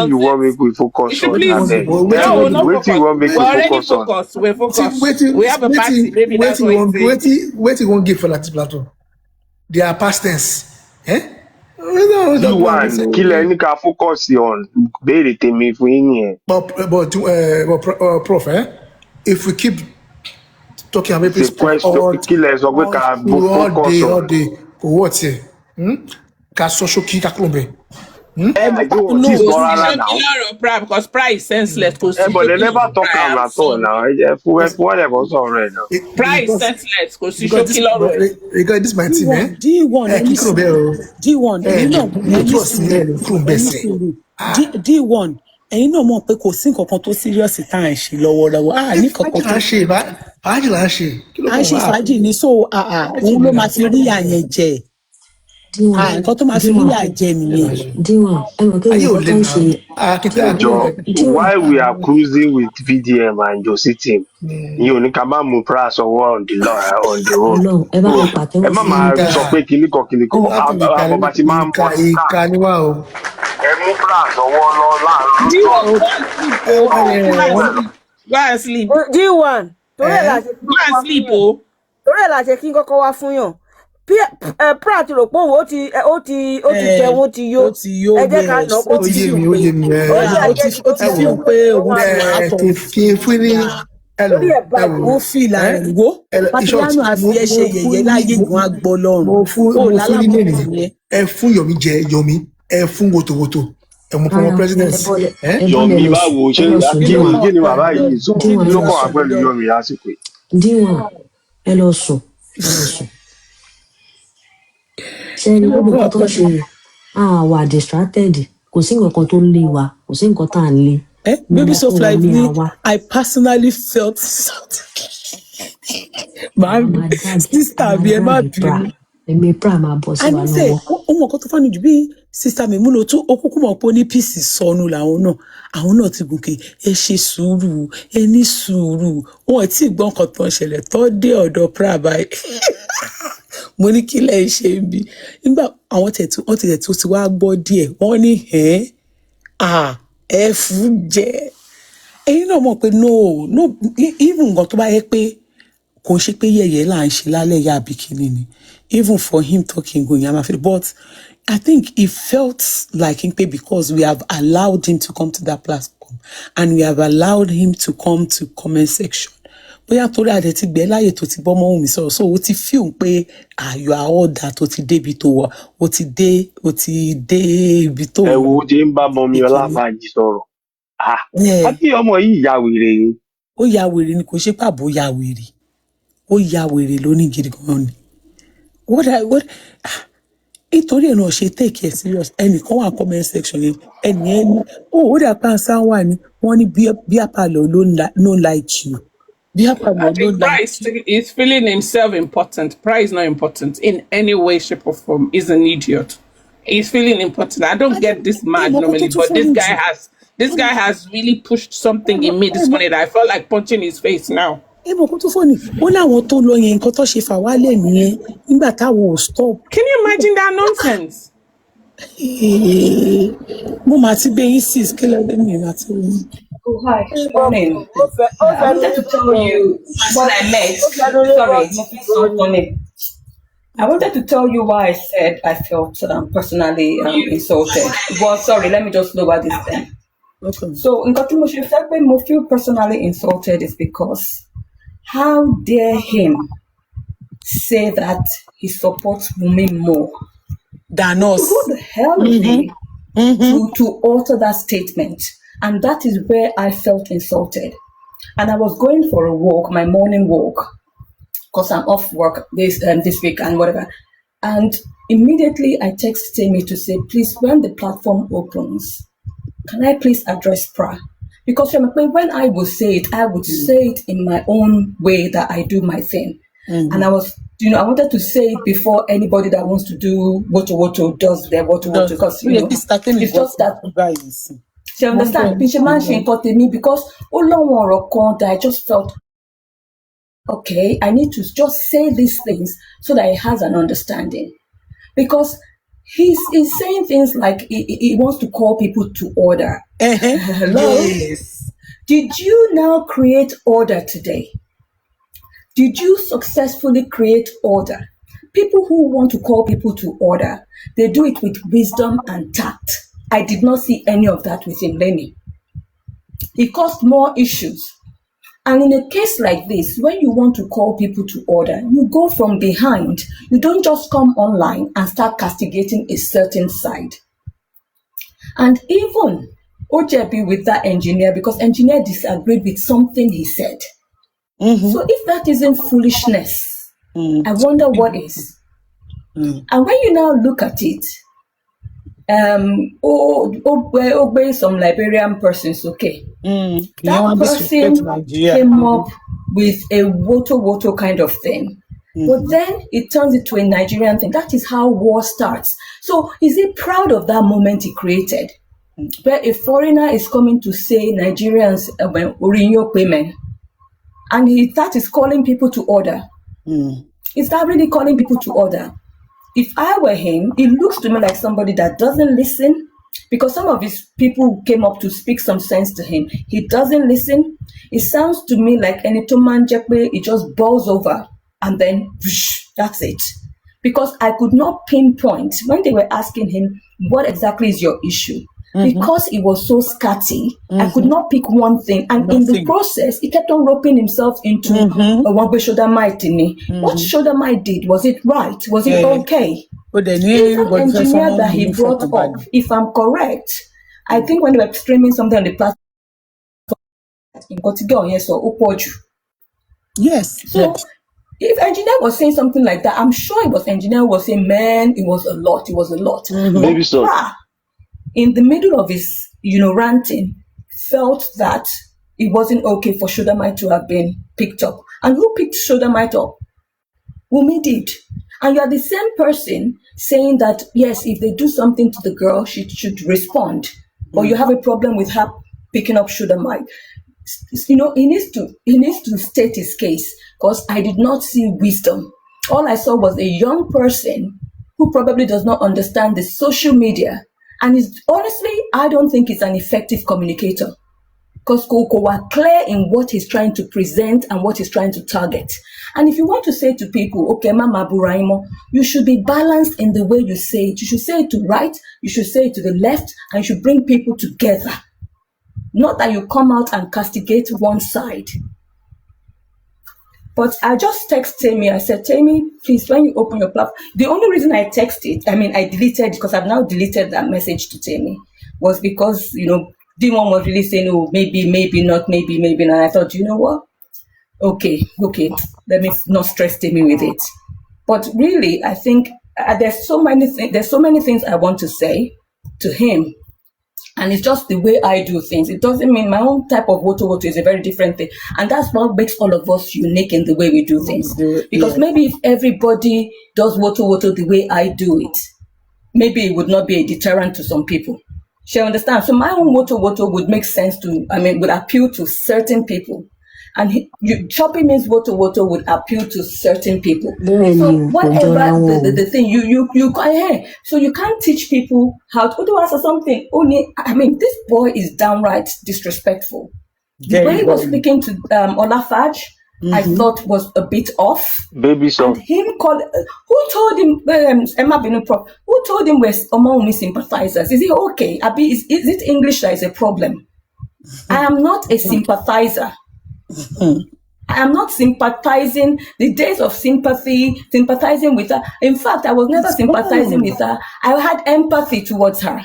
you want me to focus on that. Wait till you want me to focus on. We're focused. We have a party. Maybe that's what wait till you won't give for Lattice platform. They are past tense. D1 kí lẹ ní ká focus on béèrè tèmi fún yín yẹn. But Prof, if we keep talking about this kí lẹ sọ pé ká focus on. all day what here? Ká sọ ṣókí ká kúrò bẹ́ẹ̀. Because Prah is senseless. But they never talk at all now. Prah is senseless. Because this my team, D1, D1, ẹ̀yin náà mọ̀ pé kò sí nǹkan kan tó serious tá à ń ṣe lọ́wọ́lọ́wọ́ ní kankan tó ṣe fàájì là ń ṣe. à ń ṣe fàájì ní so òun ló máa fi rí àyẹn jẹ nǹkan tó máa fi rí àjẹ nìyẹn. D1 ẹ mọ̀ pé nǹkan tó ń ṣe. Why we are cruising with VDM and Josie team yìí ò ní ká má mú Prah sọwọ́ on the road. Ẹ má máa sọ pé kìnnìkan àwọn bàbá ti máa ń bọ́ sí ká. Ẹ mú Prah sọwọ́ lọ láàárọ̀. Go and sleep. D1 torí ẹ̀ la ṣe go and sleep o. Torí ẹ̀ la ṣe kí n kọ́kọ́ wá fún yàn. Prah ti rò pé òun ó ti jẹun ó ti yó ẹ jẹ́ ká nà ó ti fi hàn pé òun ti fún ní ó fi ìlànà ìwó pátáyánù àfi ẹ ṣe yẹ̀yẹ́ láyé ìgbọn agbọ lọ́rùn mo fún ní ẹ fún Yomi jẹ Yomi ẹ fún wotowoto ẹ mú fún wọn president. Yomi báwo ṣe kí ni bàbá yìí sọ ló kọ́ wá pẹ̀lú Yomi lásìkò yìí. D1 ẹ lọ sùn ṣe ní gbogbo nǹkan tó ń ṣe wà distracted kò sí nǹkan tó ń lé wa kò sí nǹkan tá à ń lé. Baby Soft Life ni I personally felt something. Sister mi ẹ má bínú. Èmi Prah máa bọ̀ sí wa lọ́wọ́. Ó mọ̀ kó tó fánú jù bí sister mi múlò tó ó kúkú mọ̀ pé ó ní píìsì sọnù làwọn náà ti gòkè ẹ ṣe sùúrù ẹ ní sùúrù wọn tí gbọ́n kan tó ń ṣẹlẹ̀ tó dé ọ̀dọ̀ Prah báyìí. Mo ní kí lẹ ṣe ń bí nígbà àwọn wọ́n ti wá gbọ́ díẹ̀ wọ́n ní ẹ fún jẹ ẹ̀yin náà mọ̀ pé no even nǹkan tó bá yẹ pé kò ṣe pé yẹ̀yẹ́ là ń ṣe lálẹ́ yá bikini ni even for him talking go yàrá fi but I think it felt like because we have allowed him to come to that platform and we have allowed him to come to comment section. Bóyá torí àdẹ ti gbẹ́ láyè tó ti bọ́mọ Wùmí sọ̀rọ̀, so ó ti feel pé you are all that, ó ti dé ibi tó wà, ó ti dé ibi tó ẹ wo tí ń bá Mọ́mí Ọlábànjí sọ̀rọ̀ àbí ọmọ yìí ya wèrè ni. Ó ya wèrè ni, kò ṣe pàbó ya wèrè, ó ya wèrè lóní gidi gan ni. Nítorí ẹ̀ náà ṣe take it serious. Ẹnìkan wà comment section yẹn, ẹni ó dà pa sáwà ni wọ́n ní bí apalọ̀ ló like you. I think Prah is feeling himself important. Prah is not important in any way, shape, or form. He's an idiot. He's feeling important. I don't get this mad normally, but this guy has really pushed something in me this morning that I felt like punching his face now. Can you imagine that nonsense? Oh, hi. Morning. I wanted to tell you what I meant. Sorry, so funny. I wanted to tell you why I said I felt personally insulted. Well, sorry, let me just lower this thing. Okay. So, in Katimushi, I feel personally insulted is because how dare him say that he supports women more than us? Who the hell is he to alter that statement? And that is where I felt insulted. And I was going for a walk, my morning walk, because I'm off work this week and whatever. And immediately I text Tammy to say, please, when the platform opens, can I please address Prah? Because when I would say it, I would say it in my own way that I do my thing. And I was, I wanted to say it before anybody that wants to do woto does their woto, because, it's just that. You understand? Because that I just felt, okay, I need to just say these things so that he has an understanding. Because he's saying things like he wants to call people to order. Hello? Yes. Did you now create order today? Did you successfully create order? People who want to call people to order, they do it with wisdom and tact. I did not see any of that with him, Lenny. It caused more issues. And in a case like this, when you want to call people to order, you go from behind. You don't just come online and start castigating a certain side. And even OJB with that engineer, because engineer disagreed with something he said. So if that isn't foolishness, I wonder what is. And when you now look at it, some Liberian persons, okay. That person came up with a woto kind of thing. But then it turns into a Nigerian thing. That is how war starts. So is he proud of that moment he created? Where a foreigner is coming to say Nigerians Urinyo payment. And that is calling people to order. Is that really calling people to order? If I were him, it looks to me like somebody that doesn't listen, because some of his people came up to speak some sense to him. He doesn't listen. It sounds to me like any Toman Jekwe, it just boils over and then whoosh, that's it. Because I could not pinpoint when they were asking him, what exactly is your issue? Because it was so scatty, I could not pick one thing. And in the process, he kept on roping himself into a one-way shoulder might in me. What shoulder might did, was it right? Was it okay? But then even engineer that he brought up, if I'm correct, I think when they were streaming something on the platform, yes. So if engineer was saying something like that, I'm sure it was engineer was saying, man, it was a lot. It was a lot. Maybe so. In the middle of his, ranting, felt that it wasn't okay for Shodamite to have been picked up. And who picked Shodamite up? Wumi did. And you are the same person saying that, yes, if they do something to the girl, she should respond. But you have a problem with her picking up Shodamite. He needs to state his case, because I did not see wisdom. All I saw was a young person who probably does not understand the social media. And honestly, I don't think he's an effective communicator. because Koko were clear in what he's trying to present and what he's trying to target. And if you want to say to people, okay, Mama Buraimo, you should be balanced in the way you say it. You should say it to right, you should say it to the left, and you should bring people together. Not that you come out and castigate one side. But I just text Tammy. I said, Tammy, please, when you open your platform, the only reason I texted, I deleted, because I've now deleted that message to Tammy, was because, D1 was really saying, oh, maybe not. And I thought, you know what? Okay, let me not stress Tammy with it. But really, I think there's so many things I want to say to him. And it's just the way I do things. It doesn't mean my own type of woto is a very different thing. And that's what makes all of us unique in the way we do things. Because maybe if everybody does woto the way I do it, maybe it would not be a deterrent to some people. She understands. So my own woto would make sense would appeal to certain people. And chopping means woto would appeal to certain people. So whatever the thing you can't. So you can't teach people how to do something. This boy is downright disrespectful. The way he was speaking to Olafaj, I thought was a bit off. Baby song. And him who told him Emma Binu who told him we're among me sympathizers? Is he okay? Abi, is it English that is a problem? I am not a sympathizer. I am not sympathizing. The days of sympathizing with her. In fact, I was never sympathizing with her. I had empathy towards her.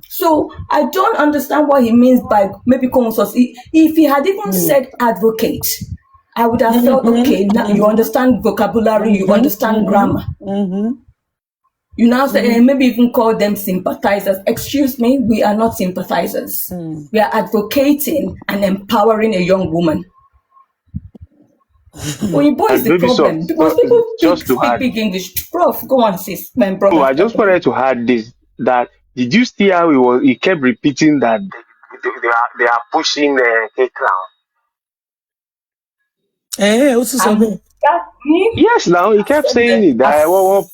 So I don't understand what he means by maybe consensus. If he had even said advocate, I would have felt okay. Now you understand vocabulary, you understand grammar. You now say, maybe even call them sympathizers. Excuse me, we are not sympathizers. We are advocating and empowering a young woman. Oyibo is the problem. Because people speak big English. Prof, go on, sis. My brother. I just wanted to add this, that did you see how he kept repeating that they are pushing the K-Crown? Yes, now he kept saying it.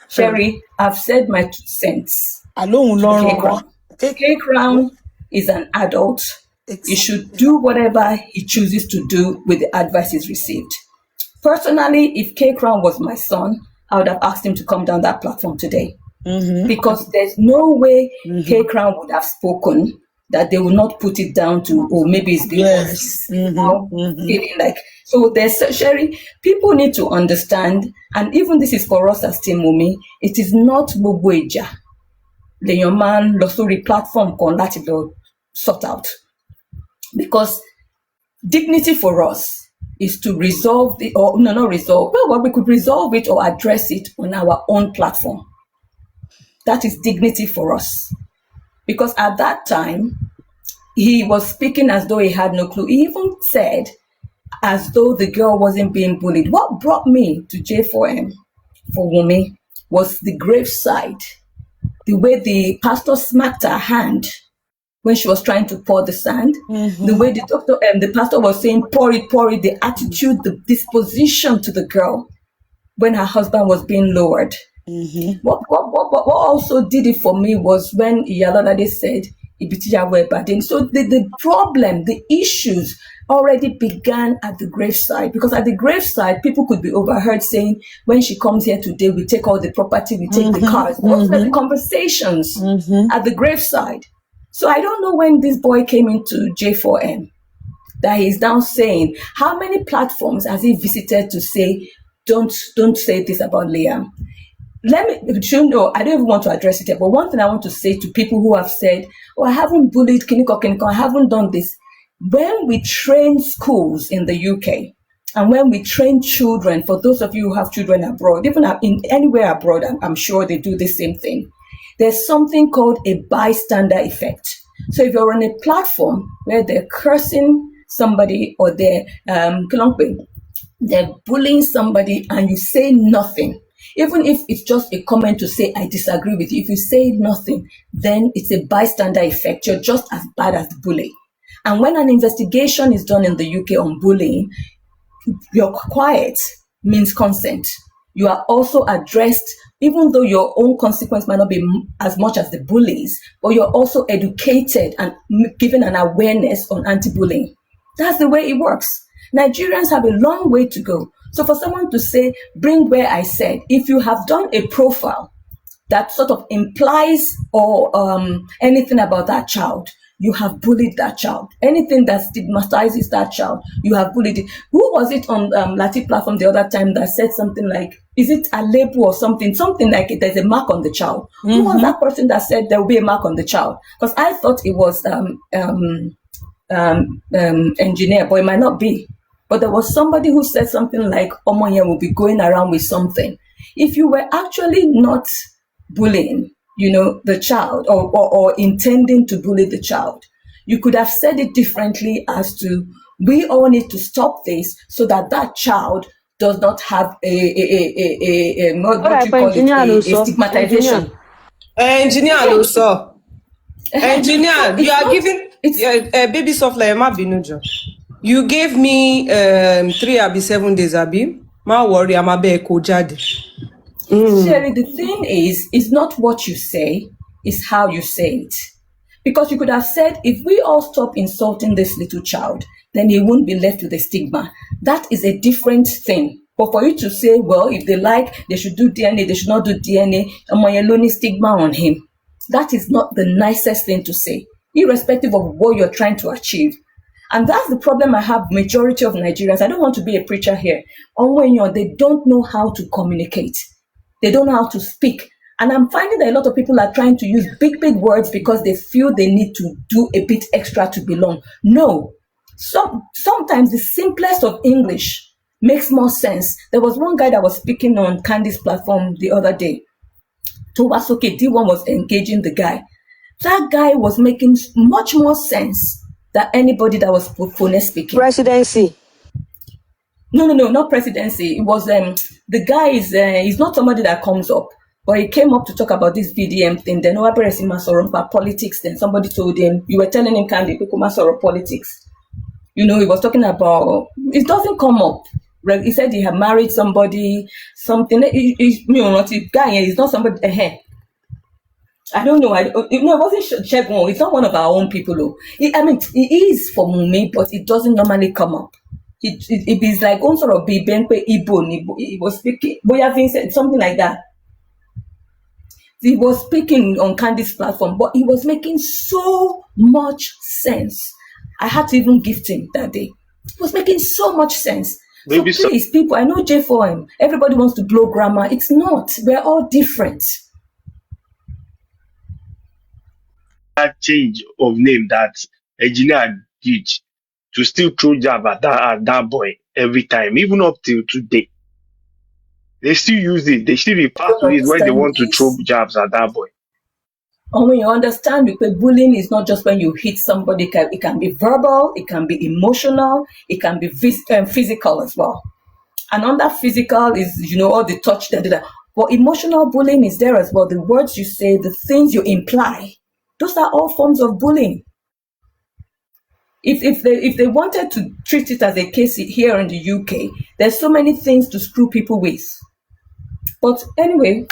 Sherry, I've said my 2 cents. K-Crown is an adult. He should do whatever he chooses to do with the advice he's received. Personally, if K-Crown was my son, I would have asked him to come down that platform today. Because there's no way K-Crown would have spoken that they will not put it down to, maybe it's because feeling like. So there's Sherry, people need to understand, and even this is for us as Team Mumi, it is not Bugweja. The young man Losuri platform can let it sort out. Because dignity for us is to resolve we could resolve it or address it on our own platform. That is dignity for us. Because at that time, he was speaking as though he had no clue. He even said, as though the girl wasn't being bullied. What brought me to J4M for Wumi was the graveside. The way the pastor smacked her hand when she was trying to pour the sand. The way the pastor was saying, pour it, the attitude, the disposition to the girl when her husband was being lowered. What also did it for me was when Iyalolade said, so the problem, the issues already began at the graveside, because at the graveside, people could be overheard saying, when she comes here today, we take all the property, we take the cars. Those were the conversations at the graveside. So I don't know when this boy came into J4M that he's now saying, how many platforms has he visited to say, don't say this about Liam? I don't even want to address it yet, but one thing I want to say to people who have said, I haven't bullied Kiniko, I haven't done this. When we train schools in the UK, and when we train children, for those of you who have children abroad, even in anywhere abroad, I'm sure they do the same thing. There's something called a bystander effect. So if you're on a platform where they're cursing somebody or they're bullying somebody and you say nothing, even if it's just a comment to say, I disagree with you, if you say nothing, then it's a bystander effect. You're just as bad as the bully. And when an investigation is done in the UK on bullying, your quiet means consent. you are also addressed, even though your own consequence might not be as much as the bullies, but you're also educated and given an awareness on anti-bullying. That's the way it works. Nigerians have a long way to go. So for someone to say, bring where I said, if you have done a profile that sort of implies or anything about that child, you have bullied that child. Anything that stigmatizes that child, you have bullied it. Who was it on Latif platform the other time that said something like, is it a label or something? Something like it, there's a mark on the child. Who was that person that said there will be a mark on the child? Because I thought it was engineer, but it might not be. But there was somebody who said something like, Omoye will be going around with something. If you were actually not bullying, the child or intending to bully the child, you could have said it differently as to, we all need to stop this so that that child does not have a stigmatization. Engineer also. Engineer, you are giving baby soft like Binujo. You gave me 3 or 7 days, Abi. Ma worry, I'm a beko jadi. Sherry, the thing is, it's not what you say, it's how you say it. Because you could have said, if we all stop insulting this little child, then he won't be left with a stigma. That is a different thing. But for you to say, well, if they like, they should do DNA, they should not do DNA, and stigma on him. That is not the nicest thing to say, irrespective of what you're trying to achieve. And that's the problem I have majority of Nigerians. I don't want to be a preacher here. They don't know how to communicate. They don't know how to speak. And I'm finding that a lot of people are trying to use big words because they feel they need to do a bit extra to belong. No. Sometimes the simplest of English makes more sense. There was one guy that was speaking on Candy's platform the other day. Towasoke D1 was engaging the guy. That guy was making much more sense than anybody that was phone speaking. Presidency. No, not presidency. It was the guy he's not somebody that comes up, but he came up to talk about this VDM thing. Then about politics. Then somebody told him, you were telling him Candy Soro politics. He was talking about, it doesn't come up. He said he had married somebody, something. He's not somebody. I don't know. It wasn't Shegun. It's not one of our own people. It is for me, but it doesn't normally come up. It is like sort of Benpe Ibo. He was speaking, Boya Vincent, something like that. He was speaking on Candy's platform, but he was making so much sense. I had to even gift him that day. It was making so much sense. So please, people, I know J4M, everybody wants to blow grammar. It's not. We're all different. That change of name that engineer did to still throw jab at that boy every time, even up till today. They still use it. They still refer to it when they want to throw jabs at that boy. And when you understand, because bullying is not just when you hit somebody, it can be verbal, it can be emotional, it can be physical as well. And under physical is, all the touch, but emotional bullying is there as well. The words you say, the things you imply, those are all forms of bullying. If they wanted to treat it as a case here in the UK, there's so many things to screw people with. But anyway,